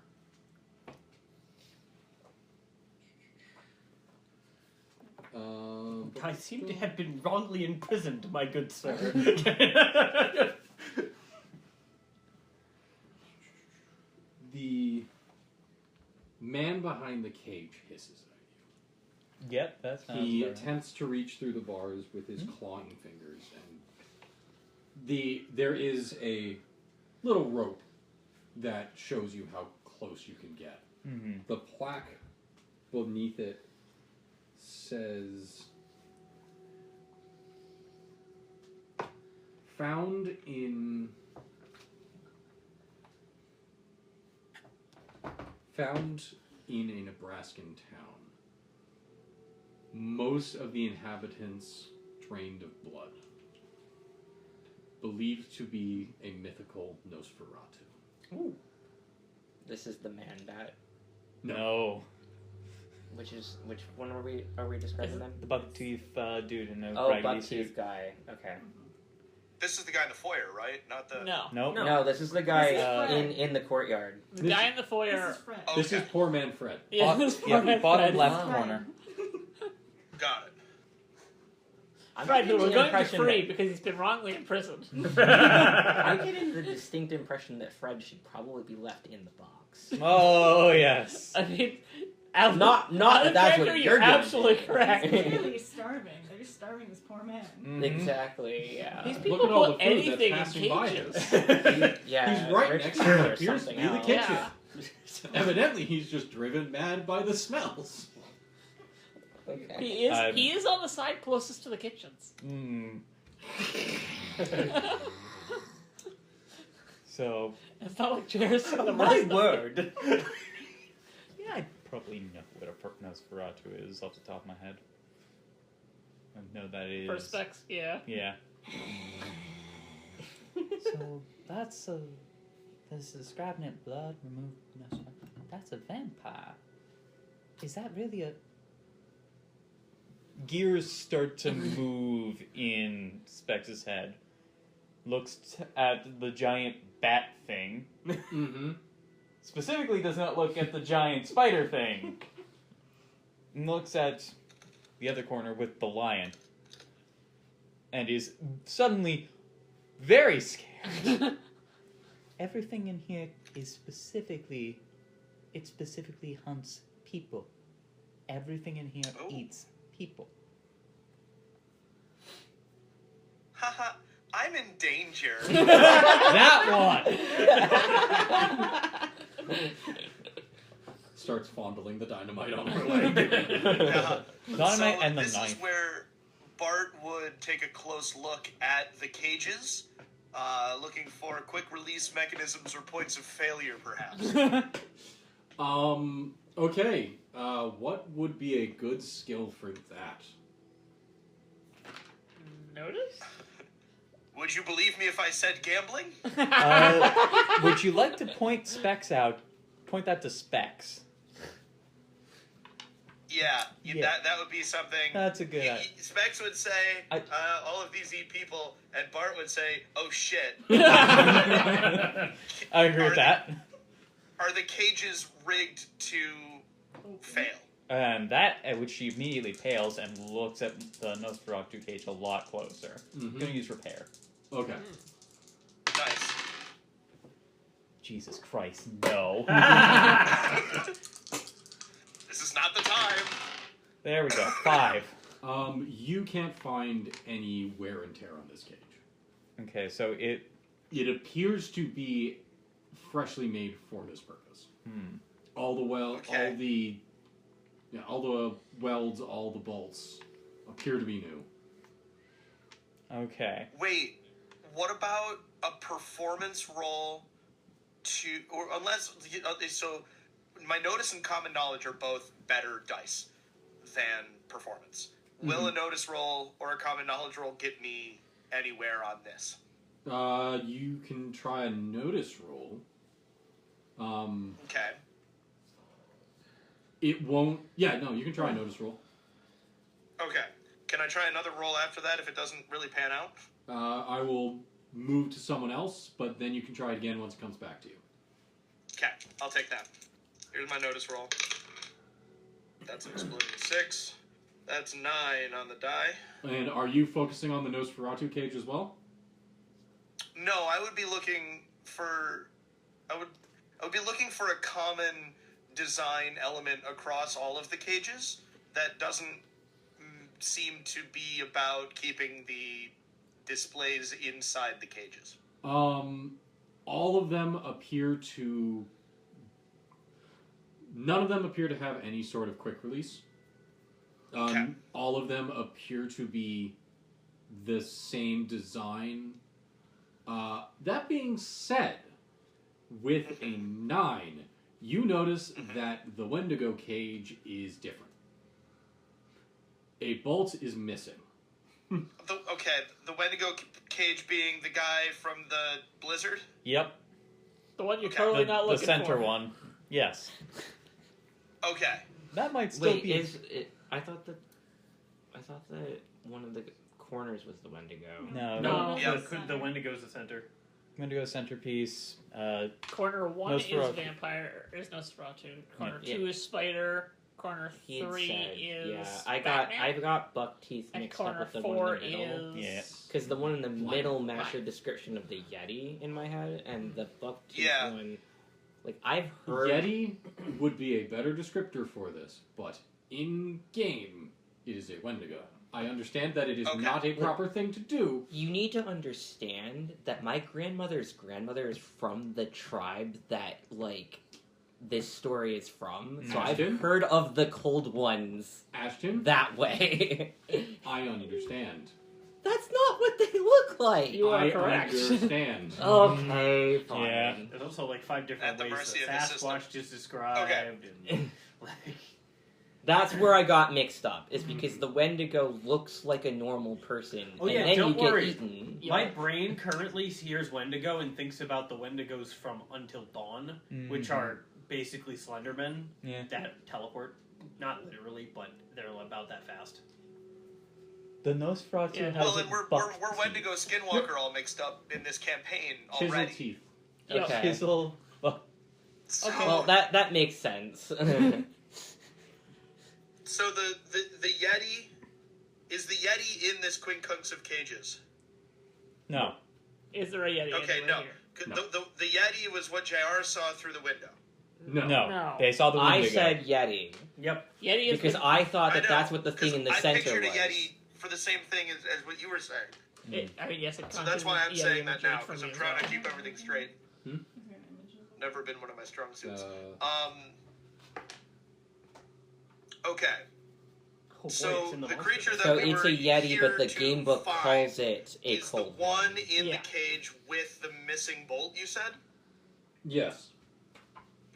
I seem to have been wrongly imprisoned, my good sir. the man behind the cage hisses at Yep, that's you. He attempts to reach through the bars with his clawing fingers, and there is a little rope that shows you how close you can get. Mm-hmm. The plaque beneath it says, found in a Nebraskan town, most of the inhabitants drained of blood, believed to be a mythical Nosferatu. Ooh. This is the man bat. No. Which one are we describing them? The buck-tooth dude in a Oh, raggedy suit. buck-tooth guy. Okay. This is the guy in the foyer, right? Not the... No. Nope. No, this is the guy This is Fred. in the courtyard. The guy in the This foyer. is Fred. Oh, This okay. is poor man Fred. Yeah, this poor Yeah, man bottom Fred. left Oh. corner. Got it. I'm Fred, who getting we're the going to impression free that- because he's been wrongly imprisoned. I'm getting the distinct impression that Fred should probably be left in the box. Oh, yes. I mean, Not out of that that's what character, you're doing. absolutely correct. Clearly starving. They're just starving this poor man. Mhm. Exactly. Yeah. These Look people at all put the food that's anything in passing by cages. Yeah. He's right Rich next Kid to or what appears to something be the else. kitchen. Yeah. Evidently, he's just driven mad by the smells. Okay. He is on the side closest to the kitchens. Mm. So, It's not like Jared's on the My rest. word. yeah, I probably know what a Nosferatu is off the top of my head. I know that is... For specs, yeah. Yeah. So, that's a... This is scribing blood, remove... That's a vampire. Is that really a... Gears start to move in Specs' head. Looks at the giant bat thing. Mm-hmm. Specifically does not look at the giant spider thing. And looks at the other corner with the lion. And is suddenly very scared. Everything in here is specifically... It specifically hunts people. Everything in here Oh. eats people. Haha, I'm in danger. That one! Starts fondling the dynamite on her leg. Dynamite and the this knife. is where Bart would take a close look at the cages, looking for quick release mechanisms or points of failure, perhaps. Okay. What would be a good skill for that? Notice? Would you believe me if I said gambling? Would you like to point Specs out? Point that to Specs. Yeah, Yeah. that would be something. That's a good idea. Specs would say, I- all of these eat people, and Bart would say, oh shit. I agree with that. Are the cages rigged to fail? And that at which she immediately pales and looks at the Nosferatu cage a lot closer. Mhm. Gonna use repair. Okay. Nice. Jesus Christ, no. This is not the time. There we go. 5. You can't find any wear and tear on this cage. Okay, so it. It appears to be freshly made for this purpose. All the welds, all the bolts appear to be new. Okay. Wait, what about a performance roll to, or unless, so my notice and common knowledge are both better dice than performance. Will a notice roll or a common knowledge roll get me anywhere on this? You can try a notice roll. Okay. It won't. Yeah, no, you can try a notice roll. Okay. Can I try another roll after that if it doesn't really pan out? I will move to someone else, but then you can try it again once it comes back to you. Okay, I'll take that. Here's my notice roll. That's an exploding 6. That's 9 on the die. And are you focusing on the Nosferatu cage as well? No, I would be looking for. I would be looking for a common design element across all of the cages that doesn't seem to be about keeping the displays inside the cages. All of them appear to. None of them appear to have any sort of quick release. Okay. All of them appear to be the same design. That being said, with a 9, you notice that the Wendigo cage is different. A bolt is missing. The Wendigo cage being the guy from the Blizzard? Yep. The one you're Okay. totally The, not the looking center for. one. Yes. Okay. That might still Wait, be. is it? I thought that one of the corners was the Wendigo. No. No. Yeah. The Wendigo's the center. Wendigo centerpiece. Corner 1 is Nosferatu. vampire. Is Nosferatu. Corner Yeah. 2 is spider. Corner He had 3 said, is yeah. I've Batman. got buck teeth And mixed up corner with the 4 one in the middle. is Yeah. Because the one in the middle Right. matched a description of the Yeti in my head, and the buck teeth Yeah. one, like I've heard. Yeti would be a better descriptor for this, but in game, it is a Wendigo. I understand that it is Okay. not a proper thing to do. You need to understand that my grandmother's grandmother is from the tribe that like this story is from. So Ashton? I've heard of the cold ones Ashton, that way. I understand. That's not what they look like. You are I correct. understand. Okay, fine. Yeah. There's also like 5 different At the ways mercy that of the system. Sasquatch is described. And, like, That's where I got mixed up. Is because the Wendigo looks like a normal person, Oh, and yeah, then don't you worry. get eaten. my brain currently hears Wendigo and thinks about the Wendigos from Until Dawn, which are basically Slendermen Yeah. that teleport. Not literally, but they're about that fast. The Nosferatu Yeah. has Well, and we're buck Wendigo Skinwalker all mixed up in this campaign Chisel already. teeth. Yeah. Okay. Chisel. So, Well, that makes sense. so the Yeti, is the Yeti in this quincunx of cages? No. Is there a Yeti Okay, anywhere no. here? No. The Yeti was what JR saw through the window. No. No. They saw the I Wendigo. said Yeti Yep. Yeti is because the, I thought I that know, that's what the 'cause thing in the I center pictured was. a Yeti for the same thing as what you were saying. I mean, yes, it So that's why I'm Yeti saying that imagery now, for because me I'm as trying to well. keep everything straight. Is there an image of it? Never been one of my strong suits. Uh, Okay. Oh, boy, So it's in the monster creature book. that So we it's were a Yeti, here but the to game book find calls it a is the cold one in Yeah. the cage with the missing bolt, you said? yes.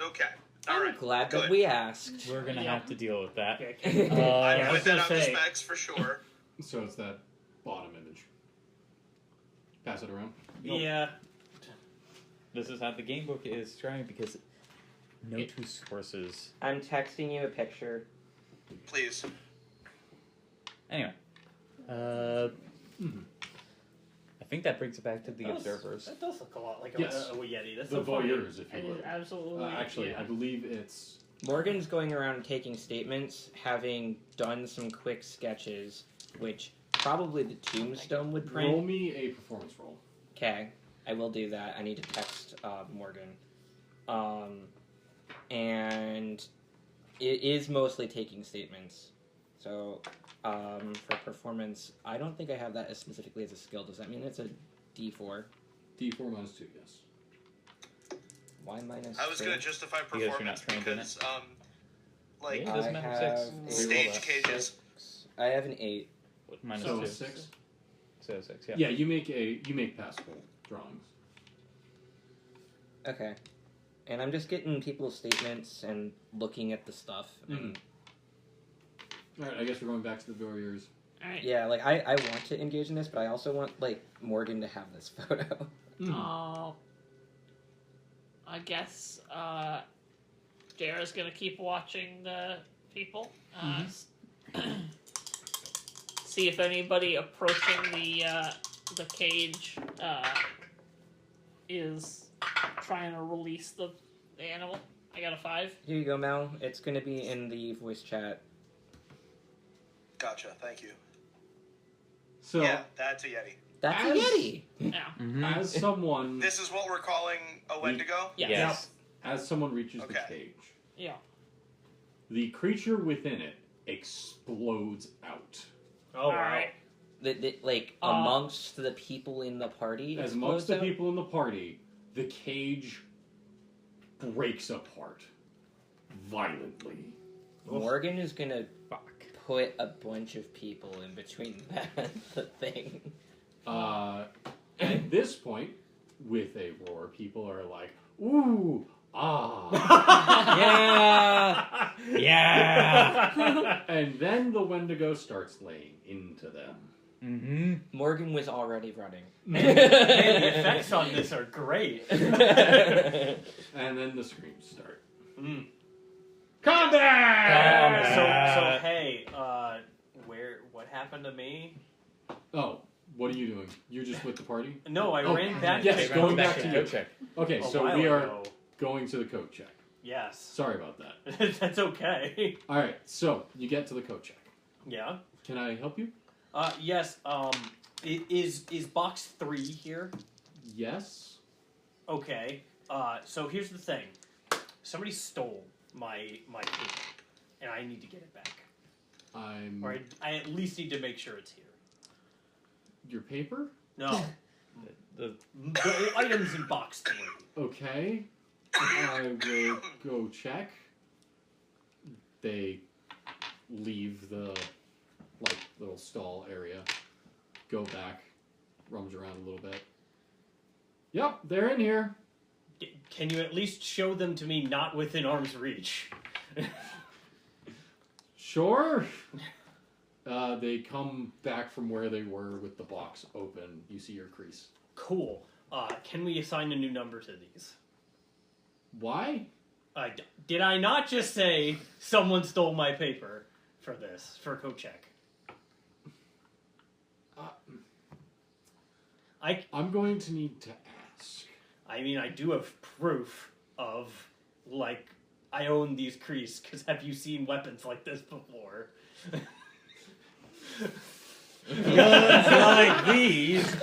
Okay. I'm Alright. glad that good. we asked. We're gonna Yeah. have to deal with that. Okay. I Yeah, I was put that gonna on the say. specs for sure. So it's that bottom image. Pass it around. Nope. Yeah. This is how the game book is trying because no two sources. I'm texting you a picture. Please. Anyway, I think that brings it back to the observers. That does look a lot like Yes. a Yeti. That's The so funny. voyeurs, if It you is will. absolutely. Actually, yeah. I believe it's Morgan's going around taking statements, having done some quick sketches, which probably the Tombstone would print. Roll me a performance roll. Okay, I will do that. I need to text Morgan. And it is mostly taking statements. So, for performance, I don't think I have that as specifically as a skill. Does that mean it's a D4? D4 minus 2, yes. Why minus I was 2? going to justify Because you're not performance trained in because, like, Yeah, it doesn't matter. have 6. a stage cages. I have an 8. Minus So 2. 6? So 6, yeah. Yeah, you make passable drawings. Okay. And I'm just getting people's statements and looking at the stuff. And Alright, I guess we're going back to the Warriors. Alright. yeah, like, I want to engage in this, but I also want, like, Morgan to have this photo. I guess Jara's gonna keep watching the people. See if anybody approaching the cage is trying to release the animal. I got a 5. Here you go, Mel. It's gonna be in the voice chat. Gotcha, thank you. So, Yeah, that's a Yeti. That's As- a Yeti! Yeah. as someone This is what we're calling a Wendigo? Yes. Yes. as someone reaches the Okay. cage, Yeah. the creature within it explodes out. Oh, wow. Alright. Like, amongst the people in the party? As amongst the explodes out? people in the party, the cage breaks apart violently. Morgan is gonna Fuck. put a bunch of people in between the thing. At this point, with a roar, people are like, ooh, ah. Yeah! Yeah! And then the Wendigo starts laying into them. Mm-hmm. Morgan was already running. Man, the effects on this are great. And then the screams start. Mm. Combat! So hey, what happened to me? Oh, what are you doing? You're just with the party? No, I Oh, ran back. yes, to going back to the you. code check. Okay, a so while we are ago. going to the code check. Yes. Sorry about that. That's okay. Alright, so you get to the code check. Yeah. Can I help you? Yes. Is box 3 here? Yes. Okay. So here's the thing. Somebody stole my paper, and I need to get it back. Or I at least need to make sure it's here. Your paper? No. The The items in box 3. Okay. I will go check. They leave the little stall area, go back, rummage around a little bit. Yep, they're in here. Can you at least show them to me not within arm's reach? Sure. They come back from where they were with the box open. You see your crease. Cool. Can we assign a new number to these? Why? Did I not just say someone stole my paper for this, for code check? I'm going to need to ask. I mean, I do have proof of, like, I own these crease, because have you seen weapons like this before? Guns like these.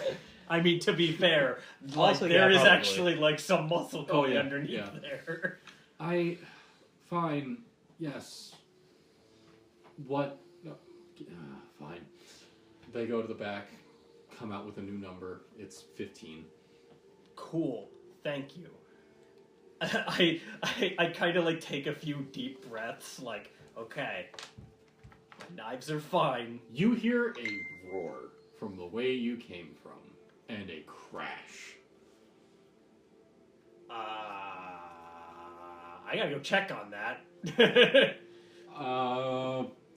I mean, to be fair, like, Also, there yeah, is probably. actually, like, some muscle going yeah, underneath yeah. there. Fine. Yes. What? No, fine. They go to the back, come out with a new number. It's 15. Cool. Thank you. I kind of, like, take a few deep breaths, like, okay, my knives are fine. You hear a roar from the way you came from, and a crash. I gotta go check on that.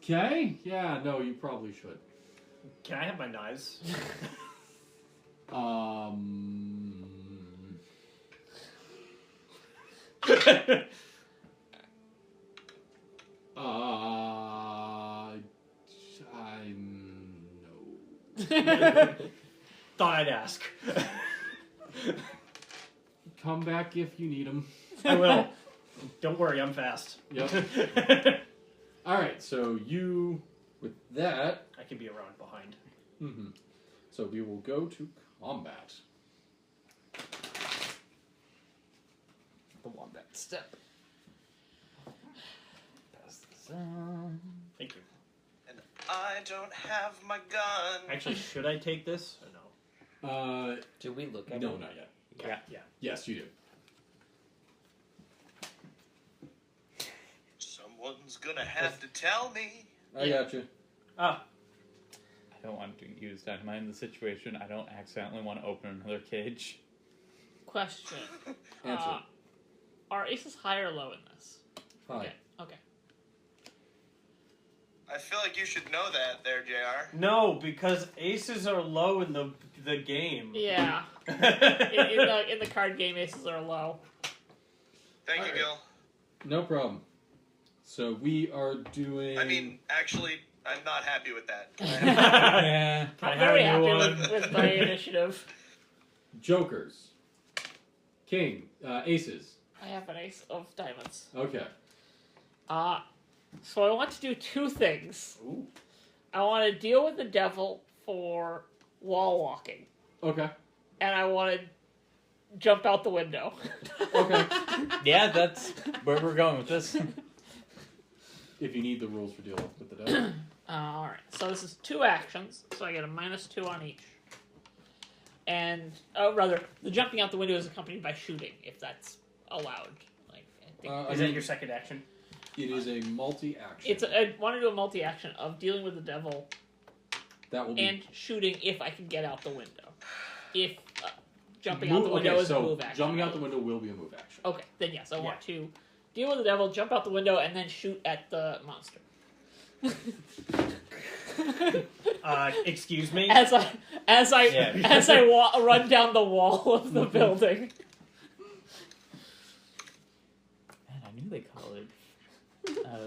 Okay. Yeah. No, you probably should. Can I have my knives? No. Thought I'd ask. Come back if you need them. I will. Don't worry, I'm fast. Yep. Alright, so you, with that... I can be around behind. Mm-hmm. So we will go to combat. The wombat step. Pass this on. Thank you. And I don't have my gun. Actually, should I take this or no? Do we look at No, it? not yet. Yeah. Yes, you do. Someone's gonna have to tell me. I got you. Ah, I don't want to use dynamite in the situation. I don't accidentally want to open another cage. Question. Answer. Are aces high or low in this? Hi. Okay. I feel like you should know that there, JR. no, because aces are low in the game. Yeah. in the card game, aces are low. Thank you, Alright. Gil. No problem. So we are doing... I mean, actually, I'm not happy with that. Yeah. I I'm have very a happy new one. with my initiative. Jokers. King. Aces. I have an ace of diamonds. Okay. So I want to do two things. Ooh. I want to deal with the devil for wall walking, Okay. and I want to jump out the window. Okay. Yeah, that's where we're going with this. If you need the rules for dealing with the devil. Alright, so this is 2 actions, so I get a -2 on each. And, rather, the jumping out the window is accompanied by shooting, if that's allowed. Like, I think Is that your second action? It is a multi-action. I want to do a multi-action of dealing with the devil that will be and shooting if I can get out the window. If jumping out the window okay, is so a move action. jumping out the window will be a move action. Okay, then yes, I want to deal with the devil, jump out the window, and then shoot at the monster. Excuse me? As I Yeah. run down the wall of the building. Man, I knew they call it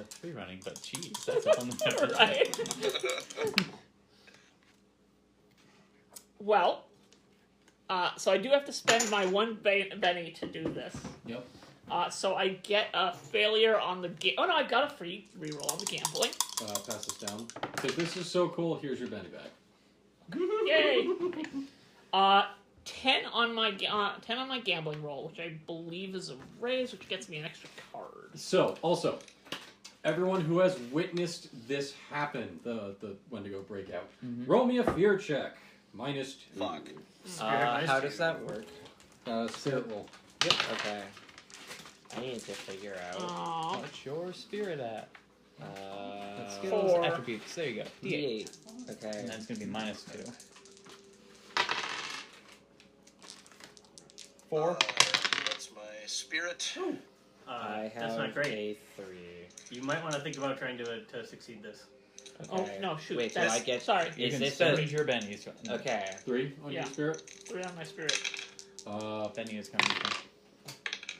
free running, but geez, that's a whole nother Right. Well, so I do have to spend my 1 Benny to do this. Yep. So I get a failure on the oh no, I've got a free reroll on the gambling. Pass this down. If this is so cool, here's your Benny bag. Yay! 10 on my 10 on my gambling roll, which I believe is a raise, which gets me an extra card. So, also, everyone who has witnessed this happen, the Wendigo breakout, roll me a fear check. -2. Fuck. How does that work? Spirit roll. Okay. I need to figure out. Aww. What's your spirit at? Skills, 4. attributes. There you go. D8. D8. Okay. And that's going to be -2. 4. That's my spirit. I have that's not great. a 3. You might want to think about trying to succeed this. Oh Okay. no, shoot. Wait, so That's, I get. sorry. You Is can this spend a. your bennies. Okay. 3 on Yeah. your spirit. 3 on my spirit. Benny is coming.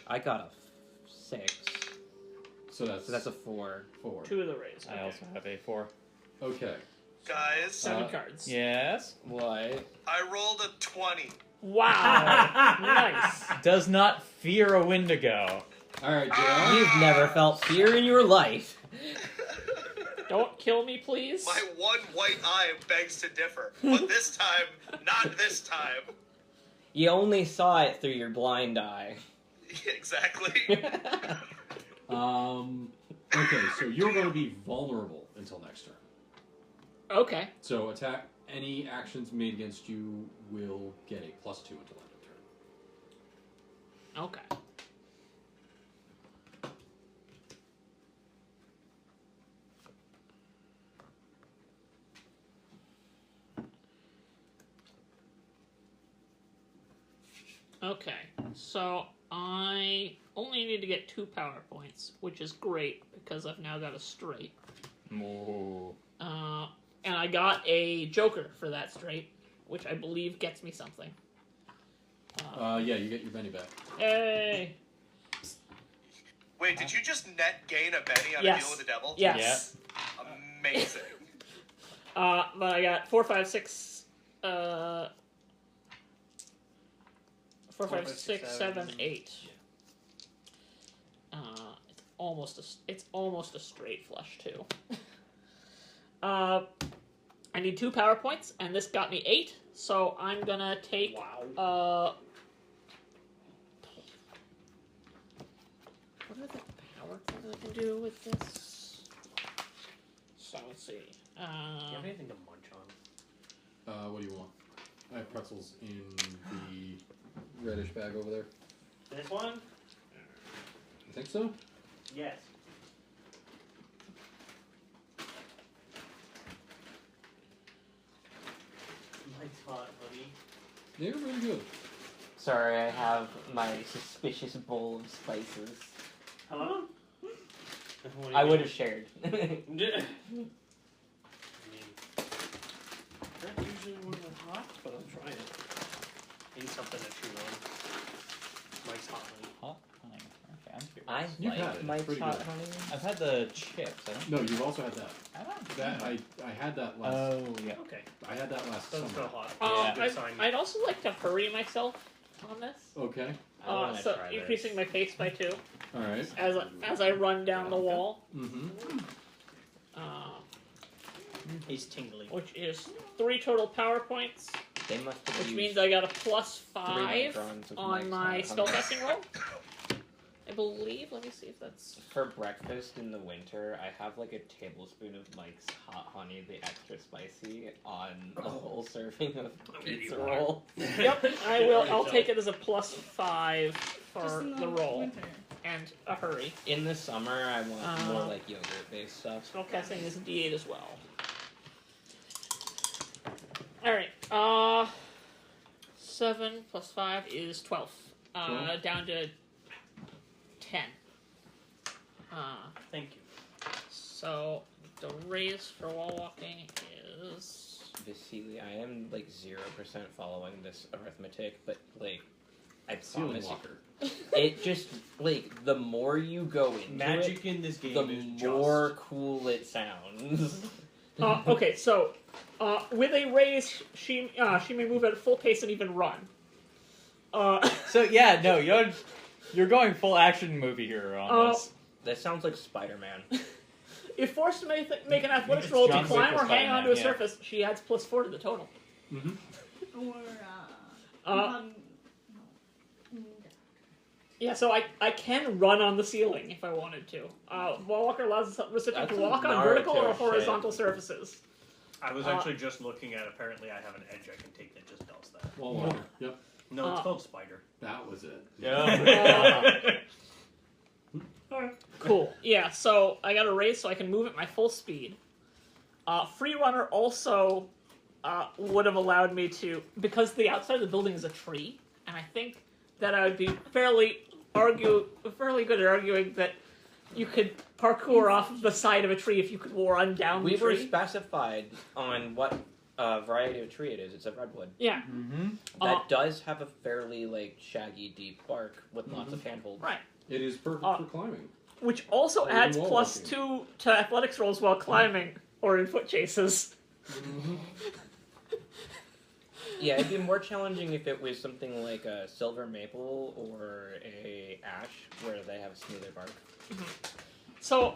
I got a 6. So that's So that's a 4. 4. 2 of the raise. I Okay. also have a 4. Okay. Guys, 7 cards. Yes. What? I rolled a 20. Wow. Nice. Does not fear a Wendigo. All right, JR. You've never felt fear in your life. Don't kill me, please. My one white eye begs to differ. But this time, not this time. You only saw it through your blind eye. Exactly. Okay, so you're going to be vulnerable until next turn. Okay. So attack. Any actions made against you will get a +2 until end of turn. Okay. Okay, so I only need to get 2 power points, which is great because I've now got a straight. Ooh. And I got a joker for that straight, which I believe gets me something. Yeah, you get your Benny back. Hey! Wait, did you just net gain a Benny on a Yes. deal with the devil? Yes. Amazing. But I got 4, 5, 6, 4, 5, 6, 7, 8. It's almost a straight flush too. I need 2 power points, and this got me 8. So I'm gonna take. Wow. What are the power things I can do with this? So let's see. Do you have anything to munch on? What do you want? I have pretzels in the reddish bag over there. This one? I think so. Yes. Mike's hot, buddy. They're really good. Sorry, I have my suspicious bowl of spices. Hello? I would have shared. I mean, not usually when we're hot, but I'm trying. Need something to chew on. Mike's hot, honey. Hot honey. Okay, I'm curious. I You've had like it. my It's pretty hot good. honey. I've had the chips. I don't. No, you've also had that. I don't. That I had that last. Oh yeah. Okay. I had that last Doesn't summer. feel hot. Yeah. Good sign. I'd also like to hurry myself on this. Okay. I wanna So try increasing this. my pace by 2 All right. as I run down the wall. Mm-hmm. He's tingly. Which is 3 total power points, They must have which used means I got a plus 3 5 microns of on Mike's my hot spell honey. casting roll. I believe. Let me see if that's. For breakfast in the winter, I have like a tablespoon of Mike's hot honey, the extra spicy, on a whole serving of pizza roll. Yep, I will. I'll take it as a plus 5 Just for in the roll winter. and a hurry. In the summer, I want more Uh, like yogurt-based stuff. Spell casting is a D8 as well. Alright, 7 plus 5 is 12. Down to 10. Thank you. So the raise for wall walking is. Vasily, I am like 0% following this arithmetic, but like, I Ceiling promise walker. you, it just like the more you go into Magic in this game it, is the more cool it sounds. Okay, so with a raise, she may move at full pace and even run. So yeah, no, you're going full action movie here on this. That sounds like Spider-Man. If forced to make an athletics It's roll to John Wick climb or or hang Spider-Man, onto a yeah. surface, she adds plus 4 to the total. Mm-hmm. Or, Yeah, so I can run on the ceiling if I wanted to. Wall walker allows the recipient That's to walk on Naruto vertical or shit. horizontal surfaces. I was actually just looking at, apparently I have an edge I can take that just does that. Wall walker. Yep. No, it's called spider. That was it. Yeah. Cool. Yeah, so I got a raise so I can move at my full speed. Free runner also would have allowed me to, because the outside of the building is a tree, and I think that I would be fairly good at arguing that you could parkour off the side of a tree if you could run down We the were tree. specified on what variety of tree it is. It's a redwood. Yeah, Mm-hmm. That does have a fairly like shaggy, deep bark with lots of handholds. right. It is perfect for climbing. Which also Or adds wall plus walking. 2 to athletics rolls while climbing or in foot chases. Yeah, it'd be more challenging if it was something like a silver maple or a ash, where they have smoother bark. So,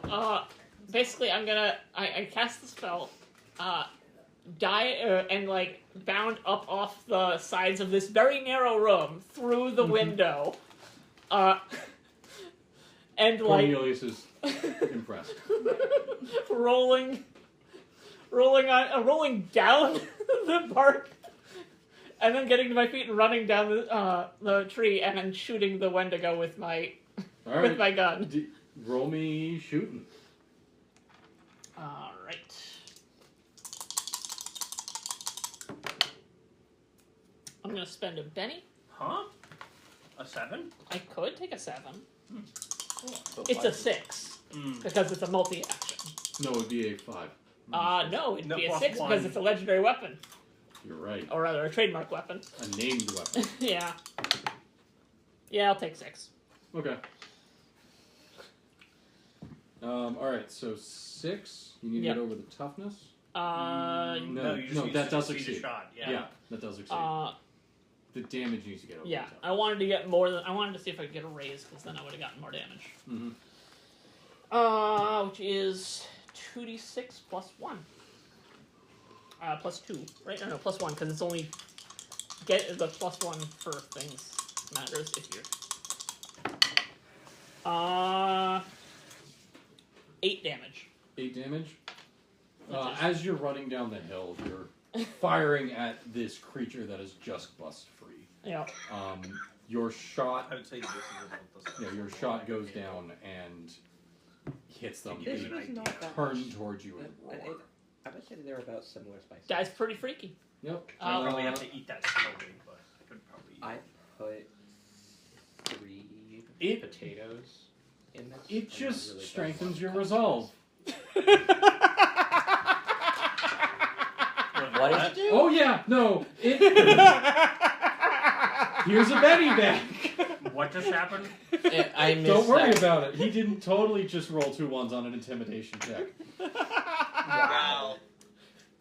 basically, I cast the spell, and, like, bound up off the sides of this very narrow room through the window, and, like, Cornelius is impressed. rolling down the bark, and then getting to my feet and running down the tree, and then shooting the Wendigo with my All with right. my gun. Roll me shooting. All right. I'm gonna spend a Benny. Huh? A 7? I could take a 7. But It's why- a 6 Mm. because it's a multi-action. No, it'd be a 5. No, it'd No, be a plus 6 one. because it's a legendary weapon, You're right. or rather, a trademark weapon. A named weapon. Yeah. Yeah, I'll take 6. Okay. All right. So 6. You need to Yep. get over the toughness. Uh, No, you just need that to does succeed a succeed. shot. Yeah, that does succeed. the damage needs to get over. Yeah, the top. I wanted to get more than I wanted to see if I could get a raise because then I would have gotten more damage. Which is 2d6 plus 1. Plus 2, right? No, plus 1 because it's only get the plus 1 for things matters if you're. 8 damage. 8 damage. As you're running down the hill, you're firing at this creature that has just bust free. Yeah. Your shot, I would say this is about the your shot goes down and hits them. This They was not that turn much. towards you and roar. I would say they're about similar spice. Guy's pretty freaky. Yep. I probably have to eat that slowly, but I could probably. I put 3 It- potatoes in this. It and just really strengthens don't your want resolve. What does it do? Oh yeah, no. It. Here's a Benny back. What just happened? I missed Don't worry that. about it. He didn't totally just roll 2 1s on an intimidation check. Wow.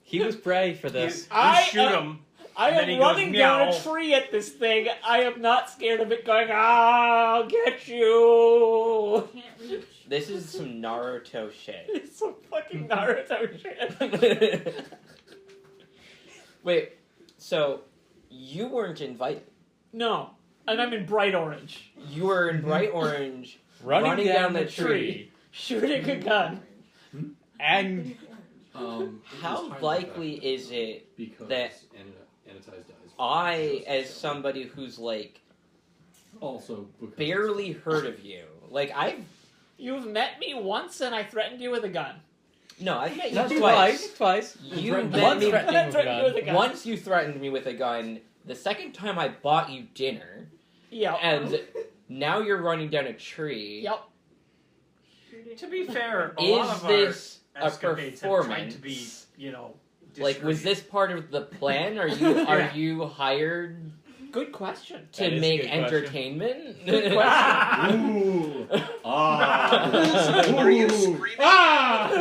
He was ready for this. I shoot him. I And then he am goes, running down "Meow." a tree at this thing. I am not scared of it going, I'll get you. Can't reach. This is some Naruto shit. It's some fucking Naruto shit. Wait, so you weren't invited. No. And I'm in bright orange. You were in bright orange, Running down the the tree. Shooting a gun. And It was How time likely effect, is it because that anatized dies? I, as somebody who's like Also because barely heard of you, like I've You've met me once and I threatened you with a gun. no, I've met you not twice. twice. You Threatened met Once me threatening I with a threatened you with a gun. gun. once. You threatened me with a gun. The second time I bought you dinner, Yep. and now you're running down a tree. Yep. To be fair, a Is lot of this our a escapades have tried to performance? be, Like, was discreet. this part of the plan? Are you Yeah. you hired Good question. to That is a make good question. entertainment? Good question. Ooh. Ah. Were you Ooh. screaming? Ah.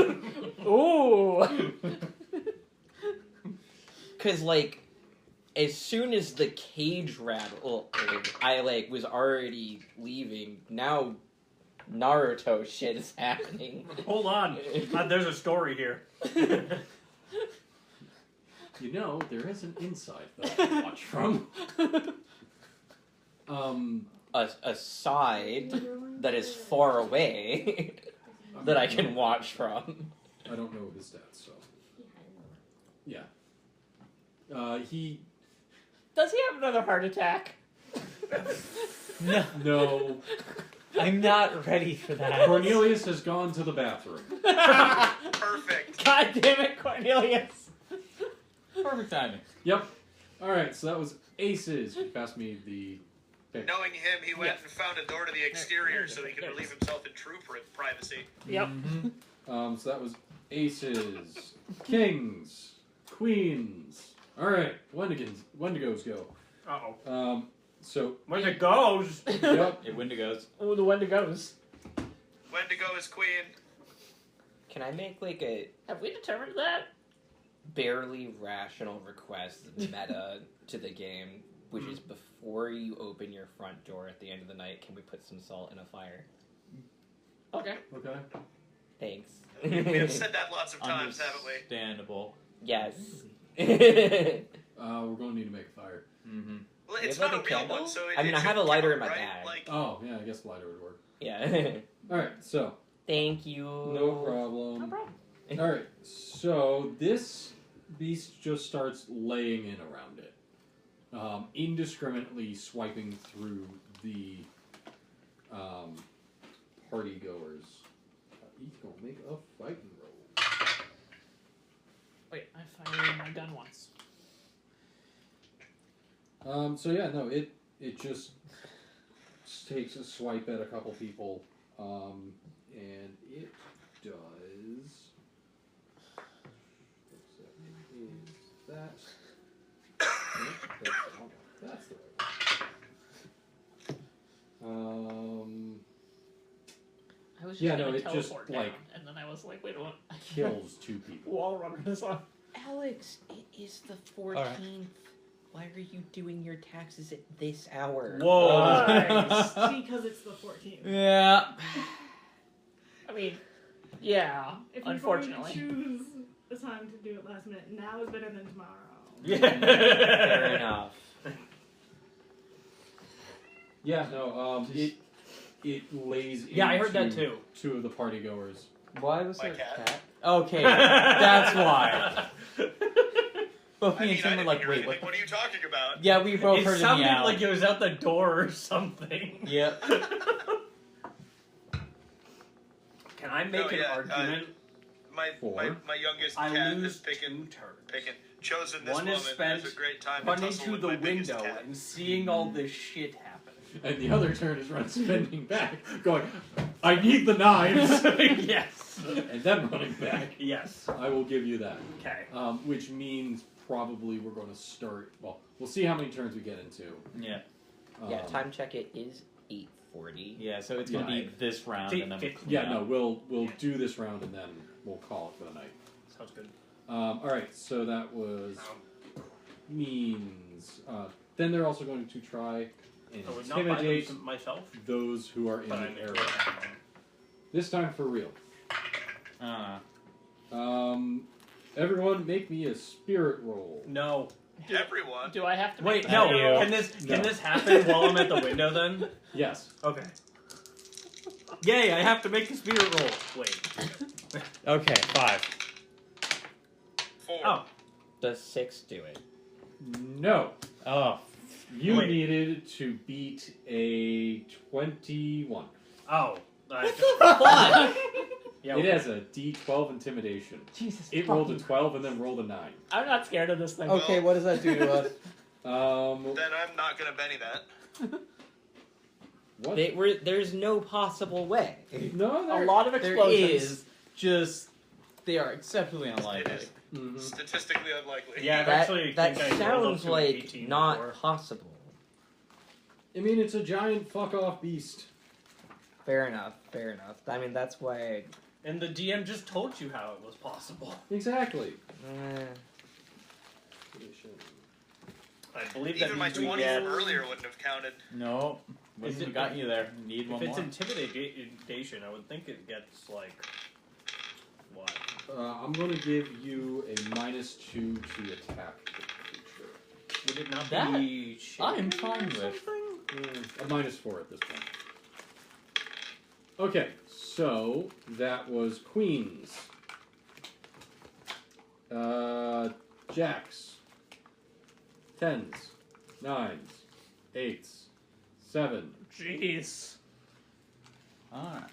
Ooh. Because like, as soon as the cage rattle, I like was already leaving. Now, Naruto shit is happening. Hold on, there's a story here. You know, there is an inside that I can watch from. A side that is far away that I can watch from. I don't know his stats, so yeah. He Does he have another heart attack? No, no. I'm not ready for that. Cornelius has gone to the bathroom. Perfect. God damn it, Cornelius. Perfect timing. Yep. All right, so that was aces. Pass me the pick. Knowing him, he went and found a door to the exterior so he could relieve himself in true privacy. Yep. So that was aces, kings, queens. All right, Wendigos go. Uh-oh. So When it goes. yep. It Wendigos. Ooh, the Wendigos. Wendigo is queen. Can I make like a Have we determined that? barely rational request meta to the game, which is before you open your front door at the end of the night, can we put some salt in a fire? Okay. Okay. Thanks. We've said that lots of times, haven't we? Understandable. Yes. We're going to need to make a fire. Mm-hmm. Well, You it's have, not like, a a real candle? one, so it, I mean, it I have should a lighter count, in my right? bag. Like, Oh yeah, I guess lighter would work. Yeah. All right, so Thank you. no problem. No problem. All right, so this beast just starts laying in around it, indiscriminately swiping through the party goers. He's gonna make a fighting roll. Wait, I fired my gun once. So yeah, no, it just takes a swipe at a couple people, and it does. Is that? Nope, that's the right one. I was just Yeah, gonna no, it just, teleport like- down, and then I was like, wait a minute. Kills 2 people. Wall runner is on. Alex, it is the 14th. Alright. Why are you doing your taxes at this hour? Whoa. Because it's the 14th. Yeah. I mean, yeah. If you're Unfortunately. going to choose a time to do it last minute, now is better than tomorrow. Yeah. Fair enough. Yeah, no, it lays Yeah, I heard that into too. two of the party goers. Why was My there cat. a cat? Okay, that's why. Both I me mean, and Tim I were didn't like, hear wait, anything. What are you talking about? Yeah, we both It heard sounded it meow. like it was out the door or something. Yep. Can I make No, an yeah, argument? My youngest I cat lose is picking, 2 turns. chosen this One is moment spent as a great time to running tussle to with the my biggest window cat. and seeing all this shit happen. And the other turn is run spinning back, going, I need the knives! Yes. And then running back. Yes. I will give you that. Okay. Which means probably we're going to start, well, we'll see how many turns we get into. Yeah. Yeah, Um, time check it is 8:40. Yeah, so it's gonna be this round and then Yeah, no, we'll do this round and then we'll call it for the night. Sounds good. Alright, so that was means. Then they're also going to try and I would not buy intimidate them myself, those who are in but the I'm area. This time for real. Everyone make me a spirit roll. No. Everyone. Do I have to Wait, make no. that? Can this happen while I'm at the window then? Yes. Okay. Yay, I have to make a spirit roll. Wait. Okay, 5. 4. Oh. Does 6 do it? No. Oh. You Wait. needed to beat a 21. Oh. Fuck! Yeah, It okay. has a D12 intimidation. Jesus. It rolled a 12 and then rolled a 9. I'm not scared of this thing. Okay, what does that do to us? Then I'm not gonna Benny that. What? There's no possible way. No, A there. lot of There explosions. is, just they are exceptionally It unlikely. is Mhm. statistically unlikely. Yeah, I've That, actually that think I rolled up sounds to an like 18 not before. possible. I mean, it's a giant fuck off beast. Fair enough. Fair enough. I mean, that's why. And the DM just told you how it was possible. Exactly. I believe that Even my means we 20 get... from earlier wouldn't have counted. No, Is we it- got you there. Need If one it's more. intimidation, I would think it gets, like... What? I'm going to give you a -2 to attack the creature. Would it not That be... I'm shaken fine or with. something? A -4 at this point. Okay, so that was queens. Jacks. 10s. 9s. 8s. 7. Jeez. Alright.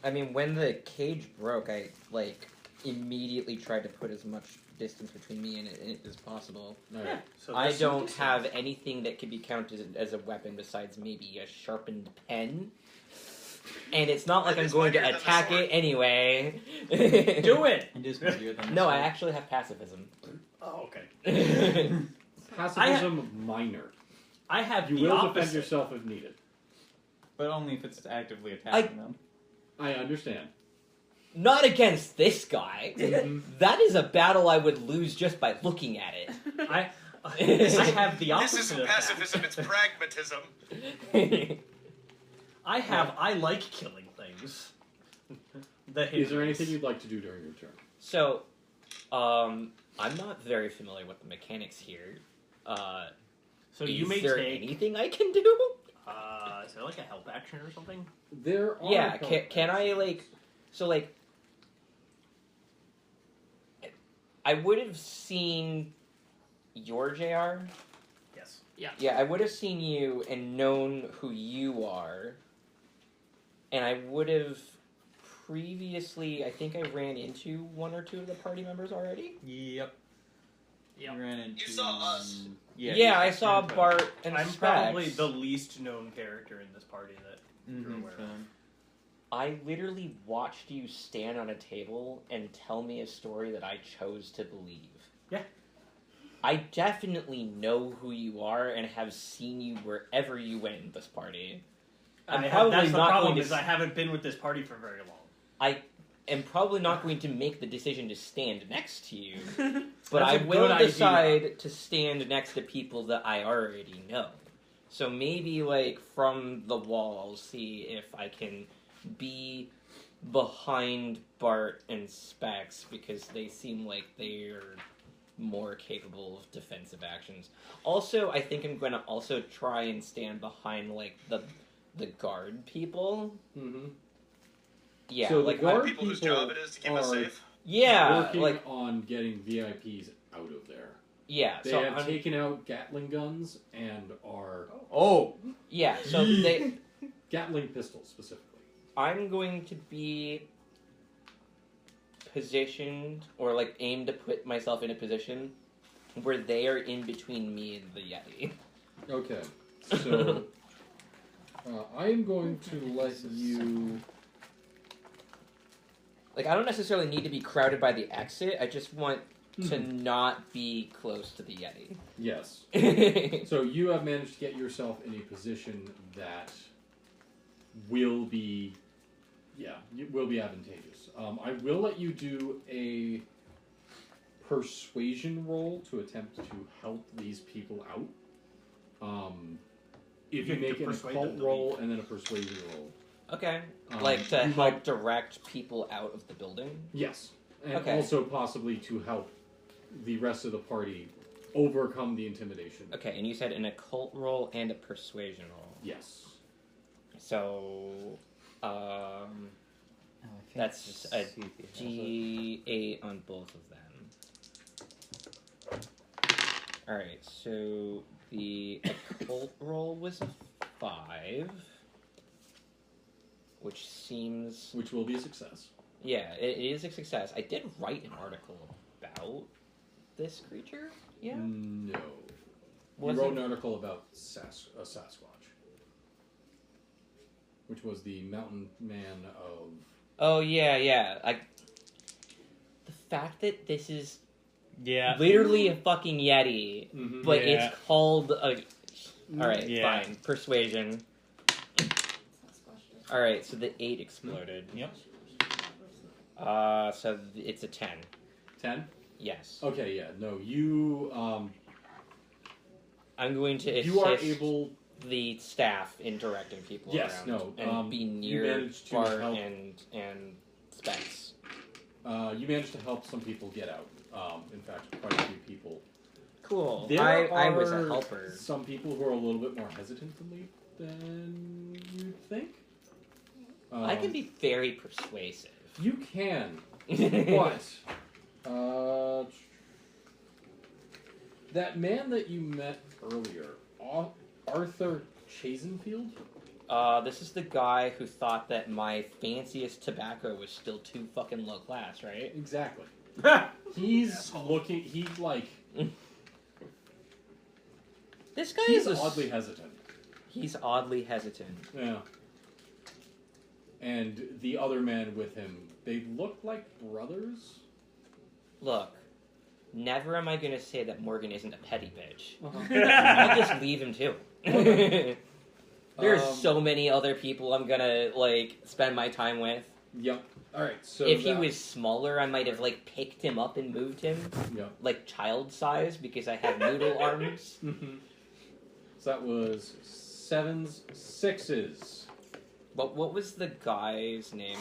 I mean, when the cage broke, I immediately tried to put as much distance between me and it as possible. Alright. So I this don't is- have anything that could be counted as a weapon besides maybe a sharpened pen. And it's not like That I'm is going to mightier than the attack sword. it anyway. Do it! It is easier than No, this I one. actually have pacifism. Oh, okay. Pacifism minor. I have You the will opposite. defend yourself if needed. But only if it's actively attacking them. I understand. Not against this guy. Mhm. That is a battle I would lose just by looking at I have the opposite This isn't of that. pacifism, it's pragmatism. it. I like killing things. Is there anything you'd like to do during your turn? So, I'm not very familiar with the mechanics here. So is you may there take... anything I can do? is there like a help action or something? There are. Yeah, help can I, actions. I would have seen your JR. Yes. Yeah, I would have seen you and known who you are. And I would have previously, I think I ran into one or two of the party members already. Yep. Yep. You ran into... You saw us. Yeah, I saw Specs. Bart and I'm Specs. probably the least known character in this party that you're Mhm, aware of. fine. I literally watched you stand on a table and tell me a story that I chose to believe. Yeah. I definitely know who you are and have seen you wherever you went in this party. I'm probably That's the not problem going to is I haven't been with this party for very long. am probably not going to make the decision to stand next to you, but That's I a will good idea. decide to stand next to people that I already know. So maybe, like, from the wall, I'll see if I can be behind Bart and Specs, because they seem like they're more capable of defensive actions. Also, I think I'm going to also try and stand behind, like, the guard people. Mm-hmm. Yeah, So like, the guard People whose people job it is to keep us are safe. yeah, working like, on getting VIPs out of there. yeah, They so have I'm, taken out Gatling guns and are Oh, yeah, so they, Gatling pistols specifically. I'm going to be positioned, or, like, aim to put myself in a position where they are in between me and the Yeti. Okay, so I am going to let you. Like, I don't necessarily need to be crowded by the exit, I just want to not be close to the Yeti. Yes. So you have managed to get yourself in a position that will be, will be advantageous. I will let you do a persuasion roll to attempt to help these people out. If you You make have to an persuade occult them to roll and then a persuasion roll. Okay. Um, Like, to you help might- direct people out of the building? Yes. And Okay. also possibly to help the rest of the party overcome the intimidation. Okay, and you said an occult roll and a persuasion roll. Yes. So, Oh, I think that's just a see if he has G8 on both of them. Alright, so the occult roll was a 5, which seems... Which will be a success. Yeah, it is a success. I did write an article about this creature, yeah? No. Was you wrote it? an article about a Sasquatch, which was the mountain man of. Oh, yeah. The fact that this is yeah. literally a fucking Yeti, Mm-hmm. but Yeah. it's called a... Alright, Yeah. fine. Persuasion. Alright, so the 8 exploded. Yep. So it's a 10. 10? Yes. Okay, yeah. No, you. I'm going to assist You are able. the staff in directing people Yes, around. no, And be you near managed to Bart help- and Specs. You managed to help some people get out. In fact, quite a few people. Cool. There I was a are helper. Some people who are a little bit more hesitant to leave than you'd think. I can be very persuasive. You can, but that man that you met earlier, Arthur Chasenfield. This is the guy who thought that my fanciest tobacco was still too fucking low class, right? Exactly. He's looking. He's like. This guy He's is oddly hesitant. He's oddly hesitant. Yeah. And the other man with him, they look like brothers. Look, never am I going to say that Morgan isn't a petty bitch. Uh-huh. I'll just leave him too. There's Um, so many other people I'm gonna like spend my time with. Yep. All right. So If he that- was smaller, I might have like picked him up and moved him Yep. like child size because I have noodle arms. So that was 7s, 6s. But what was the guy's name?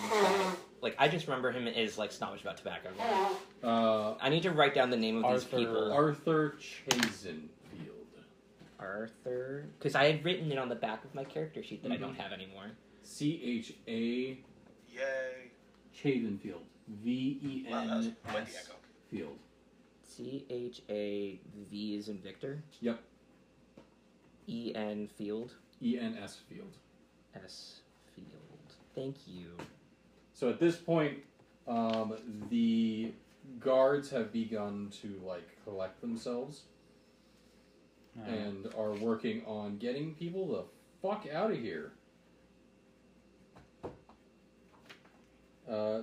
Like I just remember him as like snobbish about tobacco. I need to write down the name of these Arthur- people. Arthur Chasenfield. Arthur, because I had written it on the back of my character sheet that I don't have anymore. CHA Yay. Chasenfield. Wow, that was quite the VENS echo. Field. CHAV is in Victor. Yep. EN Field. ENS Field. S Field. Thank you. So at this point, the guards have begun to like collect themselves and are working on getting people the fuck out of here.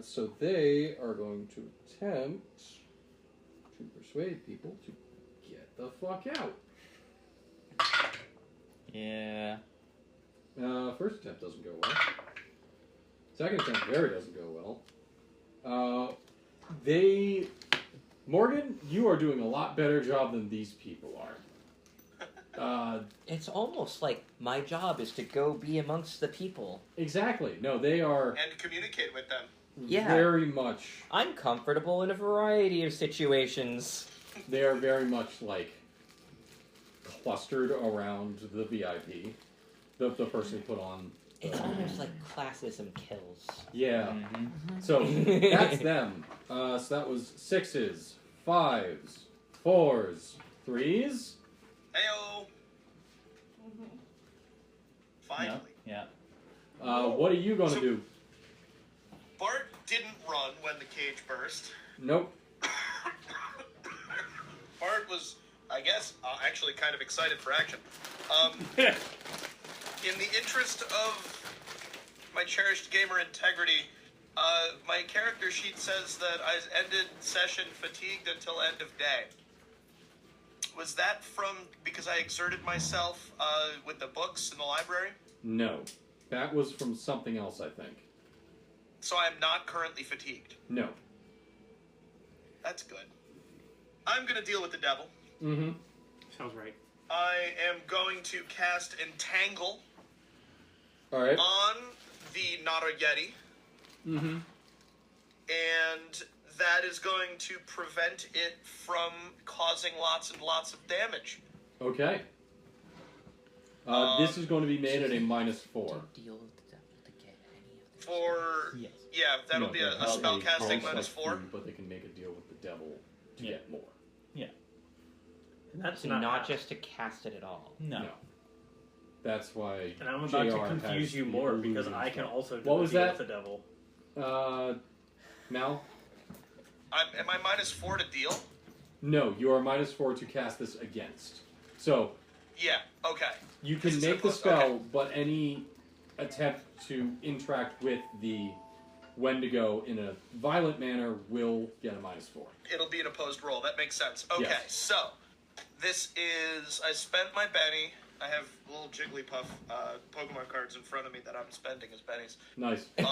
So they are going to attempt to persuade people to get the fuck out. Yeah. First attempt doesn't go well. Second attempt very doesn't go well. Morgan, you are doing a lot better job than these people are. It's almost like my job is to go be amongst the people. Exactly. No, they are And communicate with them. Yeah. very much. I'm comfortable in a variety of situations. They are very much like clustered around the VIP, the person put on. It's almost like classism kills. Yeah. Mm-hmm. So that's them. So that was 6s, 5s, 4s, 3s. Heyo. Finally. Yeah. What are you gonna So- do? Bart didn't run when the cage burst. Nope. Bart was, I guess, actually kind of excited for action. In the interest of my cherished gamer integrity, my character sheet says that I ended session fatigued until end of day. Was that from because I exerted myself with the books in the library? No. That was from something else, I think. So I am not currently fatigued. No. That's good. I'm going to deal with the devil. Mm-hmm. Sounds right. I am going to cast Entangle Alright. on the Not a Yeti, Mm-hmm. and that is going to prevent it from causing lots and lots of damage. Okay. This is going to be made at a -4. To deal with the devil to get any of the For, Yes. yeah, that'll be No, a they'll have spell casting bonus -4. food, but they can make a deal with the devil to Yeah. get more. And that's So not not half. just to cast it at all. No. No. That's why. And I'm about to JR confuse has you the more because illusion I can spell. also do What the was deal that? with the devil. Mal? Am I -4 to deal? No, you are -4 to cast this against. So Yeah, okay. you can This is make the close, spell, okay. but any attempt to interact with the Wendigo in a violent manner will get a -4. It'll be an opposed roll. That makes sense. Okay, Yes. so this is. I spent my Benny. I have little Jigglypuff Pokemon cards in front of me that I'm spending as Bennies. Nice. They're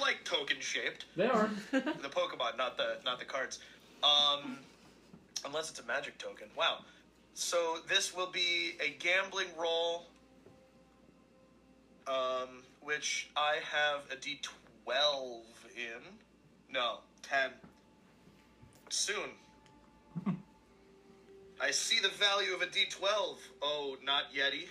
like token shaped. They are. The Pokemon, not the cards. Unless it's a magic token. Wow. So this will be a gambling roll. Which I have a D12 in. No, 10. Soon. I see the value of a D12. Oh, not Yeti.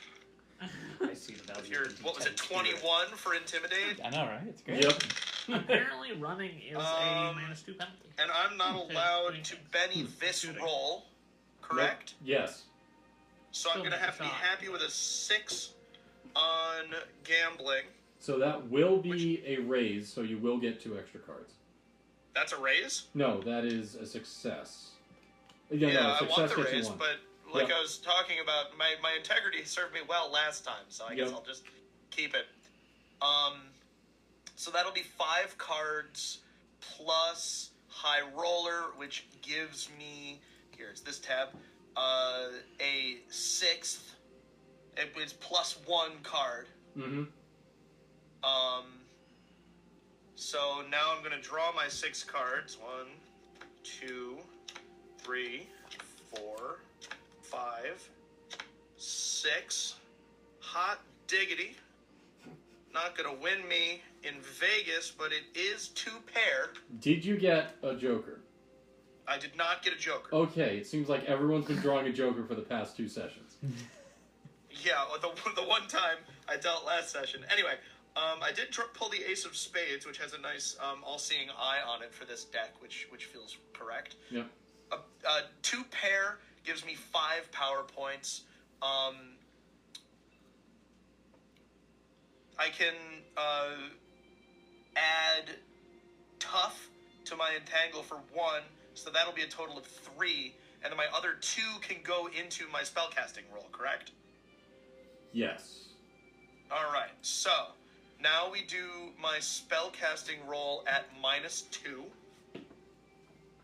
I see the If value. you're, of the what was it, D10 21 for Intimidate? I know, right? It's great. Yep. Apparently, running is a -2 penalty. And I'm not Okay, allowed to Benny Hmm, this shooting. roll, correct? Yes. So I'm Still going to make a have to be shot. happy with a 6 on gambling. So that will be a raise, so you will get 2 extra cards. That's a raise? No, that is a success. Yeah, Yeah, no, I success want the gets you raise, 1. but like Yep. I was talking about, my integrity served me well last time, so I guess Yep. I'll just keep it. So that'll be 5 cards plus High Roller, which gives me, here, it's this tab, a 6th. It's plus 1 card. Mm-hmm. So now I'm going to draw my 6 cards. 1, 2, 3, 4, 5, 6. Hot diggity. Not going to win me in Vegas, but it is 2 pair. Did you get a Joker? I did not get a Joker. Okay, it seems like everyone's been drawing a Joker for the past 2 sessions. Yeah, the one time I dealt last session. Anyway, I did pull the Ace of Spades, which has a nice all-seeing eye on it for this deck, which feels correct. Yep. 2 pair gives me 5 power points. I can add Tough to my Entangle for 1, so that'll be a total of 3, and then my other 2 can go into my spellcasting roll, correct? Yes. Alright, so now we do my spellcasting roll at -2,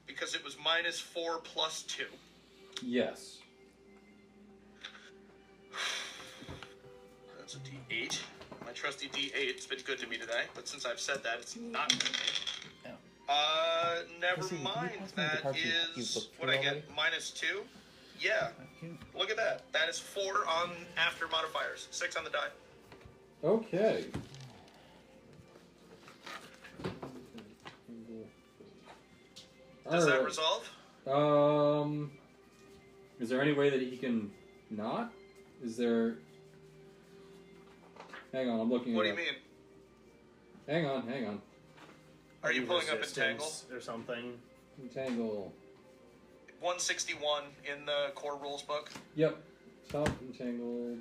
because it was -4 plus 2. Yes. That's a D8. My trusty D8's been good to me today, but since I've said that, it's not good to me. Never Chrissy, can you mind. pass me the That cards you've is looked what through I get. already? -2. Yeah. Look at that. That is 4 on after modifiers. 6 on the die. Okay. Does that Alright. resolve? Is there any way that he can not? Is there? Hang on, I'm looking. What it do you up. mean? Hang on. Are you pulling up Entangle? Resistance or something? Entangle. 161 in the core rules book. Yep. Top entangled.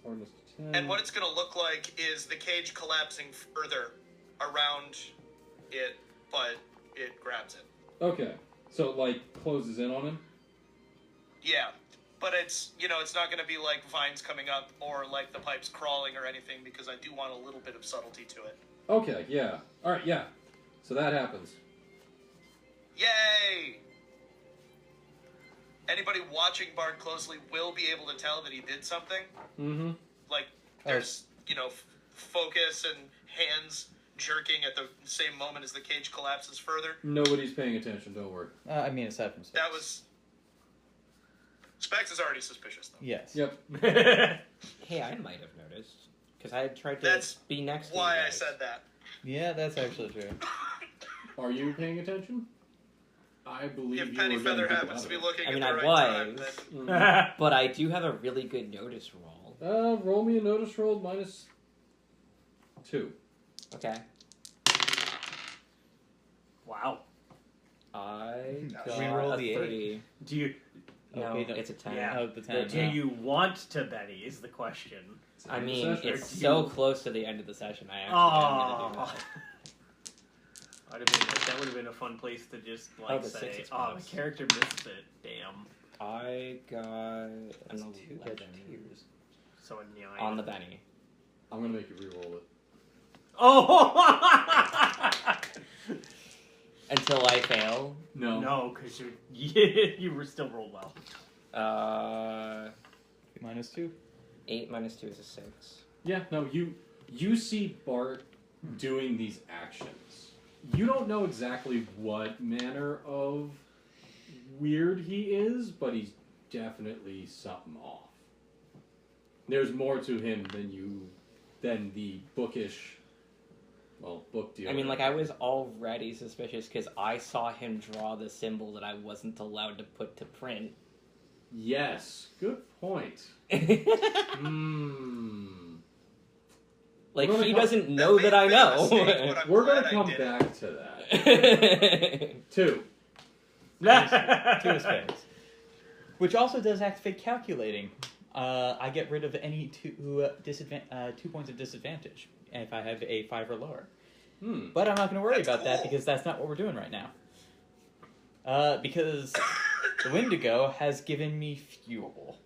Hardness to 10. And what it's going to look like is the cage collapsing further around it, but it grabs it. Okay. So it, like, closes in on him? Yeah. But it's, it's not going to be like vines coming up or like the pipes crawling or anything because I do want a little bit of subtlety to it. Okay, yeah. Alright, yeah. So that happens. Yay! Anybody watching Bard closely will be able to tell that he did something. Mm-hmm. Like, there's, focus and hands jerking at the same moment as the cage collapses further. Nobody's paying attention, don't worry. I mean, aside from Specs. That was... Specs is already suspicious, though. Yes. Yep. Hey, I might have noticed because I had tried to That's be next to why you I guys. said that. Yeah, that's actually true. Are you paying attention? I believe If you Penny were Feather getting happens to be looking I mean, at I the right time, was. then... Mhm. But I do have a really good notice roll. Roll me a notice roll -2. Okay. Wow. I got Reroll a the 3. Do you No, Okay, no. it's a 10. Yeah. Oh, the 10. do you want to Benny is the question. I mean, Session. it's Or do so you- close to the end of the session. I actually am going to do that. That would have been a fun place to just like the say, 6 is "Oh, the close. character missed it." Damn. I got an That's 2 11 tears. So a 9. on the Benny. I'm gonna make you re-roll it. Oh. Until I fail. No. No, because you were still rolled well. -2. 8 minus 2 is a 6. Yeah, no, you see Bart doing these actions. You don't know exactly what manner of weird he is, but he's definitely something off. There's more to him than the bookish, book deal. I mean, like, I was already suspicious because I saw him draw the symbol that I wasn't allowed to put to print. Yes, good point. Like, We're gonna he come- doesn't know that I know. We're gonna come back to that. 2. 2 of spades. Which also does activate calculating. I get rid of any 2 points of disadvantage if I have a 5 or lower. But I'm not going to worry about that because that's not what we're doing right now. Because the Wendigo has given me fuel.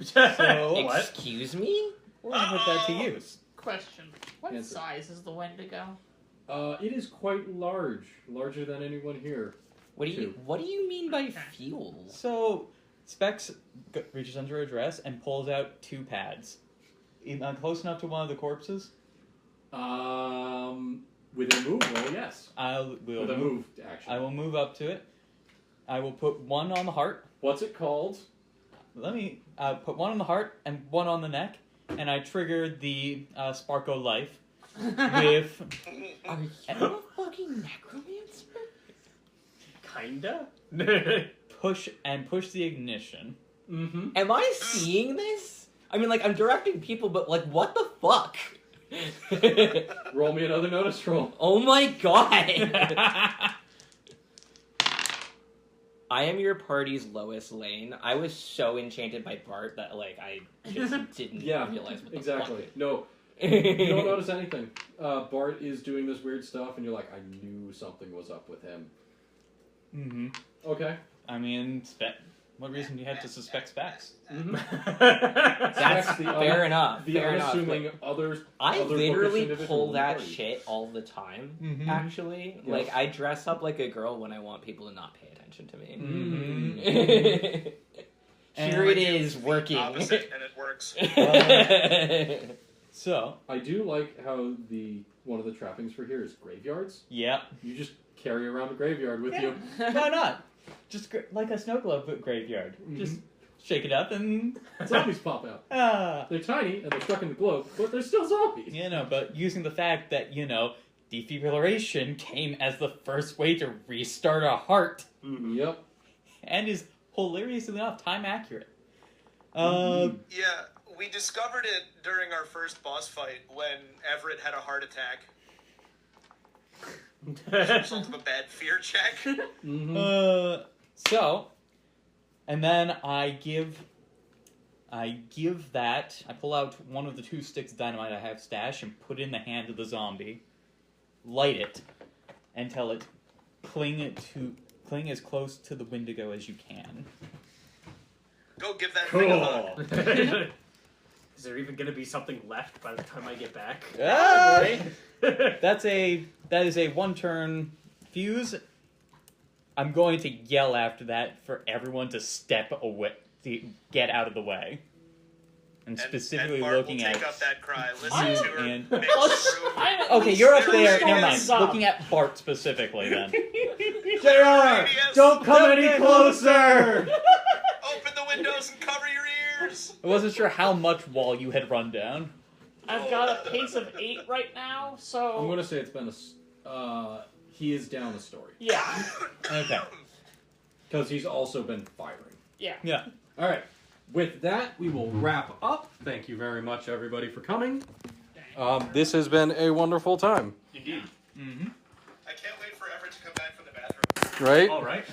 So What? Excuse me? we're going to put that to use. Question. What Answer. size is the Wendigo? It is quite larger than anyone here. What do you mean by fuel? So Specs reaches under her dress and pulls out 2 pads. Close enough to one of the corpses. With a move roll, yes. With a move action. I will move up to it. I will put 1 on the heart. What's it called? Let me put 1 on the heart and 1 on the neck, and I trigger the Sparko Life with. Are you a fucking necromancer? Kinda. push the ignition. Mm-hmm. Am I seeing this? I mean, like, I'm directing people, but, like, what the fuck? Roll me another notice roll. Oh my god! I am your party's Lois Lane. I was so enchanted by Bart that, like, I just didn't realize what the exactly. fuck. No, you don't notice anything. Bart is doing this weird stuff, and you're like, I knew something was up with him. Mm-hmm. Okay. I mean, what reason do you have to suspect Specs? Mm-hmm. That's Specs, the fair enough. The Fair enough. unassuming Like, others. I other literally bookish individuals pull in the that party. shit all the time, Mhm. actually. Yeah. Like, I dress up like a girl when I want people to not pay attention to me. Mm-hmm. Here And it is, working. Opposite, and it works. So, I do like how one of the trappings for here is graveyards. yeah. You just carry around a graveyard with you. Why not? Just like a snow globe graveyard. Just shake it up and Zombies pop out. They're tiny and they're stuck in the globe, but they're still zombies. but using the fact that, defibrillation came as the first way to restart a heart Yep. and is hilariously enough time accurate. Yeah, we discovered it during our first boss fight when Everett had a heart attack as a result of a bad fear check. So, and then I pull out one of the 2 sticks of dynamite I have stashed and put it in the hand of the zombie, light it, and tell it, cling as close to the Wendigo as you can. Go give that thing a hug. Is there even going to be something left by the time I get back? That is a 1-turn fuse. I'm going to yell after that for everyone to step away, to get out of the way. And specifically and Bart looking will take at up that cry. Listen you to her. and- mix through. Okay, you're up there. There Never it mind. is. Looking at Bart specifically, then. JR, don't come any closer. Open the windows and cover your ears. I wasn't sure how much wall you had run down. I've got a pace of 8 right now, so I'm gonna say it's been he is down a story yeah, Okay. because he's also been firing. yeah. Yeah. All right. With that, we will wrap up. Thank you very much, everybody, for coming. This has been a wonderful time. Indeed. Mm-hmm. I can't wait for Everett to come back from the bathroom. Right? All right.